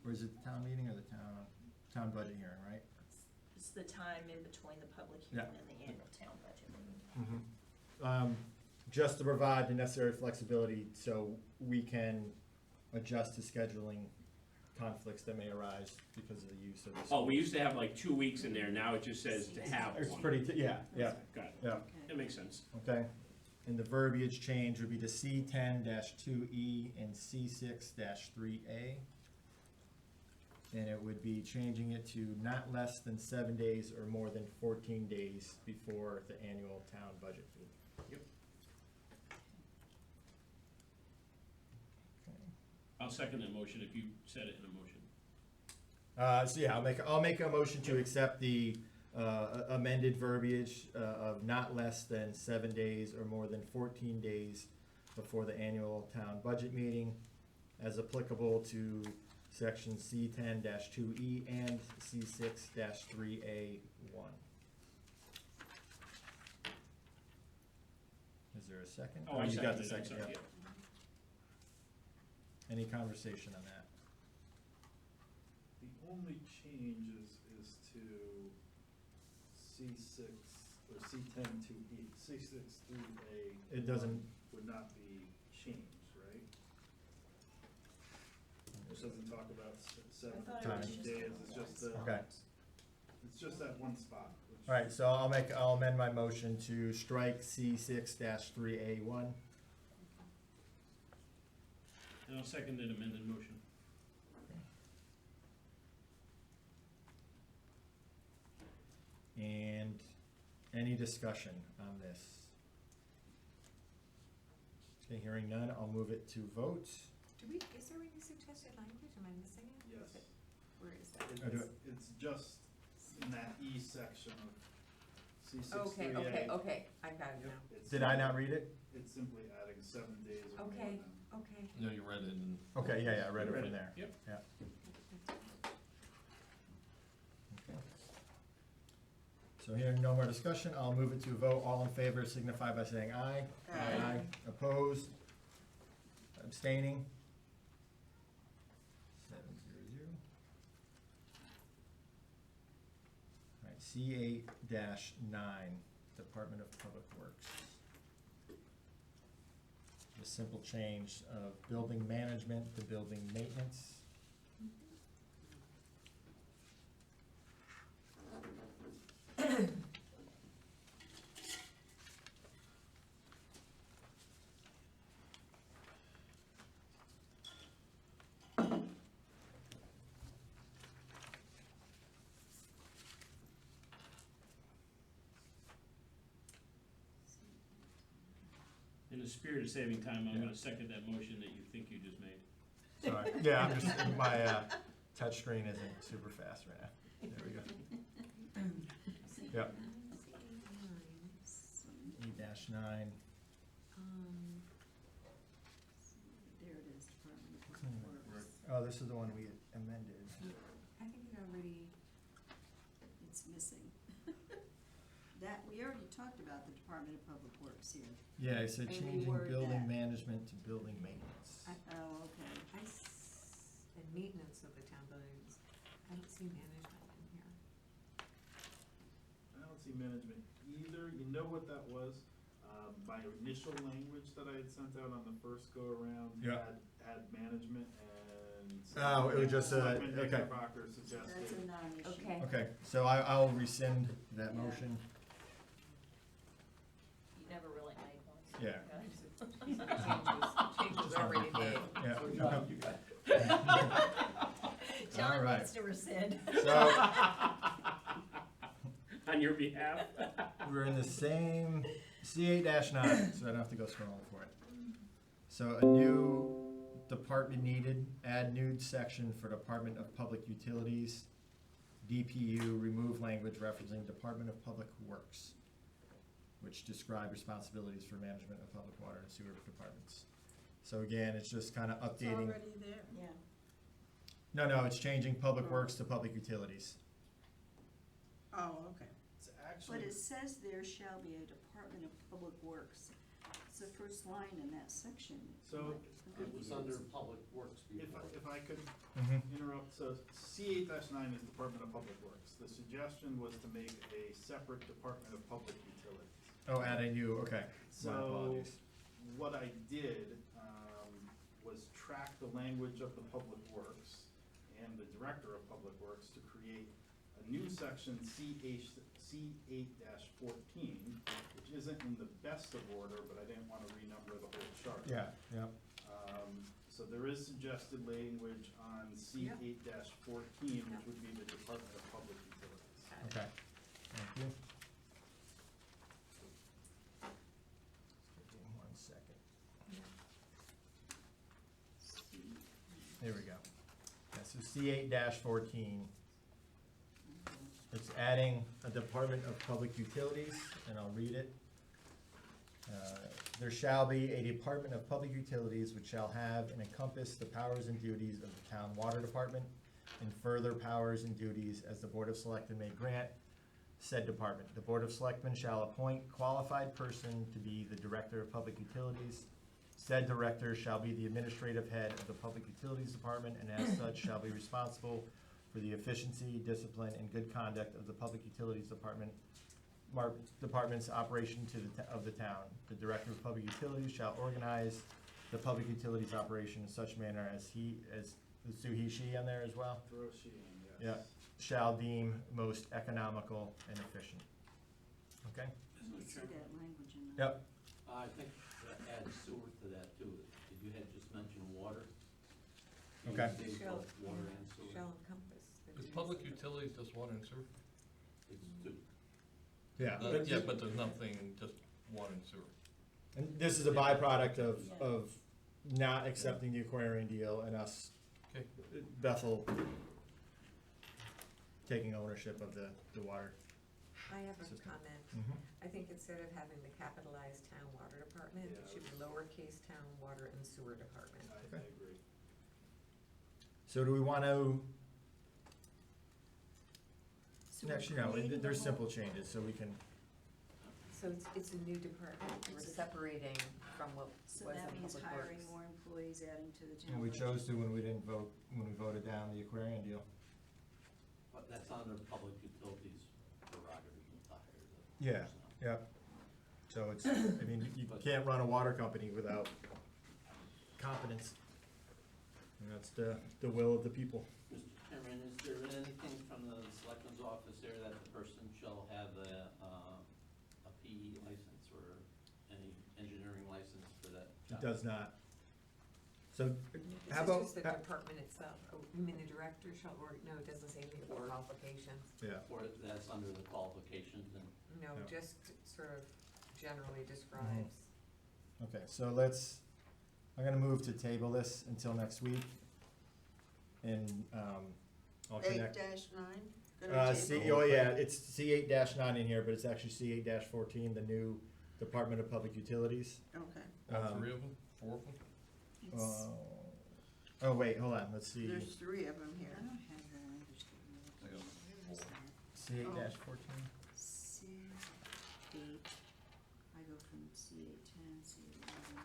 Speaker 1: Or is it the town meeting or the town budget hearing, right?
Speaker 7: It's the time in between the public
Speaker 1: Yeah.
Speaker 7: hearing and the annual town budget meeting.
Speaker 1: Just to provide the necessary flexibility so we can adjust to scheduling conflicts that may arise because of the use of this.
Speaker 9: Oh, we used to have like 2 weeks in there, now it just says to have one.
Speaker 1: It's pretty, yeah, yeah,
Speaker 9: Got it,
Speaker 1: yeah,
Speaker 3: Okay.
Speaker 9: that makes sense.
Speaker 1: okay. And the verbiage change would be to C10-2E and C6-3A. And it would be changing it to not less than 7 days or more than 14 days before the annual town budget meeting.
Speaker 9: Yep.
Speaker 1: Okay.
Speaker 9: I'll second that motion if you said it in a motion.
Speaker 1: So yeah, I'll make a motion to accept the amended verbiage of not less than 7 days or more than 14 days before the annual town budget meeting, as applicable to section C10-2E and C6-3A1. Is there a second?
Speaker 9: Oh, I
Speaker 1: you got
Speaker 9: seconded
Speaker 1: the
Speaker 9: it, I'm
Speaker 1: second,
Speaker 9: sorry,
Speaker 1: yeah.
Speaker 9: yeah.
Speaker 1: Any conversation on that?
Speaker 5: The only change is to C6 or C10-2E. C6-3A.
Speaker 1: It doesn't-
Speaker 5: Would not be changed, right? It doesn't talk about seven
Speaker 7: I thought
Speaker 1: it was
Speaker 5: working
Speaker 7: just
Speaker 5: days, it's just the,
Speaker 1: Okay.
Speaker 5: it's just that one spot. which-
Speaker 1: All right, so I'll amend my motion to strike C6-3A1.
Speaker 9: And I'll second that amended motion.
Speaker 1: And any discussion on this? Okay, hearing none, I'll move it to vote.
Speaker 4: Is there any suggested language? Am I missing it?
Speaker 5: Yes.
Speaker 4: Is it- Where is that?
Speaker 1: I do
Speaker 5: It's just in that E section of C6-3A.
Speaker 4: Okay, I got it
Speaker 5: Yep,
Speaker 4: now.
Speaker 5: it's
Speaker 1: Did I not read it?
Speaker 5: It's simply adding 7 days or more
Speaker 4: Okay.
Speaker 5: than.
Speaker 4: Okay.
Speaker 8: No, you read it and.
Speaker 1: Okay, yeah, I read it
Speaker 9: Read
Speaker 1: from
Speaker 9: it.
Speaker 1: there.
Speaker 9: Yep.
Speaker 1: Yeah. Okay. So hearing no more discussion, I'll move it to a vote. All in favor signify by saying aye.
Speaker 2: Aye.
Speaker 1: Opposed? Abstaining? 7-0. All right, C8-9, Department of Public Works. The simple change of building management to building maintenance.
Speaker 9: In the spirit of saving time, I'm
Speaker 1: Yeah.
Speaker 9: gonna second that motion that you think you just made.
Speaker 1: Sorry, yeah, I'm just, my touch screen isn't super fast right now. There we go. Yep. E-9.
Speaker 3: There it is, Department of Public Works.
Speaker 1: Oh, this is the one we amended.
Speaker 4: I think it already,
Speaker 3: It's missing. That, we already talked about the Department of Public Works here.
Speaker 1: Yeah, it said
Speaker 3: And
Speaker 1: changing
Speaker 3: reword
Speaker 1: building
Speaker 3: that.
Speaker 1: management to building maintenance.
Speaker 3: Oh, okay.
Speaker 4: and maintenance of the town buildings. I don't see management in here.
Speaker 5: I don't see management either. You know what that was? My initial language that I had sent out on the first go-around
Speaker 1: Yeah.
Speaker 5: had management and.
Speaker 1: Oh, it was just,
Speaker 5: Selectman
Speaker 1: okay.
Speaker 5: Knickerbocker
Speaker 3: That's
Speaker 5: suggested.
Speaker 3: a non-issue.
Speaker 4: Okay.
Speaker 1: Okay, so I'll rescind that
Speaker 3: Yeah.
Speaker 1: motion.
Speaker 7: You never really made one. so
Speaker 1: Yeah.
Speaker 4: Changes already made.
Speaker 1: Yeah.
Speaker 7: John
Speaker 1: Alright.
Speaker 7: needs to rescind.
Speaker 1: So,
Speaker 9: On your behalf?
Speaker 1: we're in the same C8-9, so I don't have to go scrolling for it. So a new department needed, add new section for Department of Public Utilities, DPU, remove language referencing Department of Public Works, which describe responsibilities for management of public water and sewer departments. So again, it's just kind of
Speaker 2: It's
Speaker 1: updating.
Speaker 2: already there.
Speaker 11: Yeah.
Speaker 1: No, it's changing Public Works to Public Utilities.
Speaker 2: Oh, okay.
Speaker 5: It's
Speaker 3: But
Speaker 5: actually,
Speaker 3: it says there shall be a Department of Public Works. It's the first line in that section.
Speaker 5: So,
Speaker 6: It was under Public Works
Speaker 5: if
Speaker 6: before.
Speaker 5: I could
Speaker 1: Mm-hmm.
Speaker 5: interrupt, so C8-9 is Department of Public Works. The suggestion was to make a separate Department of Public Utilities.
Speaker 1: Oh, add a new, okay. My
Speaker 5: So,
Speaker 1: apologies.
Speaker 5: what I did, was track the language of the Public Works and the Director of Public Works to create a new section C8-14, which isn't in the best of order, but I didn't wanna renumber the whole chart.
Speaker 1: Yeah.
Speaker 5: So there is suggested language on C8-14, which would be the Department of Public Utilities.
Speaker 1: Okay, thank you. Give me 1 second. There we go. Yeah, so C8-14, it's adding a Department of Public Utilities, and I'll read it. There shall be a Department of Public Utilities which shall have and encompass the powers and duties of the town water department and further powers and duties as the Board of Selectmen may grant said department. The Board of Selectmen shall appoint qualified person to be the Director of Public Utilities. Said director shall be the administrative head of the Public Utilities Department and as such shall be responsible for the efficiency, discipline, and good conduct of the Public Utilities Department's operation of the town. The Director of Public Utilities shall organize the public utilities operation in such manner as let's do he, she on there as well?
Speaker 5: Throw she in, yes.
Speaker 1: Yeah. Shall deem most economical and efficient. Okay?
Speaker 3: I don't see that language in there.
Speaker 1: Yep.
Speaker 6: I think that adds sewer to that too. If you had just mentioned water. you
Speaker 1: Okay.
Speaker 6: say
Speaker 4: Shall-
Speaker 6: both water and sewer.
Speaker 4: Shall encompass. the
Speaker 8: Is
Speaker 4: duties
Speaker 8: public
Speaker 4: of the-
Speaker 8: utilities just water and sewer?
Speaker 6: It's two.
Speaker 1: Yeah.
Speaker 8: Yeah, but there's nothing, just water and sewer.
Speaker 1: And this is a byproduct of,
Speaker 3: Yeah.
Speaker 1: of not accepting the Aquarian deal and us,
Speaker 8: Okay.
Speaker 1: Bethel, taking ownership of the water.
Speaker 4: I have a
Speaker 1: System.
Speaker 4: comment.
Speaker 1: Mhm.
Speaker 4: I think instead of having the capitalized town water department, it
Speaker 5: Yeah.
Speaker 4: should be lowercase town water and sewer department.
Speaker 5: I agree.
Speaker 1: So do we want to,
Speaker 3: So we're
Speaker 1: actually, no,
Speaker 3: creating a
Speaker 1: there's
Speaker 3: whole-
Speaker 1: simple changes, so we can,
Speaker 4: So it's a new department, we're
Speaker 3: It's a-
Speaker 4: separating from what was
Speaker 3: So
Speaker 4: in
Speaker 3: that means
Speaker 4: Public
Speaker 3: hiring
Speaker 4: Works.
Speaker 3: more employees, adding to the town.
Speaker 1: and we
Speaker 3: budget.
Speaker 1: chose to when we didn't vote, when we voted down the Aquarian deal.
Speaker 6: But that's under public utilities prerogative to hire the
Speaker 1: Yeah.
Speaker 6: personnel.
Speaker 1: Yeah. So it's, I mean, you can't run a water company without competence. And that's the will of the people.
Speaker 6: Mr. Chairman, is there anything from the selectman's office there that the person shall have a PE license or any engineering license for that
Speaker 1: It
Speaker 6: job?
Speaker 1: does not. So
Speaker 4: This
Speaker 1: how
Speaker 4: is
Speaker 1: about,
Speaker 4: just the department itself. Oh, you mean the director shall, or, no, it doesn't say anything about
Speaker 6: Or-
Speaker 4: qualifications.
Speaker 1: yeah,
Speaker 6: Or that's under the qualifications and
Speaker 4: No,
Speaker 1: Yeah.
Speaker 4: just sort of generally describes.
Speaker 1: okay, so I'm gonna move to table this until next week. And, I'll connect.
Speaker 2: 8-9?
Speaker 1: Oh yeah, it's C8-9 in here, but it's actually C8-14, the new Department of Public Utilities.
Speaker 2: Okay,
Speaker 8: All three of them, 4 of them?
Speaker 3: It's-
Speaker 1: Oh, wait, hold on, let's see.
Speaker 2: there's 3 of them
Speaker 3: I
Speaker 2: here.
Speaker 3: don't have the language that you're looking
Speaker 8: I got
Speaker 3: at. Where is that?
Speaker 1: C8-14?
Speaker 3: C8, I go from C8-10, C8-11.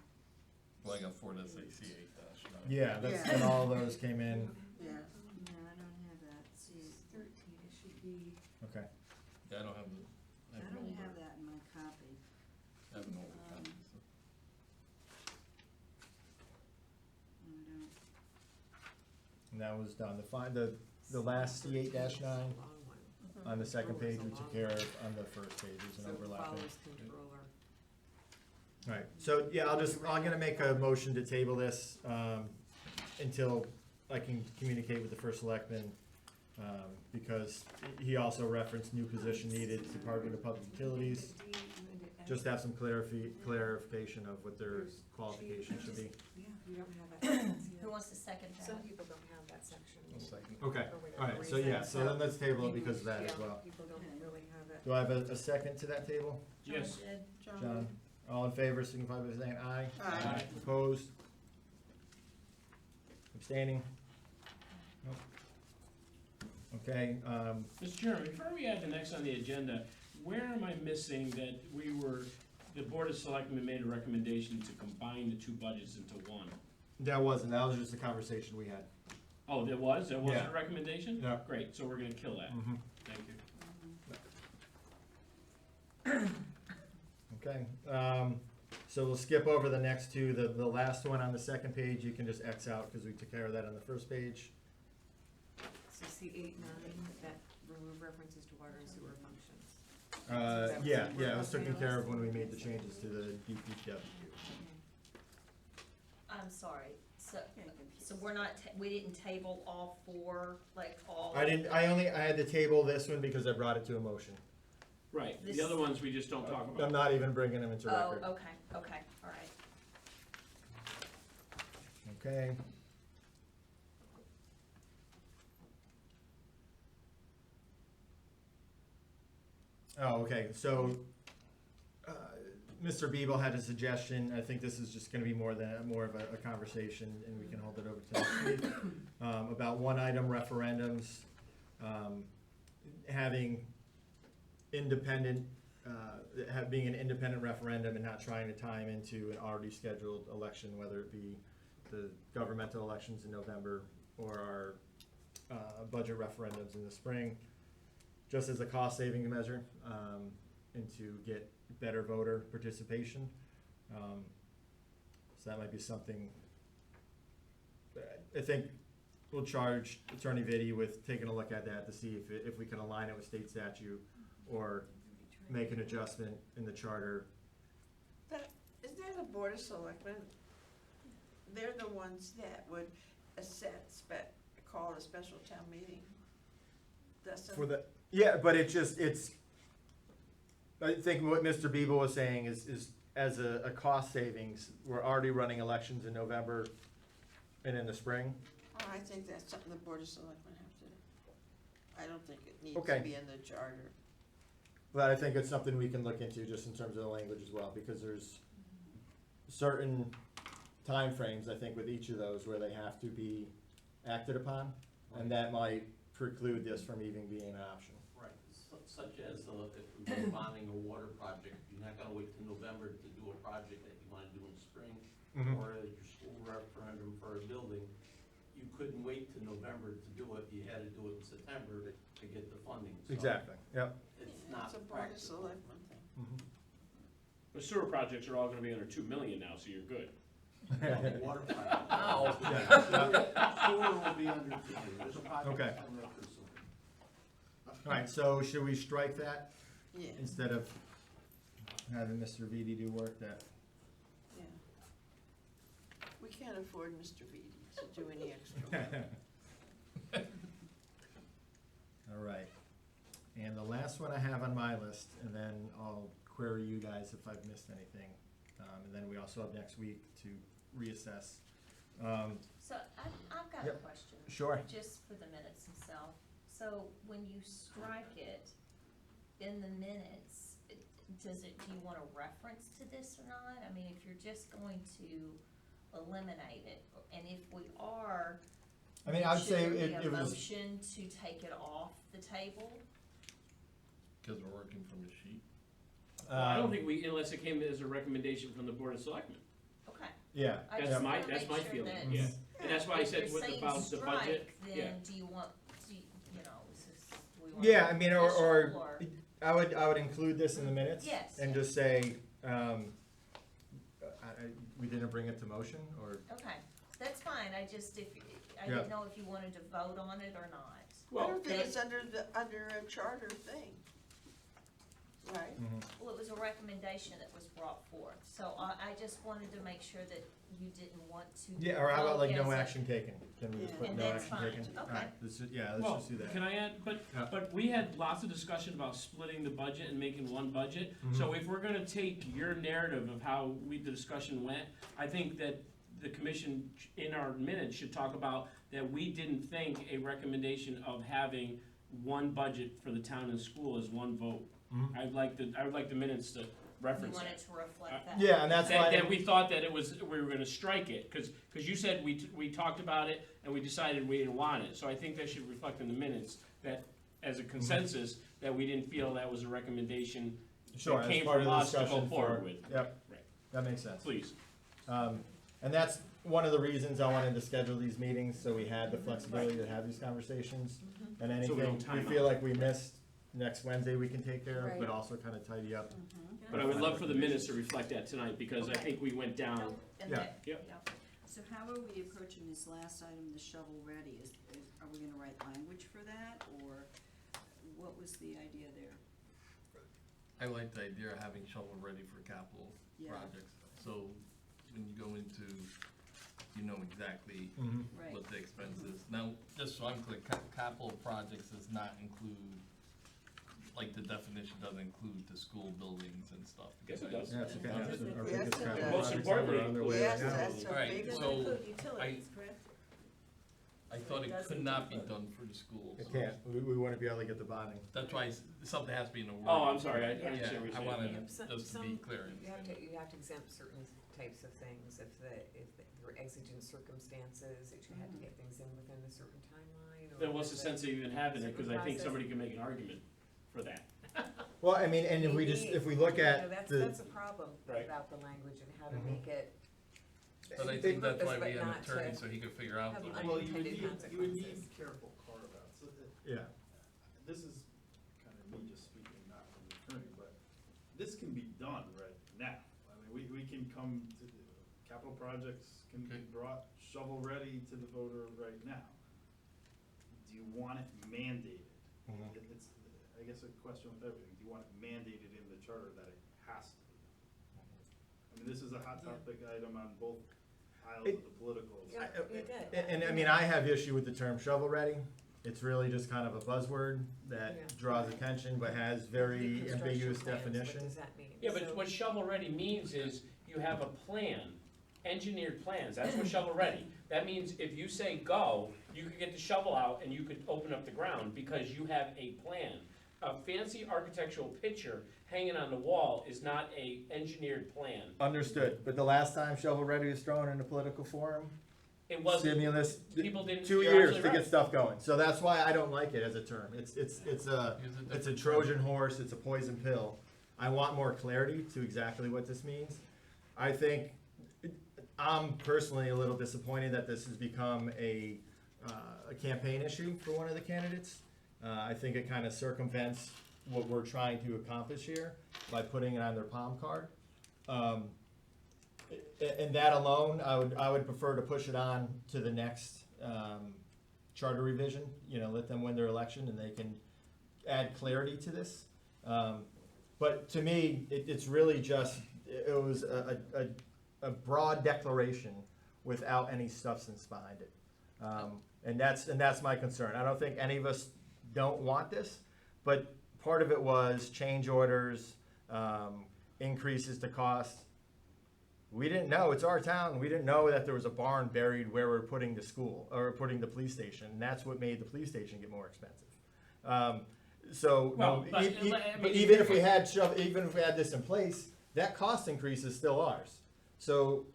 Speaker 8: Well, I got 4 that say C8-9.
Speaker 1: Yeah, that's,
Speaker 2: Yeah.
Speaker 1: and all those came in,
Speaker 2: Yeah,
Speaker 3: No, I don't have that, C8-13, it should be,
Speaker 1: okay.
Speaker 8: Yeah, I don't have,
Speaker 3: I
Speaker 8: I have an
Speaker 3: don't
Speaker 8: older,
Speaker 3: have that in my copy.
Speaker 8: I have an older copy, so.
Speaker 3: No, I don't.
Speaker 1: And that was done. The last C8-9
Speaker 4: It's a long one.
Speaker 1: on the second
Speaker 4: Oh,
Speaker 1: page,
Speaker 4: it's a
Speaker 1: we
Speaker 4: long
Speaker 1: took care of, on the first page, there's
Speaker 4: So
Speaker 1: an
Speaker 4: it
Speaker 1: overlapping.
Speaker 4: follows controller.
Speaker 1: Alright, so, yeah, I'm gonna make a motion to table this, until I can communicate with the first selectman Because he also referenced new position needed, Department of Public Utilities. Just have some clarification of what their qualifications should be.
Speaker 4: Yeah, you don't have that.
Speaker 7: Who wants to second
Speaker 4: Some
Speaker 7: that?
Speaker 4: people don't have that section.
Speaker 1: Okay,
Speaker 4: for whatever
Speaker 1: alright, so
Speaker 4: reason,
Speaker 1: yeah, so then let's table it because of that as
Speaker 4: yeah,
Speaker 1: well.
Speaker 4: people don't really have it.
Speaker 1: Do I have a second to that table?
Speaker 9: Yes.
Speaker 7: John did.
Speaker 1: John, all in favor, signify by saying aye.
Speaker 2: Aye.
Speaker 1: Opposed? Abstaining? Nope. Okay,
Speaker 9: Mr. Chairman, before we add the next on the agenda, where am I missing that the Board of Selectmen made a recommendation to combine the two budgets into one?
Speaker 1: that was just a conversation we had.
Speaker 9: Oh, there was? There wasn't
Speaker 1: Yeah.
Speaker 9: a recommendation?
Speaker 1: Yeah.
Speaker 9: Great, so we're gonna kill that.
Speaker 1: Mhm.
Speaker 9: Thank you.
Speaker 1: Okay, so we'll skip over the next two, the last one on the second page, you can just X out, because we took care of that on the first page.
Speaker 4: So C 8-9, that remove references to water and sewer functions.
Speaker 1: Yeah, it was taken care of when we made the changes to the DPW.
Speaker 7: I'm sorry, so we're not, we didn't table all four, like all?
Speaker 1: I had to table this one because I brought it to a motion.
Speaker 9: Right,
Speaker 7: This-
Speaker 9: the other ones we just don't talk
Speaker 1: I'm
Speaker 9: about.
Speaker 1: not even bringing them into
Speaker 7: Oh,
Speaker 1: record.
Speaker 7: okay, all right.
Speaker 1: Okay. Oh, okay, so, Mr. Beeble had a suggestion, I think this is just gonna be more of a conversation, and we can hold it over to next week, about one-item referendums, having independent, being an independent referendum and not trying to tie them into an already scheduled election, whether it be the governmental elections in November or our budget referendums in the spring, just as a cost-saving measure, and to get better voter participation. So that might be something, I think we'll charge Attorney Vitti with taking a look at that to see if we can align it with state statute or make an adjustment in the charter.
Speaker 2: Isn't that the Board of Selectmen? They're the ones that would call a special town meeting.
Speaker 1: For the, yeah, but I think what Mr. Beeble was saying is as a cost savings, we're already running elections in November and in the spring.
Speaker 2: Oh, I think that's something the Board of Selectmen have to do. I don't think it needs
Speaker 1: Okay.
Speaker 2: to be in the charter.
Speaker 1: But I think it's something we can look into just in terms of the language as well, because there's certain timeframes, I think, with each of those where they have to be acted upon, and that might preclude this from even being an option.
Speaker 6: Right, such as if we're bonding a water project, you're not gonna wait till November to do a project that you wanna do in spring,
Speaker 1: Mhm.
Speaker 6: or at your school referendum for a building. You couldn't wait till November to do it, you had to do it in September to get the funding. So
Speaker 1: Exactly, yep.
Speaker 6: It's not
Speaker 2: It's a Board of
Speaker 6: practical.
Speaker 2: Selectmen thing.
Speaker 1: Mhm.
Speaker 9: The sewer projects are all gonna be under 2 million now, so you're good.
Speaker 6: No, water project.
Speaker 8: Ow.
Speaker 6: Sewer will be under 2 million. This project
Speaker 1: Okay.
Speaker 6: is coming up for sewer.
Speaker 1: Alright, so should we strike that
Speaker 2: Yeah,
Speaker 1: instead of having Mr. Vitti do work that?
Speaker 2: yeah. We can't afford Mr. Vitti to do any extra work.
Speaker 1: Alright, and the last one I have on my list, and then I'll query you guys if I've missed anything. And then we also have next week to reassess.
Speaker 7: So I've got a
Speaker 1: Yep.
Speaker 7: question.
Speaker 1: Sure.
Speaker 7: Just for the minutes themselves. So when you strike it in the minutes, do you want a reference to this or not? I mean, if you're just going to eliminate it, and if we are,
Speaker 1: I mean, I'd say
Speaker 7: should there
Speaker 1: it
Speaker 7: be a
Speaker 1: was,
Speaker 7: motion to take it off the table?
Speaker 8: Cause we're working from a sheet.
Speaker 9: I don't think unless it came as a recommendation from the Board of Selectmen.
Speaker 7: Okay.
Speaker 1: Yeah.
Speaker 7: I
Speaker 9: That's
Speaker 7: just
Speaker 9: my-
Speaker 7: wanna
Speaker 9: that's
Speaker 7: make
Speaker 9: my
Speaker 7: sure
Speaker 9: feeling,
Speaker 7: that-
Speaker 9: yeah. And that's why I said
Speaker 7: If
Speaker 9: what
Speaker 7: you're saying
Speaker 9: about the budget.
Speaker 7: strike,
Speaker 9: Yeah.
Speaker 7: then do you want, you know, is this, we want
Speaker 1: Yeah, I mean,
Speaker 7: official
Speaker 1: or I would include this in the minutes.
Speaker 7: Yes,
Speaker 1: And
Speaker 7: yes.
Speaker 1: just say, we didn't bring it to motion, or,
Speaker 7: Okay, that's fine, I just, I
Speaker 1: Yeah.
Speaker 7: didn't know if you wanted to vote on it or not.
Speaker 2: I
Speaker 9: Well,
Speaker 2: don't think it's under a charter thing. Right.
Speaker 7: Well, it was a recommendation that was brought forth, so I just wanted to make sure that you didn't want to.
Speaker 1: Yeah, or how about like
Speaker 7: vote
Speaker 1: no
Speaker 7: as a-
Speaker 1: action taken? Can we just
Speaker 2: Yeah.
Speaker 1: put
Speaker 7: And
Speaker 1: no
Speaker 7: that's
Speaker 1: action
Speaker 7: fine,
Speaker 1: taken?
Speaker 7: okay.
Speaker 1: Alright, let's
Speaker 9: Well,
Speaker 1: just do that.
Speaker 9: can I add,
Speaker 1: Yeah.
Speaker 9: but we had lots of discussion about splitting the budget and making one budget. So if we're gonna take your narrative of how the discussion went, I think that the commission in our minutes should talk about that we didn't think a recommendation of having one budget for the town and school is one vote.
Speaker 1: Mhm.
Speaker 9: I would like the minutes to
Speaker 7: You
Speaker 9: reference
Speaker 7: wanted
Speaker 9: that.
Speaker 7: to reflect that.
Speaker 1: Yeah, and that's why.
Speaker 9: That we thought that we were gonna strike it, cause you said we talked about it and we decided we didn't want it. So I think that should reflect in the minutes that, as a consensus, that we didn't feel that was a recommendation
Speaker 1: Sure,
Speaker 9: that
Speaker 1: as
Speaker 9: came
Speaker 1: part of
Speaker 9: from
Speaker 1: the
Speaker 9: us to go
Speaker 1: discussion
Speaker 9: forward
Speaker 1: for,
Speaker 9: with.
Speaker 1: yep,
Speaker 9: Right.
Speaker 1: that makes sense.
Speaker 9: Please.
Speaker 1: And that's one of the reasons I wanted to schedule these meetings, so we had the flexibility to have these conversations. And
Speaker 9: So we don't
Speaker 1: anything we
Speaker 9: time
Speaker 1: feel
Speaker 9: out.
Speaker 1: like we missed, next Wednesday we can take care of, but
Speaker 11: Right.
Speaker 1: also kind of tidy up.
Speaker 9: But I would love for the minutes to reflect that tonight, because I think we went down.
Speaker 7: And
Speaker 1: Yeah.
Speaker 7: that-
Speaker 9: Yep.
Speaker 7: yeah.
Speaker 3: So how are we approaching this last item, the shovel ready? Are we gonna write language for that, or what was the idea there?
Speaker 8: I like the idea of having shovel ready for capital
Speaker 3: Yeah.
Speaker 8: projects. So when you go into, you know exactly
Speaker 3: Right.
Speaker 8: what the expense is. Now, just so I'm clear, capital projects does not include, like the definition doesn't include the school buildings and stuff.
Speaker 9: Yes, it does.
Speaker 1: Yeah, it's okay.
Speaker 9: Yes,
Speaker 1: That's
Speaker 9: it
Speaker 1: our
Speaker 2: does.
Speaker 1: biggest
Speaker 2: Yes, it
Speaker 1: capital
Speaker 2: does.
Speaker 9: Most
Speaker 1: projects ever
Speaker 9: importantly,
Speaker 1: on their way
Speaker 2: Yes,
Speaker 1: now.
Speaker 2: that's
Speaker 8: Right,
Speaker 2: a big
Speaker 8: so-
Speaker 2: one.
Speaker 11: Include utilities, correct?
Speaker 8: I thought it could not be done for the schools.
Speaker 1: It can't, we wouldn't be able to get the bonding.
Speaker 8: That's why something has to be in the word.
Speaker 9: Oh, I'm sorry, I
Speaker 8: Yeah,
Speaker 9: understand what you're
Speaker 8: I
Speaker 9: saying.
Speaker 8: wanted
Speaker 9: Yeah.
Speaker 8: just to be clear.
Speaker 4: You have to exempt certain types of things if there were exigent circumstances, that you had to get things in within a certain timeline, or.
Speaker 9: Then what's the sense of even having it, cause I think
Speaker 4: Process.
Speaker 9: somebody can make an argument for that.
Speaker 1: Well, I mean, and if we just, if we look at
Speaker 4: That's
Speaker 1: the,
Speaker 4: a problem
Speaker 9: Right.
Speaker 4: about the language and how to
Speaker 1: Mhm.
Speaker 4: make it.
Speaker 8: But I
Speaker 1: It-
Speaker 8: think that's why
Speaker 4: but
Speaker 8: we had an
Speaker 4: not to
Speaker 8: attorney, so he could figure out
Speaker 4: have
Speaker 8: the.
Speaker 4: un-
Speaker 5: Well, you would
Speaker 4: Unintended
Speaker 5: need, you would need
Speaker 4: consequences.
Speaker 5: careful carve-outs. So
Speaker 1: yeah,
Speaker 5: this is kind of me just speaking, not from the attorney, but this can be done right now. I mean, we can come to, capital projects can be
Speaker 8: Okay.
Speaker 5: brought shovel-ready to the voter right now. Do you want it mandated?
Speaker 1: Mhm.
Speaker 5: It's, I guess a question with everything, do you want it mandated in the charter that it has to be? I mean, this is a hot topic item on both aisles of the political.
Speaker 4: Yeah, you did.
Speaker 1: and I mean, I have issue with the term shovel ready. It's really just kind of a buzzword that
Speaker 4: Yeah.
Speaker 1: draws attention, but has very
Speaker 4: Construction
Speaker 1: ambiguous
Speaker 4: plans,
Speaker 1: definition.
Speaker 4: What does that mean?
Speaker 9: Yeah, but
Speaker 4: So-
Speaker 9: what shovel-ready means is you have a plan, engineered plans, that's what shovel-ready. That means if you say go, you could get the shovel out and you could open up the ground because you have a plan. A fancy architectural picture hanging on the wall is not a engineered plan.
Speaker 1: Understood, but the last time shovel ready was thrown in a political forum,
Speaker 9: It wasn't,
Speaker 1: stimulus,
Speaker 9: people didn't,
Speaker 1: 2
Speaker 9: you're
Speaker 1: years
Speaker 9: absolutely
Speaker 1: to
Speaker 9: right.
Speaker 1: get stuff going. So that's why I don't like it as a term. It's a,
Speaker 8: Use a
Speaker 1: it's a
Speaker 8: different
Speaker 1: Trojan horse, it's a poison pill. I want more clarity to exactly what this means. I think, I'm personally a little disappointed that this has become a campaign issue for one of the candidates. I think it kind of circumvents what we're trying to accomplish here by putting it on their palm card. And that alone, I would prefer to push it on to the next charter revision, you know, let them win their election and they can add clarity to this. But to me, it's really just, it was a broad declaration without any substance behind it. And that's my concern. I don't think any of us don't want this, but part of it was change orders, increases to cost. We didn't know, it's our town, we didn't know that there was a barn buried where we're putting the school, or putting the police station, and that's what made the police station get more expensive. So,
Speaker 9: Well, but, I
Speaker 1: but
Speaker 9: mean,
Speaker 1: even if we had this in place, that cost increase is still ours. So,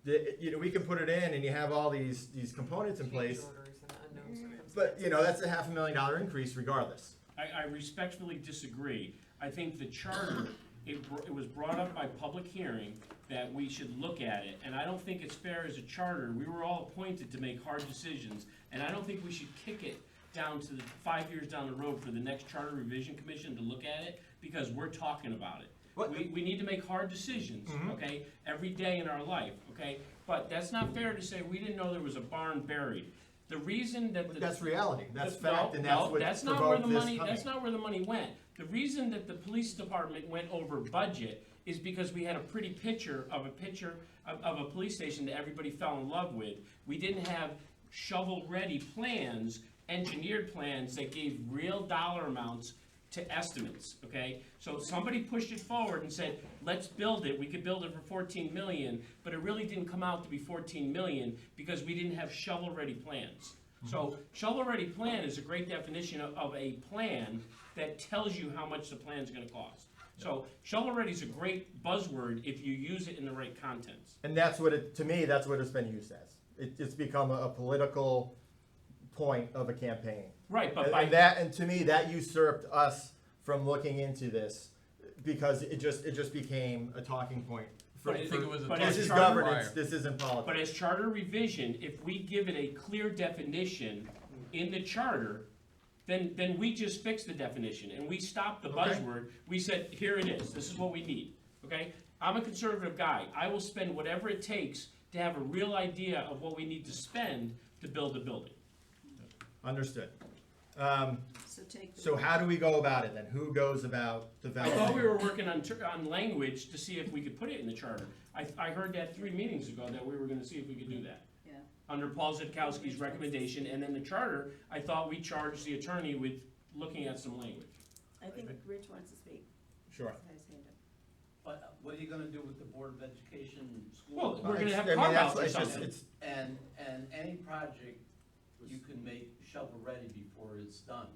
Speaker 1: you know, we can put it in and you have all these components in
Speaker 4: Change
Speaker 1: place,
Speaker 4: orders and unknown circumstances.
Speaker 1: but, you know, that's a $500,000 increase regardless.
Speaker 9: I respectfully disagree. I think the charter, it was brought up by public hearing that we should look at it, and I don't think it's fair as a charter. We were all appointed to make hard decisions, and I don't think we should kick it down to the 5 years down the road for the next charter revision commission to look at it, because we're talking about it.
Speaker 1: What-
Speaker 9: We need to make hard decisions,
Speaker 1: Mhm.
Speaker 9: okay, every day in our life, okay? But that's not fair to say we didn't know there was a barn buried. The reason that the.
Speaker 1: That's reality, that's
Speaker 9: No,
Speaker 1: fact, and
Speaker 9: no,
Speaker 1: that's what
Speaker 9: not where
Speaker 1: provoked
Speaker 9: the
Speaker 1: this
Speaker 9: money.
Speaker 1: coming.
Speaker 9: That's not where the money went. The reason that the police department went over budget is because we had a pretty picture of a police station that everybody fell in love with. We didn't have shovel-ready plans, engineered plans that gave real dollar amounts to estimates, okay? So somebody pushed it forward and said, let's build it, we could build it for 14 million, but it really didn't come out to be 14 million because we didn't have shovel-ready plans. So shovel-ready plan is a great definition of a plan that tells you how much the plan's gonna cost. So shovel-ready is a great buzzword if you use it in the right contents.
Speaker 1: And that's what it, to me, that's what it's been used as. It's become a political point of a campaign.
Speaker 9: Right, but
Speaker 1: And and to me, that usurped us from looking into this, because it just became a talking point.
Speaker 9: But
Speaker 8: I think it was a
Speaker 9: but
Speaker 1: This
Speaker 9: as
Speaker 1: is
Speaker 9: charter-
Speaker 1: governance, this isn't politics.
Speaker 9: But as charter revision, if we give it a clear definition in the charter, then we just fix the definition and we stop the
Speaker 1: Okay.
Speaker 9: buzzword. We said, here it is, this is what we need, okay? I'm a conservative guy. I will spend whatever it takes to have a real idea of what we need to spend to build a building.
Speaker 1: Understood.
Speaker 3: So take the.
Speaker 1: So how do we go about it then? Who goes about
Speaker 9: I
Speaker 1: developing?
Speaker 9: thought we were working on language to see if we could put it in the charter. I heard that 3 meetings ago, that we were gonna see if we could do that.
Speaker 3: Yeah.
Speaker 9: Under Paul Zitkowski's recommendation, and then the charter, I thought we charged the attorney with looking at some language.
Speaker 11: I think Rich wants to speak.
Speaker 1: Sure.
Speaker 11: He's got his hand up.
Speaker 6: But what are you gonna do with the Board of Education school?
Speaker 9: Well, we're gonna have
Speaker 1: I mean,
Speaker 9: carve-outs
Speaker 1: that's-
Speaker 9: or
Speaker 1: it's just-
Speaker 9: something.
Speaker 1: it's-
Speaker 6: And any project, you can make shovel-ready before it's done.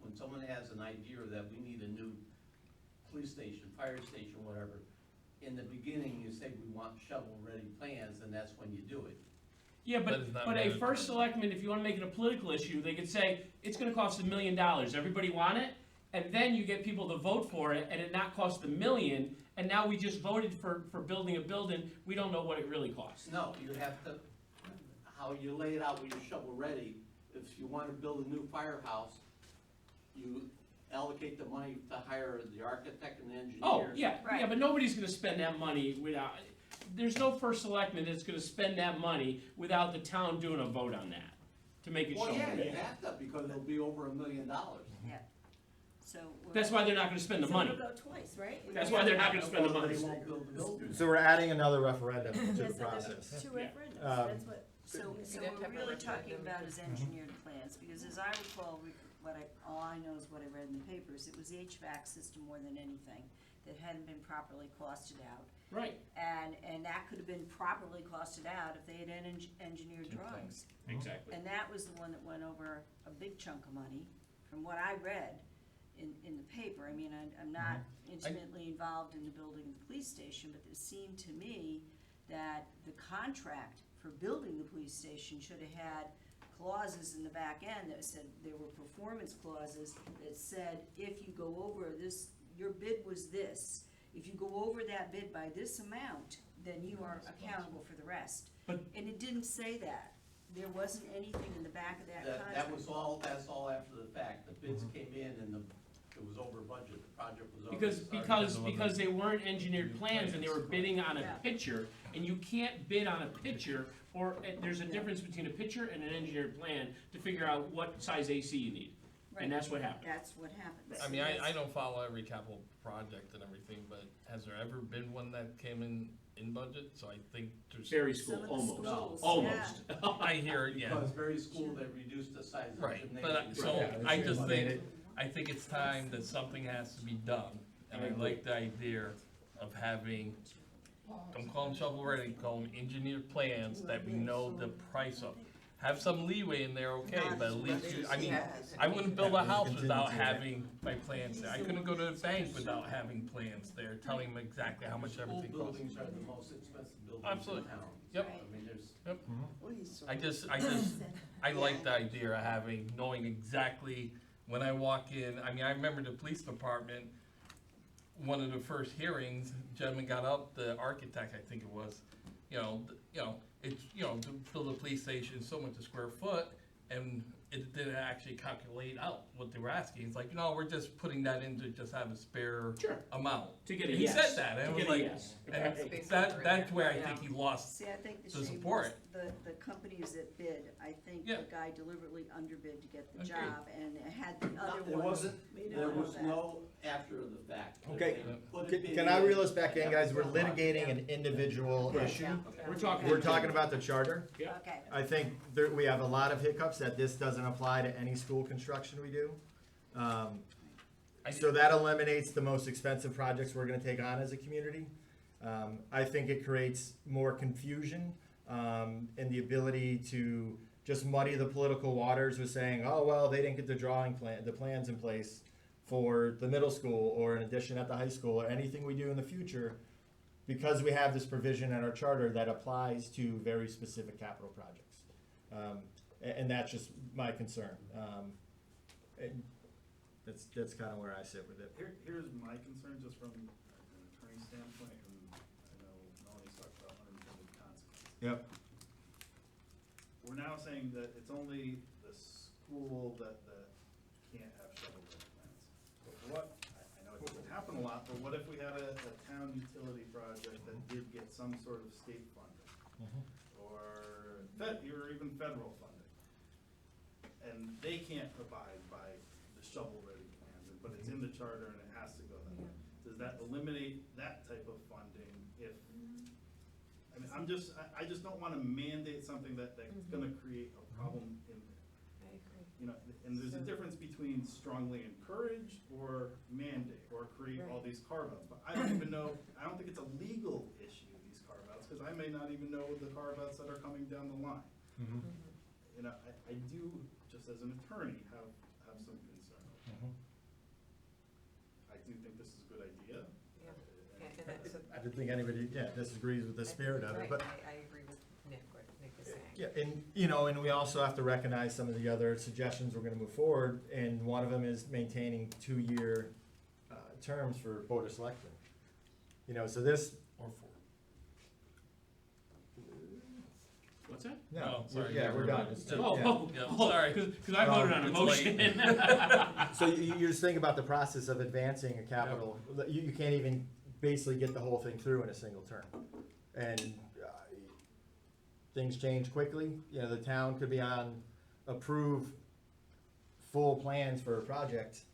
Speaker 6: When someone has an idea that we need a new police station, fire station, whatever, in the beginning, you say we want shovel-ready plans, and that's when you do it.
Speaker 9: Yeah,
Speaker 8: But it's not
Speaker 9: but a
Speaker 8: mandatory.
Speaker 9: first selectman, if you wanna make it a political issue, they could say, it's gonna cost $1 million, everybody want it? And then you get people to vote for it, and it not cost $1 million, and now we just voted for building a building, we don't know what it really costs.
Speaker 6: No, you have to, how you lay it out with your shovel-ready, if you wanna build a new firehouse, you allocate the money to hire the architect and the engineer.
Speaker 9: Oh, yeah, yeah,
Speaker 7: Right.
Speaker 9: but nobody's gonna spend that money without, there's no first selectman that's gonna spend that money without the town doing a vote on that, to make it show.
Speaker 6: Well, yeah, you have to, because it'll be over $1 million.
Speaker 3: So. we're-
Speaker 9: That's why they're not gonna spend the
Speaker 11: So
Speaker 9: money.
Speaker 11: we'll go twice, right?
Speaker 9: That's why they're not gonna spend the
Speaker 6: Or
Speaker 9: money.
Speaker 6: they won't build the building.
Speaker 1: So we're adding another referendum to
Speaker 11: Yes,
Speaker 1: the
Speaker 11: so there's
Speaker 1: process.
Speaker 11: two
Speaker 9: Yeah.
Speaker 11: referendums,
Speaker 1: Um,
Speaker 11: that's what.
Speaker 3: So
Speaker 4: You'd
Speaker 3: what
Speaker 4: have to
Speaker 3: we're
Speaker 4: have a
Speaker 3: really talking
Speaker 4: referendum.
Speaker 3: about is engineered plans, because as I recall, all I know is what I read in the papers, it was the HVAC system more than anything that hadn't been properly costed out.
Speaker 9: Right,
Speaker 3: And that could have been properly costed out if they had engineered drawings.
Speaker 9: exactly.
Speaker 3: And that was the one that went over a big chunk of money, from what I read in the paper. I mean, I'm not intimately involved in the building of the police station, but it seemed to me that the contract for building the police station should have had clauses in the back end that said, there were performance clauses that said, if you go over this, your bid was this. If you go over that bid by this amount, then you are accountable for the rest.
Speaker 9: But-
Speaker 3: And it didn't say that. There wasn't anything in the back of that contract.
Speaker 6: That's all after the fact. The bids came in and it was over budget, the project was over.
Speaker 9: Because they weren't engineered plans and they were bidding on a
Speaker 3: Yeah.
Speaker 9: picture, and you can't bid on a picture, or there's a difference between a picture and an engineered plan to figure out what size AC you need.
Speaker 3: Right.
Speaker 9: And that's what happened.
Speaker 3: That's what happens.
Speaker 8: I mean, I don't follow every capital project and everything, but has there ever been one that came in budget? So I think there's.
Speaker 9: Berry
Speaker 3: Some
Speaker 9: School,
Speaker 3: of the
Speaker 9: almost,
Speaker 3: schools,
Speaker 9: almost.
Speaker 8: I hear, yeah,
Speaker 6: Because very school, they reduced the size of the
Speaker 8: right,
Speaker 6: gymnasium.
Speaker 8: but, so,
Speaker 1: Yeah,
Speaker 8: I
Speaker 1: it's
Speaker 8: just
Speaker 1: eliminated.
Speaker 8: think it's time that something has to be done. And
Speaker 9: I
Speaker 8: I
Speaker 9: agree.
Speaker 8: like the idea of having, don't call them shovel ready, call them engineered plans that we know the price of. Have some leeway in there, okay, but at least you, I mean, I wouldn't build a house without having my plans there. I couldn't go to the bank without having plans there, telling them exactly how much
Speaker 6: School
Speaker 8: everything costs.
Speaker 6: buildings are the most expensive buildings in
Speaker 8: Absolutely.
Speaker 6: town.
Speaker 8: Yep.
Speaker 6: I mean, there's,
Speaker 2: Well, he's so-
Speaker 8: I like the idea of having, knowing exactly when I walk in, I mean, I remember the police department, one of the first hearings, gentleman got up, the architect, I think it was, it's, to build a police station, so much a square foot, and it didn't actually calculate out what they were asking. It's like, we're just putting that in to just have a spare
Speaker 9: Sure.
Speaker 8: amount.
Speaker 9: To get a
Speaker 8: And he
Speaker 9: yes.
Speaker 8: said that, and
Speaker 9: To
Speaker 8: it was
Speaker 9: get a
Speaker 8: like,
Speaker 9: yes.
Speaker 8: and
Speaker 9: Right.
Speaker 8: that's where I think he lost.
Speaker 3: See, I think the
Speaker 8: To
Speaker 3: shame
Speaker 8: support
Speaker 3: was, the companies that bid, I think
Speaker 8: Yeah.
Speaker 3: the guy deliberately underbid to get the
Speaker 8: Okay.
Speaker 3: job and had the other
Speaker 6: There
Speaker 3: ones
Speaker 6: wasn't,
Speaker 3: may not
Speaker 6: there
Speaker 3: know
Speaker 6: was
Speaker 3: that.
Speaker 6: no after the fact.
Speaker 1: Okay,
Speaker 6: Put a
Speaker 1: Can
Speaker 6: bid
Speaker 1: can I
Speaker 6: in.
Speaker 1: reel us back in, guys? We're litigating an individual issue.
Speaker 9: We're talking.
Speaker 1: We're talking about the charter.
Speaker 9: Yeah.
Speaker 3: Okay,
Speaker 1: I think we have a lot of hiccups that this doesn't apply to any school construction we do. So that eliminates the most expensive projects we're gonna take on as a community. I think it creates more confusion, and the ability to just muddy the political waters with saying, oh, well, they didn't get the plans in place for the middle school or an addition at the high school or anything we do in the future, because we have this provision in our charter that applies to very specific capital projects. And that's just my concern. And that's kind of where I sit with it.
Speaker 5: Here's my concern, just from an attorney standpoint, and I know Melanie's talked about unintended consequences.
Speaker 1: Yep.
Speaker 5: We're now saying that it's only the school that can't have shovel-ready plans. But what, I know it doesn't happen a lot, but what if we had a town utility project that did get some sort of state funding? Or even federal funding? And they can't abide by the shovel-ready plans, but it's in the charter and it has to go that way. Does that eliminate that type of funding if, I mean, I just don't wanna mandate something that's gonna create a problem in there.
Speaker 4: I agree.
Speaker 5: You know, and there's a difference between strongly encourage or mandate, or create all these carve-outs. But I don't even know, I don't think it's a legal issue, these carve-outs, cause I may not even know the carve-outs that are coming down the line. You know, I do, just as an attorney, have some concern. I do think this is a good idea.
Speaker 4: And that's
Speaker 1: I didn't think anybody, disagrees with the spirit of it, but.
Speaker 4: I agree with Nick, what Nick is saying.
Speaker 1: Yeah, and we also have to recognize some of the other suggestions we're gonna move forward, and one of them is maintaining 2-year terms for Board of Selectmen. You know, so this,
Speaker 8: Or 4.
Speaker 9: What's that?
Speaker 1: no,
Speaker 8: Oh, sorry,
Speaker 1: yeah,
Speaker 8: yeah,
Speaker 1: we're
Speaker 8: we're
Speaker 1: done.
Speaker 8: done.
Speaker 1: It's-
Speaker 9: Oh,
Speaker 1: yeah.
Speaker 9: oh,
Speaker 8: Yeah,
Speaker 9: oh,
Speaker 8: sorry.
Speaker 9: Cause I voted on a
Speaker 8: It's
Speaker 9: motion.
Speaker 8: late.
Speaker 1: So you're just thinking about the process of advancing a capital, you can't even basically get the whole thing through in a single term. And things change quickly, you know, the town could be on approve full plans for a project.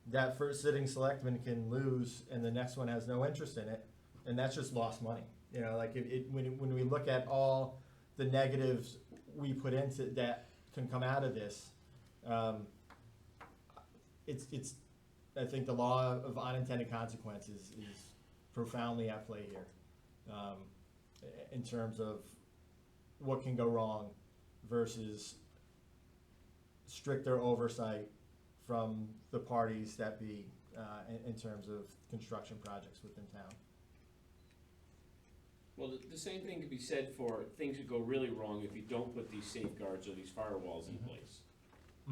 Speaker 1: That first sitting selectman can lose and the next one has no interest in it, and that's just lost money. You know, like when we look at all the negatives we put into that can come out of this, it's, I think the law of unintended consequences is profoundly at play here. In terms of what can go wrong versus stricter oversight from the parties that be, in terms of construction projects within town.
Speaker 9: Well, the same thing could be said for things that go really wrong if you don't put these safeguards or these firewalls in place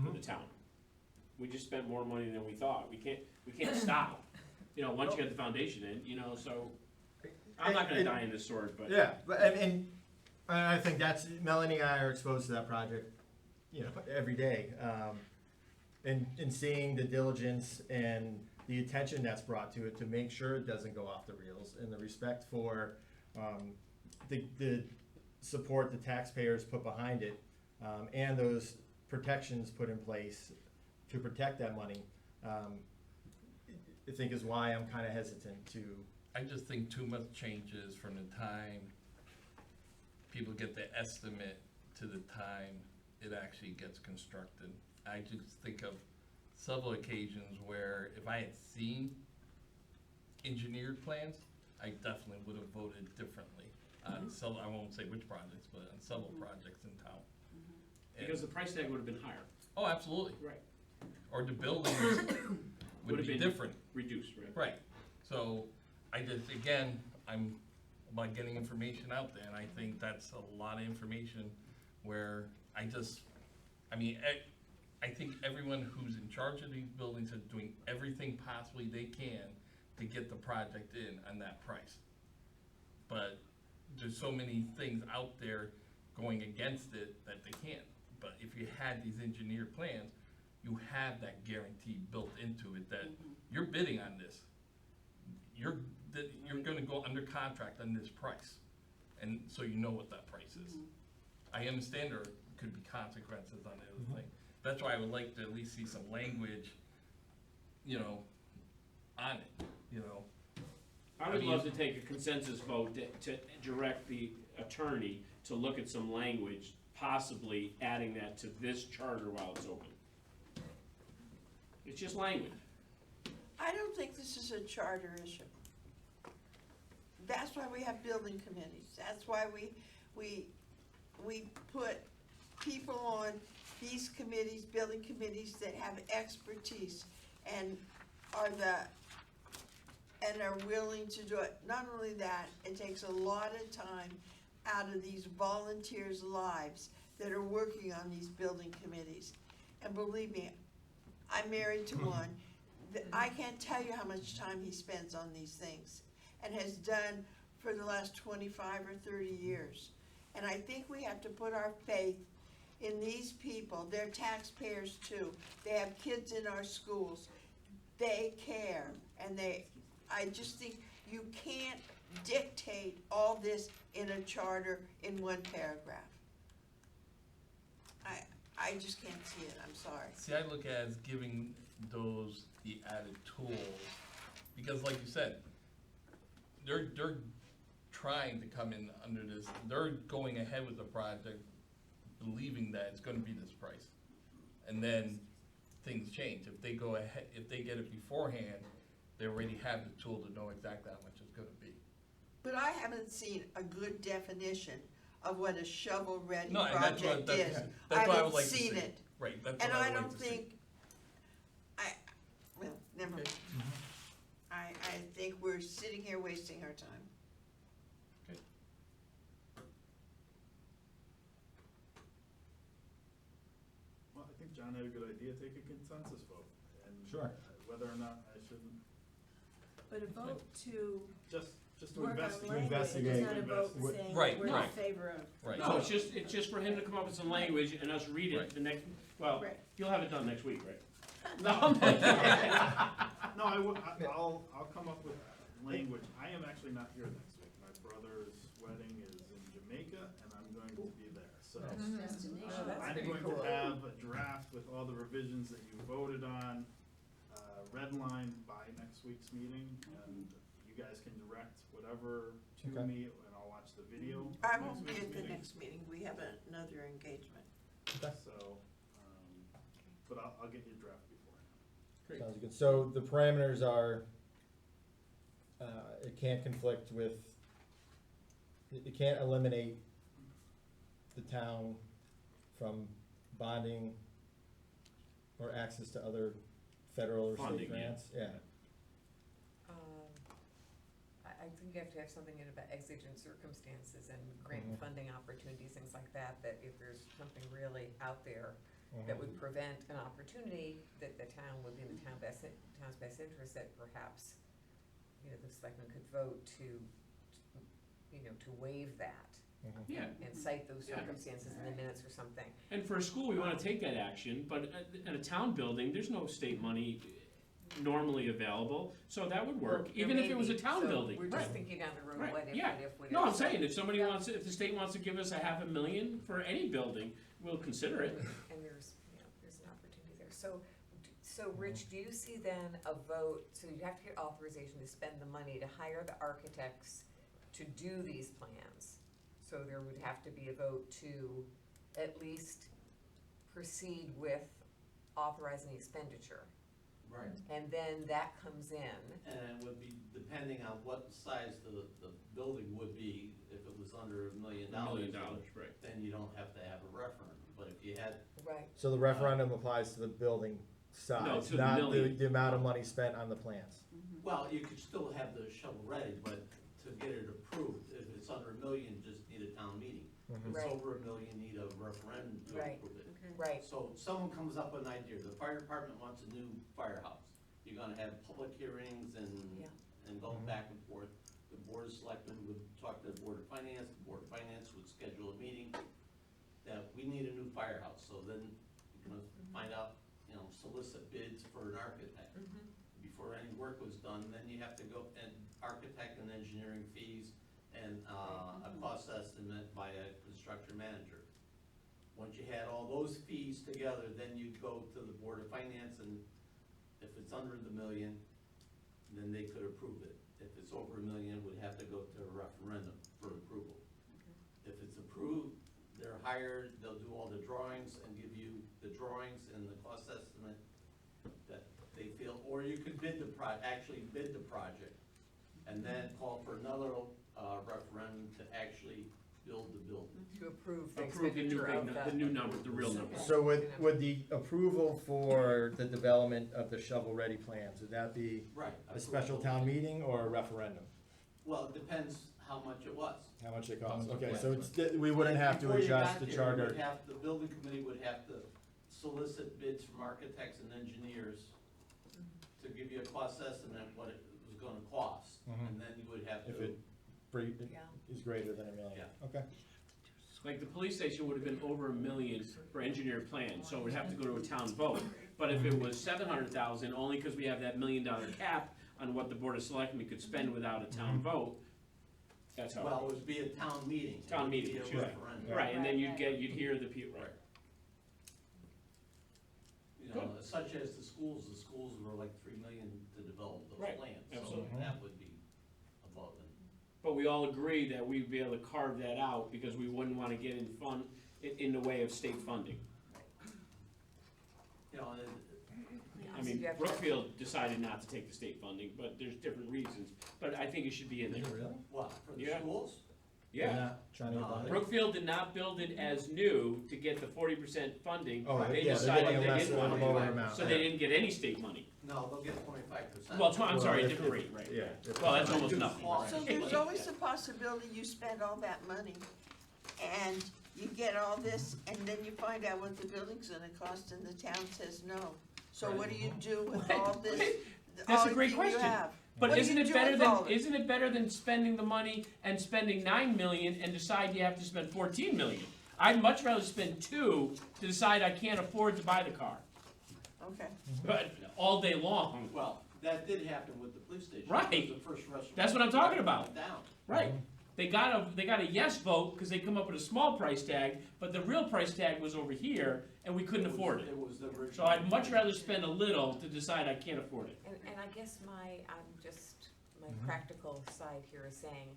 Speaker 9: for the town. We just spent more money than we thought. We can't stop. You know, once you get the foundation in, you know, so I'm not gonna die in this sword, but.
Speaker 1: Yeah, but, and I think that's, Melanie and I are exposed to that project, you know, every day. And seeing the diligence and the attention that's brought to it to make sure it doesn't go off the rails, and the respect for the support the taxpayers put behind it, and those protections put in place to protect that money, I think is why I'm kinda hesitant to.
Speaker 8: I just think too much changes from the time people get the estimate to the time it actually gets constructed. I just think of several occasions where if I had seen engineered plans, I definitely would have voted differently on some, I won't say which projects, but on several projects in town. And-
Speaker 9: Because the price tag would have been higher.
Speaker 8: Oh, absolutely.
Speaker 9: Right.
Speaker 8: Or the buildings would
Speaker 9: Would have
Speaker 8: be
Speaker 9: been
Speaker 8: different.
Speaker 9: Reduced, right?
Speaker 8: Right, so I just, again, I'm about getting information out there, and I think that's a lot of information where I think everyone who's in charge of these buildings is doing everything possibly they can to get the project in on that price. But there's so many things out there going against it that they can't. But if you had these engineered plans, you have that guarantee built into it that you're bidding on this. You're gonna go under contract on this price, and so you know what that price is. I understand there could be consequences on the
Speaker 1: Mhm.
Speaker 8: other thing. That's why I would like to at least see some language, you know, on it, you know.
Speaker 9: I would
Speaker 8: I mean-
Speaker 9: love to take a consensus vote to direct the attorney to look at some language, possibly adding that to this charter while it's open. It's just language.
Speaker 2: I don't think this is a charter issue. That's why we have building committees. That's why we put people on these committees, building committees that have expertise and are willing to do it. Not only that, it takes a lot of time out of these volunteers' lives that are working on these building committees. And believe me, I'm married to one. I can't tell you how much time he spends on these things and has done for the last 25 or 30 years. And I think we have to put our faith in these people. They're taxpayers too. They have kids in our schools. They care, and I just think you can't dictate all this in a charter in one paragraph. I just can't see it, I'm sorry.
Speaker 8: See, I look at it as giving those the added tools, because like you said, they're trying to come in under this, they're going ahead with the project, believing that it's gonna be this price. And then things change. If they go ahead, if they get it beforehand, they already have the tool to know exactly how much it's gonna be.
Speaker 2: But I haven't seen a good definition of what a shovel-ready
Speaker 8: No, and that's what,
Speaker 2: project is.
Speaker 8: that's what I would
Speaker 2: haven't
Speaker 8: like to see.
Speaker 2: seen it,
Speaker 8: Right, that's what
Speaker 2: and
Speaker 8: I
Speaker 2: I
Speaker 8: would like
Speaker 2: don't
Speaker 8: to see.
Speaker 2: think, well, never mind. I think we're sitting here wasting our time.
Speaker 5: Well, I think John had a good idea, take a consensus vote, and
Speaker 1: Sure.
Speaker 5: whether or not I shouldn't,
Speaker 11: But a vote to
Speaker 5: just to
Speaker 11: work on
Speaker 5: investigate.
Speaker 11: language
Speaker 1: investigate.
Speaker 11: is not a vote
Speaker 1: What-
Speaker 11: saying
Speaker 8: Right,
Speaker 11: we're in
Speaker 8: right.
Speaker 11: favor of.
Speaker 8: Right.
Speaker 9: No, it's just for him to come up with some language and us read
Speaker 8: Right.
Speaker 9: it the next, well,
Speaker 11: Right.
Speaker 9: you'll have it done next week, right?
Speaker 5: No, I'm not kidding. No, I'll come up with language. I am actually not here next week. My brother's wedding is in Jamaica, and I'm going to be there, so.
Speaker 3: Destination.
Speaker 4: Oh, that's
Speaker 5: I'm
Speaker 4: pretty
Speaker 5: going
Speaker 4: cool.
Speaker 5: to have a draft with all the revisions that you voted on, redlined by next week's meeting, and you guys can direct whatever to
Speaker 1: Okay.
Speaker 5: me, and I'll watch the video. of
Speaker 2: I
Speaker 5: next
Speaker 2: won't be
Speaker 5: week's
Speaker 2: at the
Speaker 5: meeting.
Speaker 2: next meeting, we have another engagement.
Speaker 5: So, but I'll get you a draft beforehand.
Speaker 9: Great.
Speaker 1: Sounds good. So the parameters are, it can't conflict with, it can't eliminate the town from bonding or access to other federal or
Speaker 9: Funding,
Speaker 1: state grants. Yeah.
Speaker 4: I think you have to have something in about exigent circumstances and grant
Speaker 1: Mhm.
Speaker 4: funding opportunities, things like that, that if there's something really out there that would prevent an opportunity that the town would be in the town's best interest, that perhaps, you know, the selectmen could vote to, you know, to waive that
Speaker 1: Mhm.
Speaker 9: Yeah,
Speaker 4: and cite those
Speaker 9: Yeah.
Speaker 4: circumstances in the minutes or something.
Speaker 9: and for a school, we wanna take that action, but at a town building, there's no state money normally available, so that would work,
Speaker 4: Well,
Speaker 9: even
Speaker 4: there
Speaker 9: if it
Speaker 4: may
Speaker 9: was a
Speaker 4: be,
Speaker 9: town
Speaker 4: so
Speaker 9: building.
Speaker 4: We're
Speaker 9: Right.
Speaker 4: just thinking down the road,
Speaker 9: Right,
Speaker 4: what if,
Speaker 9: yeah.
Speaker 4: what if, what if.
Speaker 9: No, I'm
Speaker 4: so-
Speaker 9: saying, if somebody
Speaker 4: Yeah.
Speaker 9: wants, if the state wants to give us $500,000 for any building, we'll consider it.
Speaker 4: And there's, you know, there's an opportunity there. So Rich, do you see then a vote, so you have to get authorization to spend the money to hire the architects to do these plans? So there would have to be a vote to at least proceed with authorizing the expenditure.
Speaker 6: Right.
Speaker 4: And then that comes in.
Speaker 6: And it would be depending on what size the building would be, if it was under $1 million.
Speaker 9: $1 million, right.
Speaker 6: Then you don't have to have a referendum, but if you had,
Speaker 4: Right.
Speaker 1: So the referendum applies to the building
Speaker 9: No,
Speaker 1: size,
Speaker 9: to the
Speaker 1: not
Speaker 9: million.
Speaker 1: the amount of money spent on the plans.
Speaker 6: well, you could still have the shovel ready, but to get it approved, if it's under $1 million, just need a town meeting. If
Speaker 1: Mhm.
Speaker 6: it's
Speaker 4: Right.
Speaker 6: over $1 million, need a referendum to
Speaker 4: Right.
Speaker 6: approve it.
Speaker 4: Right.
Speaker 6: So someone comes up with an idea, the fire department wants a new firehouse. You're gonna have public hearings
Speaker 4: Yeah.
Speaker 6: and go
Speaker 1: Mhm.
Speaker 6: back and forth. The board of selectmen would talk to the board of finance, the board of finance would schedule a meeting that we need a new firehouse. So then you're gonna find out, you know, solicit bids for an architect.
Speaker 4: Mhm.
Speaker 6: Before any work was done, then you have to go, and architect and engineering fees and, a cost estimate by a construction manager. Once you had all those fees together, then you'd go to the Board of Finance, and if it's under the million, then they could approve it. If it's over $1 million, it would have to go to a referendum for approval. If it's approved, they're hired, they'll do all the drawings and give you the drawings and the cost estimate that they feel, or you could bid the actually bid the project, and then call for another, referendum to actually build the building.
Speaker 4: To approve the
Speaker 9: Approve the new,
Speaker 4: expenditure of
Speaker 9: the new number, the real number.
Speaker 1: So would the approval for the development of the shovel-ready plans, would that be
Speaker 6: Right.
Speaker 1: a special town meeting or a referendum?
Speaker 6: Well, it depends how much it was.
Speaker 1: How much it costs?
Speaker 8: Cost of
Speaker 1: Okay,
Speaker 8: plans,
Speaker 1: so it's, we wouldn't have to
Speaker 6: Before you
Speaker 1: adjust
Speaker 6: got
Speaker 1: the
Speaker 6: there,
Speaker 1: charter.
Speaker 6: the building committee would have to solicit bids from architects and engineers to give you a cost estimate of what it was gonna cost,
Speaker 1: Mhm.
Speaker 6: and then you would have
Speaker 1: If
Speaker 6: to,
Speaker 1: it is greater than $1 million.
Speaker 6: Yeah.
Speaker 1: Okay.
Speaker 9: Like the police station would have been over $1 million for engineered plan, so it would have to go to a town vote. But if it was 700,000, only because we have that $1 million cap on what the Board of Selectmen could spend without a town vote, that's how.
Speaker 6: well, it would be a town meeting. It
Speaker 9: Town
Speaker 6: would be
Speaker 9: meeting,
Speaker 6: a
Speaker 9: sure.
Speaker 6: referendum.
Speaker 9: Right, and then you'd hear the people, right.
Speaker 6: You know, such as the schools were like $3 million to develop those
Speaker 9: Right,
Speaker 6: plans, so
Speaker 9: absolutely.
Speaker 6: that would be above it.
Speaker 9: But we all agree that we'd be able to carve that out because we wouldn't wanna get in the way of state funding.
Speaker 6: You know,
Speaker 9: I mean,
Speaker 4: You have to-
Speaker 9: Brookfield decided not to take the state funding, but there's different reasons, but I think it should be in there.
Speaker 1: Really?
Speaker 6: what, for the
Speaker 9: Yeah.
Speaker 6: schools?
Speaker 1: They're
Speaker 9: Yeah,
Speaker 1: not trying to get
Speaker 6: No,
Speaker 1: behind it?
Speaker 9: Brookfield did not build it as new to get the 40% funding.
Speaker 1: Oh,
Speaker 9: They
Speaker 1: yeah, they're
Speaker 9: decided
Speaker 1: getting a
Speaker 9: they
Speaker 1: lesser,
Speaker 9: didn't want
Speaker 1: lower
Speaker 9: it,
Speaker 1: amount.
Speaker 9: so they didn't get any state money.
Speaker 6: No, they'll get 25%.
Speaker 9: Well, I'm sorry,
Speaker 1: Well,
Speaker 9: a different rate, right?
Speaker 1: Yeah. if-
Speaker 9: Well, that's almost nothing,
Speaker 6: Well,
Speaker 9: right?
Speaker 2: So there's always the possibility you spend all that money and you get all this and then you find out what the building's gonna cost and the town says no. So what do you do with all this,
Speaker 9: That's a
Speaker 2: all
Speaker 9: great
Speaker 2: you
Speaker 9: question.
Speaker 2: have?
Speaker 9: But
Speaker 2: What do
Speaker 9: isn't
Speaker 2: you
Speaker 9: it
Speaker 2: do
Speaker 9: better
Speaker 2: with
Speaker 9: than,
Speaker 2: all this?
Speaker 9: isn't it better than spending the money and spending 9 million and decide you have to spend 14 million? I'd much rather spend 2 to decide I can't afford to buy the car,
Speaker 2: Okay,
Speaker 9: but all day long.
Speaker 6: Well, that did happen with the police station.
Speaker 9: Right.
Speaker 6: It was the first restaurant.
Speaker 9: That's what I'm talking about.
Speaker 6: Down.
Speaker 9: Right. They got a yes vote because they come up with a small price tag, but the real price tag was over here and we couldn't afford it.
Speaker 6: It was the original.
Speaker 9: So I'd much rather spend a little to decide I can't afford it.
Speaker 4: And I guess my practical side here is saying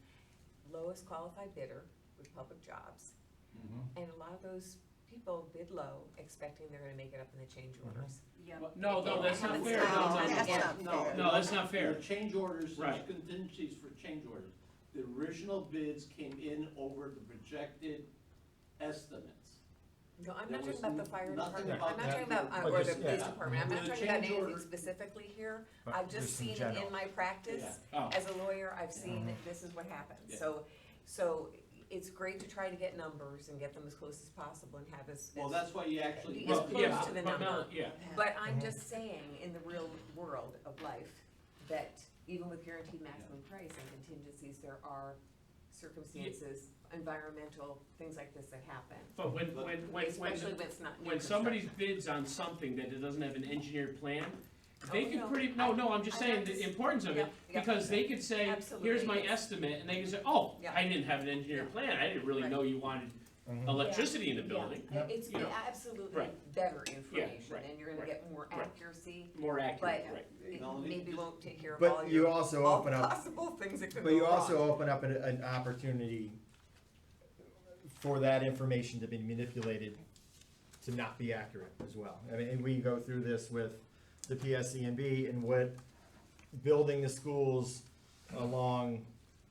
Speaker 4: lowest qualified bidder with public jobs.
Speaker 1: Mhm.
Speaker 4: And a lot of those people bid low, expecting they're gonna make it up in the change orders.
Speaker 3: Yeah.
Speaker 9: No, that's not
Speaker 4: No,
Speaker 9: fair.
Speaker 2: that's not
Speaker 6: No,
Speaker 2: fair.
Speaker 9: No, that's not fair.
Speaker 6: There are change orders, there's
Speaker 9: Right.
Speaker 6: contingencies for change orders. The original bids came in over the projected estimates.
Speaker 4: No, I'm
Speaker 6: There
Speaker 4: not
Speaker 6: was
Speaker 4: talking about the fire
Speaker 6: nothing
Speaker 4: department,
Speaker 6: about
Speaker 4: I'm not
Speaker 6: that.
Speaker 4: talking about,
Speaker 1: But
Speaker 4: or the
Speaker 1: just-
Speaker 4: police
Speaker 1: yeah.
Speaker 4: department, I'm
Speaker 6: With
Speaker 4: not
Speaker 6: the
Speaker 4: talking about
Speaker 6: change
Speaker 4: anything
Speaker 6: order-
Speaker 4: specifically here.
Speaker 1: But
Speaker 4: I've just
Speaker 1: just in
Speaker 4: seen it
Speaker 1: general.
Speaker 4: in my practice,
Speaker 9: Oh.
Speaker 4: as a lawyer, I've seen this is what happens.
Speaker 6: Yeah.
Speaker 4: So it's great to try to get numbers and get them as close as possible and have as.
Speaker 6: Well,
Speaker 4: as-
Speaker 6: that's why you actually.
Speaker 4: As
Speaker 9: Well,
Speaker 4: close
Speaker 9: yeah,
Speaker 4: to the
Speaker 9: but
Speaker 4: number.
Speaker 9: yeah.
Speaker 4: But I'm
Speaker 1: Mhm.
Speaker 4: just saying, in the real world of life, that even with guaranteed maximum price and contingencies, there are circumstances, environmental, things like this that happen.
Speaker 9: But
Speaker 4: Especially when it's not new
Speaker 9: when somebody
Speaker 4: construction.
Speaker 9: bids on something that it doesn't have an engineered plan,
Speaker 4: Oh,
Speaker 9: they could
Speaker 4: no,
Speaker 9: pretty, no, I'm just
Speaker 4: I
Speaker 9: saying
Speaker 4: have
Speaker 9: the
Speaker 4: this-
Speaker 9: importance of it,
Speaker 4: Yep, yep.
Speaker 9: because they could say, here's
Speaker 4: Absolutely,
Speaker 9: my
Speaker 4: yes.
Speaker 9: estimate, and they could say, oh,
Speaker 4: Yeah.
Speaker 9: I didn't have an engineered plan, I didn't really
Speaker 4: Right.
Speaker 9: know you wanted
Speaker 1: Mhm.
Speaker 9: electricity in the building.
Speaker 4: Yeah, it's
Speaker 9: You know.
Speaker 4: absolutely
Speaker 9: Right.
Speaker 4: better information,
Speaker 9: right,
Speaker 4: and you're gonna
Speaker 9: right,
Speaker 4: get more
Speaker 9: right.
Speaker 4: accuracy,
Speaker 9: More
Speaker 4: but
Speaker 9: accurate, right.
Speaker 4: it
Speaker 6: No,
Speaker 4: maybe
Speaker 6: just-
Speaker 4: won't take care of
Speaker 1: But
Speaker 4: all
Speaker 1: you
Speaker 4: your,
Speaker 1: also
Speaker 4: all
Speaker 1: open up,
Speaker 4: possible things that could
Speaker 1: but
Speaker 4: go
Speaker 1: you also
Speaker 4: wrong.
Speaker 1: open up an opportunity for that information to be manipulated to not be accurate as well. I mean, and we go through this with the PSCNB and what building the schools along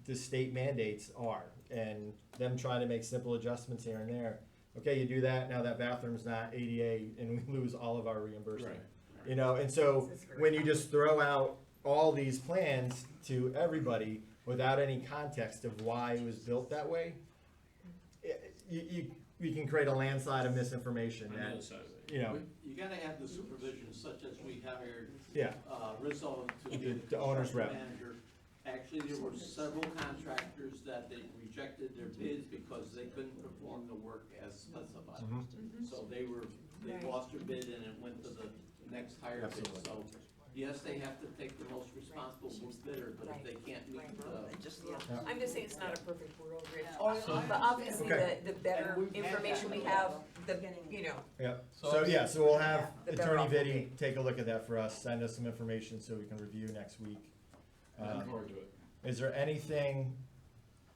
Speaker 1: the state mandates are, and them trying to make simple adjustments here and there. Okay, you do that, now that bathroom's not ADA, and we lose all of our reimbursement.
Speaker 9: Right.
Speaker 1: You know, and so
Speaker 4: This is very
Speaker 1: when you just throw out all these plans to everybody without any context of why it was built that way, you can create a landslide of misinformation
Speaker 9: On the
Speaker 1: that,
Speaker 9: other side of it.
Speaker 1: you know,
Speaker 6: You gotta have the supervision such as we hired,
Speaker 1: yeah.
Speaker 6: Rizzo to be
Speaker 1: The owner's rep.
Speaker 6: manager. Actually, there were several contractors that they rejected their bids because they couldn't perform the work as specified.
Speaker 1: Mhm.
Speaker 6: So they
Speaker 4: Right.
Speaker 6: lost their bid and it went to the next higher bid,
Speaker 1: Absolutely.
Speaker 6: so Yes, they have to take the most responsible bidder, but if they can't meet
Speaker 2: They
Speaker 6: the,
Speaker 2: just,
Speaker 1: Yeah.
Speaker 4: I'm just saying it's not a perfect world, Rich.
Speaker 8: So-
Speaker 4: But obviously,
Speaker 1: Okay.
Speaker 4: the better
Speaker 11: And we've had
Speaker 4: information
Speaker 11: that
Speaker 4: we have, the,
Speaker 11: Getting-
Speaker 4: you know,
Speaker 1: Yeah,
Speaker 8: So-
Speaker 1: so we'll have
Speaker 4: The better
Speaker 1: Attorney
Speaker 4: off we'll
Speaker 1: Vitti
Speaker 4: be.
Speaker 1: take a look at that for us, send us some information so we can review next week.
Speaker 9: Looking
Speaker 1: Um,
Speaker 9: forward to it.
Speaker 1: Is there anything,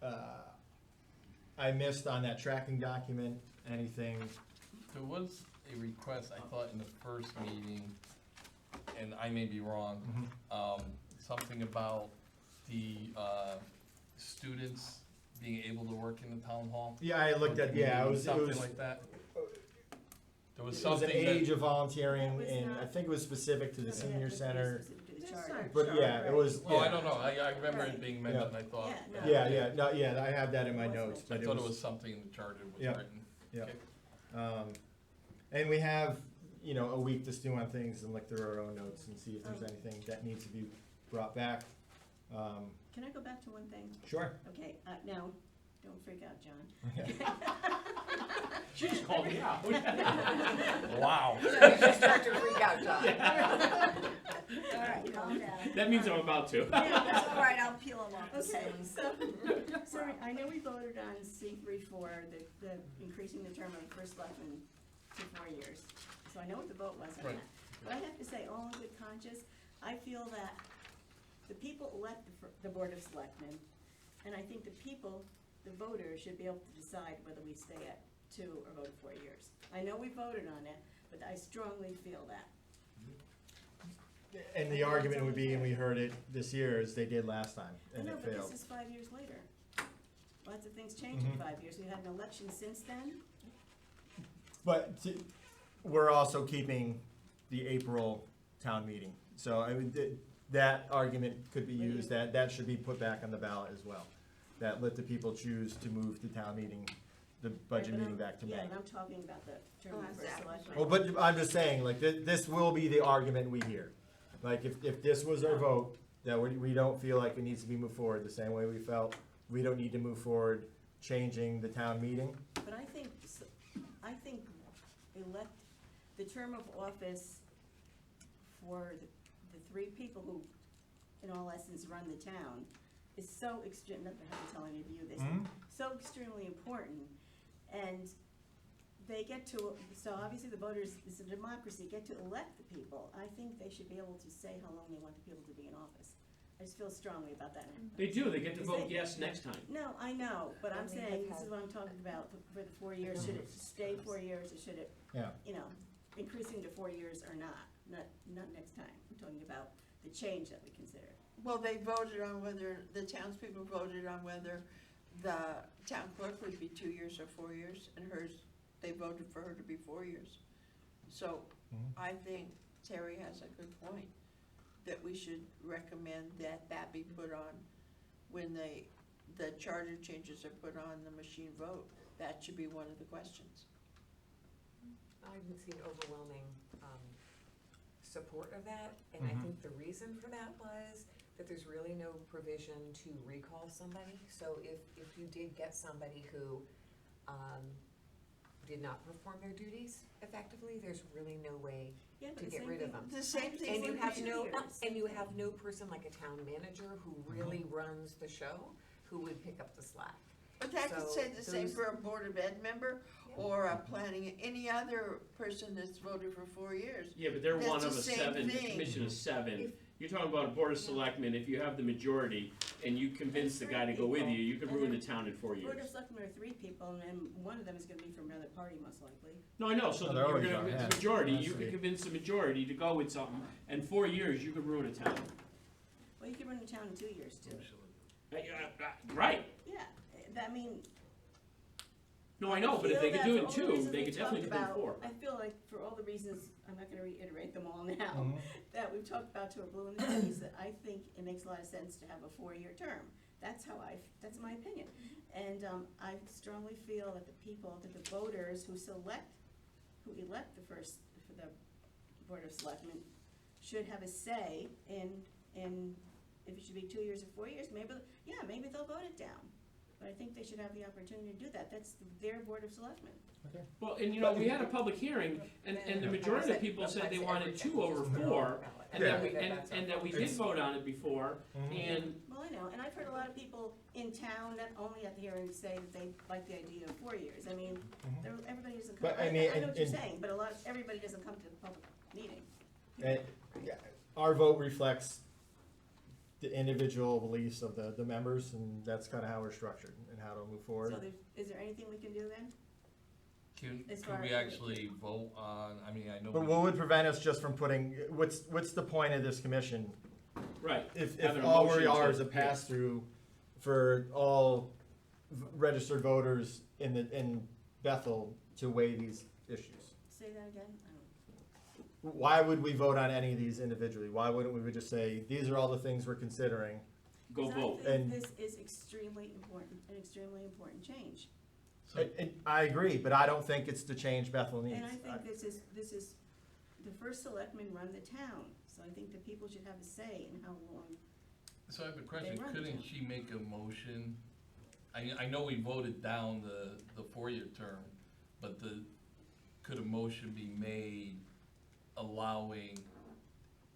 Speaker 1: I missed on that tracking document, anything?
Speaker 8: There was a request, I thought, in the first meeting, and I may be wrong, something about the, students being able to work in the town hall.
Speaker 1: Yeah, I looked at, yeah, it was,
Speaker 8: Something like that. There was
Speaker 1: it was
Speaker 8: something
Speaker 1: an
Speaker 8: that.
Speaker 1: age of volunteering,
Speaker 11: That was
Speaker 1: and I
Speaker 11: not-
Speaker 1: think it was specific to the
Speaker 11: Yeah,
Speaker 1: senior
Speaker 11: it's
Speaker 1: center.
Speaker 11: specific to the
Speaker 2: That's
Speaker 11: charter.
Speaker 2: not-
Speaker 1: But yeah, it was,
Speaker 8: Oh, I
Speaker 1: yeah,
Speaker 8: don't know, I remember it
Speaker 11: Right.
Speaker 8: being mentioned, I thought.
Speaker 11: Yeah, no.
Speaker 1: yeah, no, yeah, I have that in my
Speaker 11: It wasn't
Speaker 1: notes,
Speaker 8: I
Speaker 1: but it
Speaker 8: thought it
Speaker 1: was,
Speaker 8: was something in the charter was
Speaker 1: Yeah.
Speaker 8: written.
Speaker 1: yeah.
Speaker 8: Okay.
Speaker 1: And we have, you know, a week to stew on things and look through our own notes and see if there's anything that needs to be brought back.
Speaker 11: Can I go back to one thing?
Speaker 1: Sure.
Speaker 11: Okay, now, don't freak out, John.
Speaker 9: She just called me out.
Speaker 8: Wow.
Speaker 4: you should start to freak out, John.
Speaker 11: All right, calm down.
Speaker 9: That means I'm about to.
Speaker 11: That's all right, I'll peel them off. Okay, so I know we voted on C3-4, the increasing the term of first selectman to 4 years. So I know what the vote was on
Speaker 8: Right.
Speaker 11: that. But I have to say, all in good conscience, I feel that the people elect the Board of Selectmen, and I think the people, the voters, should be able to decide whether we stay at 2 or vote 4 years. I know we voted on it, but I strongly feel that.
Speaker 1: And the argument would be, and we heard it this year, as they did last time,
Speaker 11: I
Speaker 1: and
Speaker 11: know,
Speaker 1: it
Speaker 11: but
Speaker 1: failed.
Speaker 11: this is 5 years later. Lots of things change in
Speaker 1: Mhm.
Speaker 11: 5 years. We had an election since then.
Speaker 1: But we're also keeping the April town meeting. So I would, that argument could be used, that should be put back on the ballot as well. That let the people choose to move the town meeting, the budget
Speaker 11: Right, but
Speaker 1: meeting
Speaker 11: I'm-
Speaker 1: back to May.
Speaker 11: Yeah, and I'm talking about the term of first
Speaker 2: exactly.
Speaker 11: selectman.
Speaker 1: Well, but I'm just saying, like, this will be the argument we hear. Like, if this was our vote, that we don't feel like it needs to be moved forward the same way we felt, we don't need to move forward changing the town meeting.
Speaker 11: But I think the term of office for the 3 people who, in all essence, run the town is so extreme, not to have to tell any of you this,
Speaker 1: Mhm.
Speaker 11: so extremely important. And they get to, so obviously the voters, it's a democracy, get to elect the people. I think they should be able to say how long they want the people to be in office. I just feel strongly about that.
Speaker 9: They do, they get to
Speaker 11: Is
Speaker 9: vote
Speaker 11: they-
Speaker 9: yes next time.
Speaker 11: No, I know, but I'm
Speaker 4: And we
Speaker 11: saying,
Speaker 4: have
Speaker 11: this is what I'm talking about, for the 4 years, should it stay 4 years, or should it,
Speaker 1: Yeah.
Speaker 11: you know, increasing to 4 years or not next time? I'm talking about the change that we consider.
Speaker 2: well, they voted on whether, the townspeople voted on whether the town clerk would be 2 years or 4 years, and hers, they voted for her to be 4 years. So
Speaker 1: Mhm.
Speaker 2: I think Terry has a good point, that we should recommend that be put on when the charter changes are put on the machine vote. That should be one of the questions.
Speaker 4: I would see an overwhelming, support of that, and I
Speaker 1: Mhm.
Speaker 4: think the reason for that was that there's really no provision to recall somebody. So if you did get somebody who, did not perform their duties effectively, there's really no way
Speaker 11: Yeah, but
Speaker 4: to
Speaker 11: the
Speaker 4: get
Speaker 11: same
Speaker 4: rid of
Speaker 11: thing-
Speaker 4: them.
Speaker 2: The same thing
Speaker 4: And you
Speaker 2: with
Speaker 4: have
Speaker 2: the
Speaker 4: no,
Speaker 11: years.
Speaker 4: and you have no person like a town manager who really runs the show, who would pick up the slack.
Speaker 2: But that could
Speaker 4: So
Speaker 2: say the same
Speaker 4: those-
Speaker 2: for a Board of Ed member or a planning, any other person that's voted for 4 years.
Speaker 9: Yeah, but they're
Speaker 2: That's
Speaker 9: one
Speaker 2: the
Speaker 9: of a
Speaker 2: same
Speaker 9: 7, the
Speaker 2: thing.
Speaker 9: commission of 7.
Speaker 11: If-
Speaker 9: You're talking about a board of selectmen, if you have the majority and you convince the guy to go with you, you could ruin the town in 4
Speaker 11: Board of
Speaker 9: years.
Speaker 11: Selectmen are 3 people, and one of them is gonna be from another party, most likely.
Speaker 9: No, I know, so
Speaker 1: No,
Speaker 9: that
Speaker 1: there
Speaker 9: you're
Speaker 1: always
Speaker 9: gonna,
Speaker 1: are,
Speaker 9: it's
Speaker 1: yeah.
Speaker 9: a majority,
Speaker 1: Has
Speaker 9: you
Speaker 1: to
Speaker 9: could
Speaker 1: be.
Speaker 9: convince the majority to go with something, and 4 years, you could ruin a town.
Speaker 11: Well, you could run the town in 2 years, too.
Speaker 9: Right,
Speaker 11: Yeah, I mean.
Speaker 9: no, I know, but if
Speaker 11: feel
Speaker 9: they could
Speaker 11: that
Speaker 9: do
Speaker 11: for
Speaker 9: it
Speaker 11: all the
Speaker 9: two,
Speaker 11: reasons
Speaker 9: they
Speaker 11: we
Speaker 9: could definitely
Speaker 11: talked
Speaker 9: do
Speaker 11: about,
Speaker 9: 4.
Speaker 11: I feel like for all the reasons, I'm not gonna reiterate them all now,
Speaker 1: Mhm.
Speaker 11: that we've talked about till we're blue in the face, that I think it makes a lot of sense to have a 4-year term. That's that's my opinion. And, I strongly feel that the people, that the voters who elect for the Board of Selectmen should have a say in if it should be 2 years or 4 years, maybe they'll vote it down. but I think they should have the opportunity to do that. That's their Board of Selectmen.
Speaker 9: Well, and you know, we had a public hearing, and the majority of people said they wanted 2 over 4, and that we, and that we did vote on it before, and,
Speaker 11: Well, I know, and I've heard a lot of people in town, not only at the hearing, say that they like the idea of 4 years. I mean, everybody doesn't come,
Speaker 1: But,
Speaker 11: I
Speaker 1: I mean,
Speaker 11: know what you're
Speaker 1: and-
Speaker 11: saying, but everybody doesn't come to the public meeting.
Speaker 1: And, yeah, our vote reflects the individual beliefs of the members, and that's kinda how we're structured and how to move forward.
Speaker 11: So is there anything we can do then? As far
Speaker 8: Can we
Speaker 11: as-
Speaker 8: actually vote on, I mean, I know.
Speaker 1: But what would prevent us just from putting, what's the point of this commission?
Speaker 9: right.
Speaker 1: If
Speaker 9: Having a
Speaker 1: all we
Speaker 9: motion
Speaker 1: are
Speaker 9: to-
Speaker 1: is a pass-through for all registered voters in Bethel to weigh these issues.
Speaker 11: Say that again? I don't.
Speaker 1: Why would we vote on any of these individually? Why wouldn't we just say, these are all the things we're considering?
Speaker 9: Go
Speaker 11: 'Cause
Speaker 9: vote.
Speaker 11: I think
Speaker 1: And-
Speaker 11: this is extremely important, an extremely important change.
Speaker 8: So-
Speaker 1: And I agree, but I don't think it's the change Bethel needs.
Speaker 11: And I think this is, the first selectmen run the town, so I think the people should have a say in how long.
Speaker 8: So I have a question,
Speaker 11: run
Speaker 8: couldn't
Speaker 11: it.
Speaker 8: she make a motion? I know we voted down the 4-year term, but could a motion be made allowing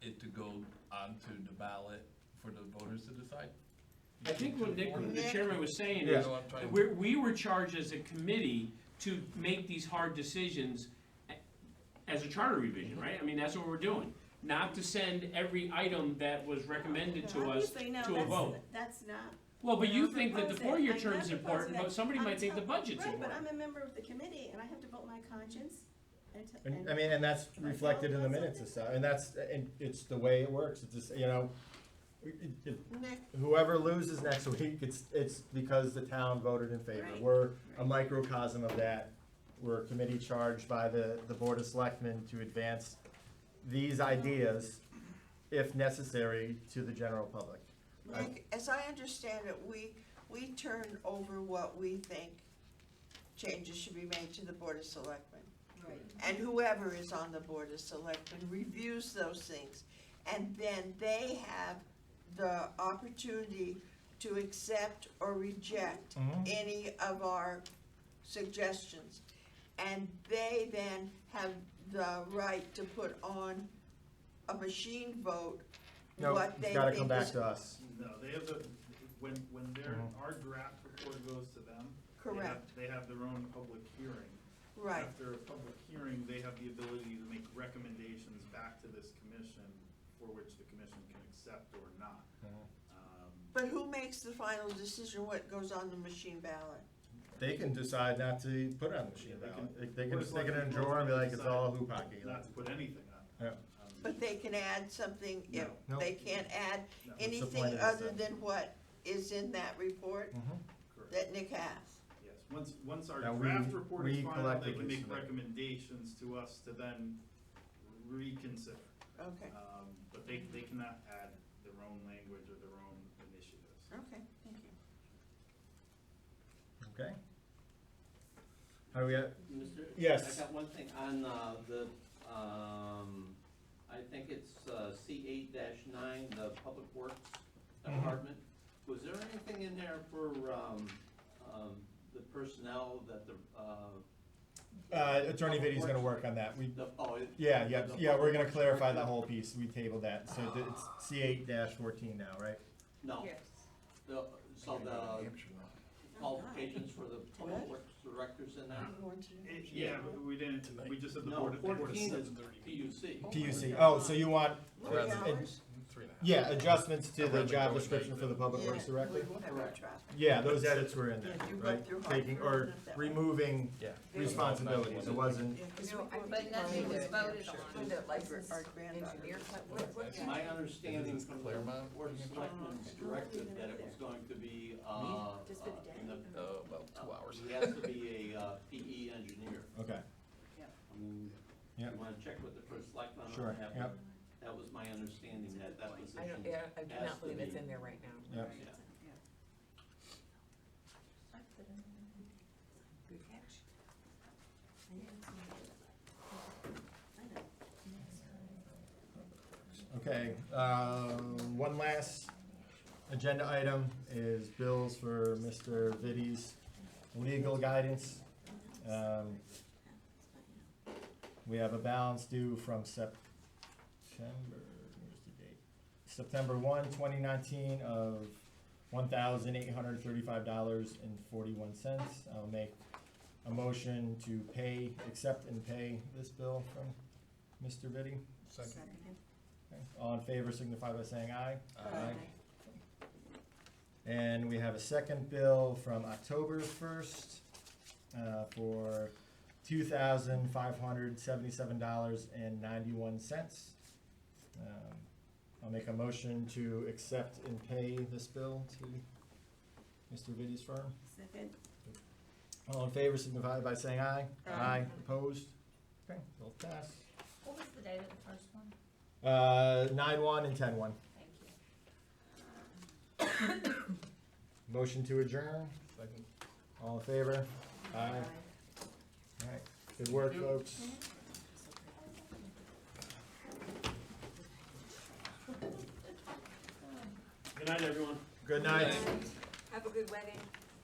Speaker 8: it to go onto the ballot for the voters to decide?
Speaker 9: I think what the chairman was saying
Speaker 1: Yeah.
Speaker 9: is,
Speaker 8: No, I'm trying-
Speaker 9: we were charged as a committee to make these hard decisions as a charter revision, right? I mean, that's what we're doing. Not to send every item that was recommended to us
Speaker 11: Obviously, no,
Speaker 9: to a vote.
Speaker 11: that's not.
Speaker 9: Well, but
Speaker 11: what
Speaker 9: you
Speaker 11: I'm
Speaker 9: think that the
Speaker 11: proposing.
Speaker 9: 4-year
Speaker 11: I'm
Speaker 9: term
Speaker 11: not
Speaker 9: is
Speaker 11: proposing
Speaker 9: important,
Speaker 11: that.
Speaker 9: but somebody
Speaker 11: I'm
Speaker 9: might think the
Speaker 11: tell-
Speaker 9: budget's
Speaker 11: Right, but
Speaker 9: important.
Speaker 11: I'm a member of the committee, and I have to vote my conscience.
Speaker 1: And, I mean, and that's reflected in the minutes and stuff, and it's the way it works, it's just, you know,
Speaker 2: Nick,
Speaker 1: whoever loses next week, it's because the town voted in favor.
Speaker 11: Right.
Speaker 1: We're a microcosm of that. We're a committee charged by the Board of Selectmen to advance these ideas, if necessary, to the general public.
Speaker 2: Nick, as I understand it, we turn over what we think changes should be made to the Board of Selectmen.
Speaker 11: Right.
Speaker 2: And whoever is on the Board of Selectmen reviews those things. And then they have the opportunity to accept or reject any of our suggestions. And they then have the right to put on a machine vote
Speaker 1: No,
Speaker 2: what they
Speaker 1: it's gotta
Speaker 2: think
Speaker 1: come back
Speaker 2: is
Speaker 1: to us.
Speaker 5: No, they have when our draft report goes to them.
Speaker 2: correct,
Speaker 5: They have their own public hearing.
Speaker 2: right.
Speaker 5: After a public hearing, they have the ability to make recommendations back to this commission for which the commission can accept or not.
Speaker 2: But who makes the final decision what goes on the machine ballot?
Speaker 1: They can decide not to put it on the machine
Speaker 5: Yeah, they
Speaker 1: ballot.
Speaker 5: can-
Speaker 1: They can
Speaker 5: Board of
Speaker 1: just stick it in a
Speaker 5: Selectmen
Speaker 1: drawer and be like, it's
Speaker 5: decide
Speaker 1: all hoopaki.
Speaker 5: Not to put anything on.
Speaker 1: Yeah.
Speaker 2: But they can add something, if
Speaker 1: No.
Speaker 2: they can't add
Speaker 5: No.
Speaker 1: the point
Speaker 2: anything
Speaker 1: of this,
Speaker 2: other
Speaker 1: then?
Speaker 2: than what is in that report
Speaker 5: Correct.
Speaker 2: that Nick has.
Speaker 5: Yes, once our
Speaker 1: Now,
Speaker 5: draft report is
Speaker 1: we
Speaker 5: final, they
Speaker 1: collectively
Speaker 5: can make
Speaker 1: submit.
Speaker 5: recommendations to us to then reconsider.
Speaker 2: Okay,
Speaker 5: But they cannot add their own language or their own initiatives.
Speaker 2: okay, thank you.
Speaker 1: Okay? How do we at?
Speaker 6: Mr.
Speaker 1: Yes.
Speaker 6: I got one thing on, I think it's, C8-9, the Public Works Department. Was there anything in there for, the personnel that
Speaker 1: Attorney Vidy's gonna work on that.
Speaker 6: yeah,
Speaker 1: We're gonna clarify that whole piece. We tabled that. So it's C8-14 now, right?
Speaker 6: No,
Speaker 4: Yes.
Speaker 6: so the qualifications for the Public Works directors in there?
Speaker 5: Yeah, but we didn't, we just said the
Speaker 6: No,
Speaker 5: board of.
Speaker 6: 14 is PUC.
Speaker 1: PUC. Oh, so you want,
Speaker 2: 3 hours?
Speaker 8: 3.5.
Speaker 1: yeah, adjustments to the
Speaker 8: I'd rather
Speaker 1: job
Speaker 8: go with
Speaker 1: description for the Public
Speaker 2: Yeah,
Speaker 1: Works Director?
Speaker 2: we won't have our
Speaker 6: Correct.
Speaker 2: traffic.
Speaker 1: Yeah, those edits were in there,
Speaker 2: Yeah, you
Speaker 1: right?
Speaker 2: went through
Speaker 1: Taking,
Speaker 2: Hartford
Speaker 1: or
Speaker 2: and that way.
Speaker 1: removing responsibilities. It wasn't,
Speaker 2: Yeah, 'cause
Speaker 4: You know,
Speaker 2: we
Speaker 4: I
Speaker 2: went
Speaker 4: think
Speaker 2: to
Speaker 7: nothing was
Speaker 2: Hartford.
Speaker 7: voted on.
Speaker 4: When the licensed
Speaker 2: Our granddaughter.
Speaker 4: engineer,
Speaker 6: It's my understanding from the
Speaker 8: Claremont?
Speaker 6: Board of Selectmen's directive that it was going to be,
Speaker 11: Just for the day?
Speaker 6: in the,
Speaker 8: About 2 hours.
Speaker 6: he has to be a PE engineer.
Speaker 1: okay.
Speaker 6: I mean,
Speaker 1: Yeah.
Speaker 6: you wanna check with the first selectman
Speaker 1: Sure,
Speaker 6: on that?
Speaker 1: yep.
Speaker 6: That was my understanding, that
Speaker 4: I
Speaker 6: position.
Speaker 4: don't, yeah, I do
Speaker 6: has
Speaker 4: not
Speaker 6: to
Speaker 4: believe it's
Speaker 6: be-
Speaker 4: in there right now.
Speaker 1: Yep.
Speaker 6: Yeah.
Speaker 4: Good catch.
Speaker 1: Okay, one last agenda item is bills for Mr. Vitti's legal guidance. We have a balance due from September, where's the date? September 1, 2019 of $1,835.41. I'll make a motion to pay, accept and pay this bill from Mr. Vitti.
Speaker 11: Second.
Speaker 1: Okay. All in favor signify by saying aye.
Speaker 8: Aye.
Speaker 1: And we have a second bill from October 1st for $2,577.91. I'll make a motion to accept and pay this bill to Mr. Vitti's firm.
Speaker 11: Second.
Speaker 1: All in favor signify by saying aye.
Speaker 2: Aye.
Speaker 1: Opposed? Okay, both pass.
Speaker 7: What was the date of the first one?
Speaker 1: 9-1 and 10-1.
Speaker 7: Thank you.
Speaker 1: Motion to adjourn.
Speaker 8: Second.
Speaker 1: All in favor? Aye. All right, good work, folks.
Speaker 9: Good night, everyone.
Speaker 1: Good night.
Speaker 4: Have a good wedding.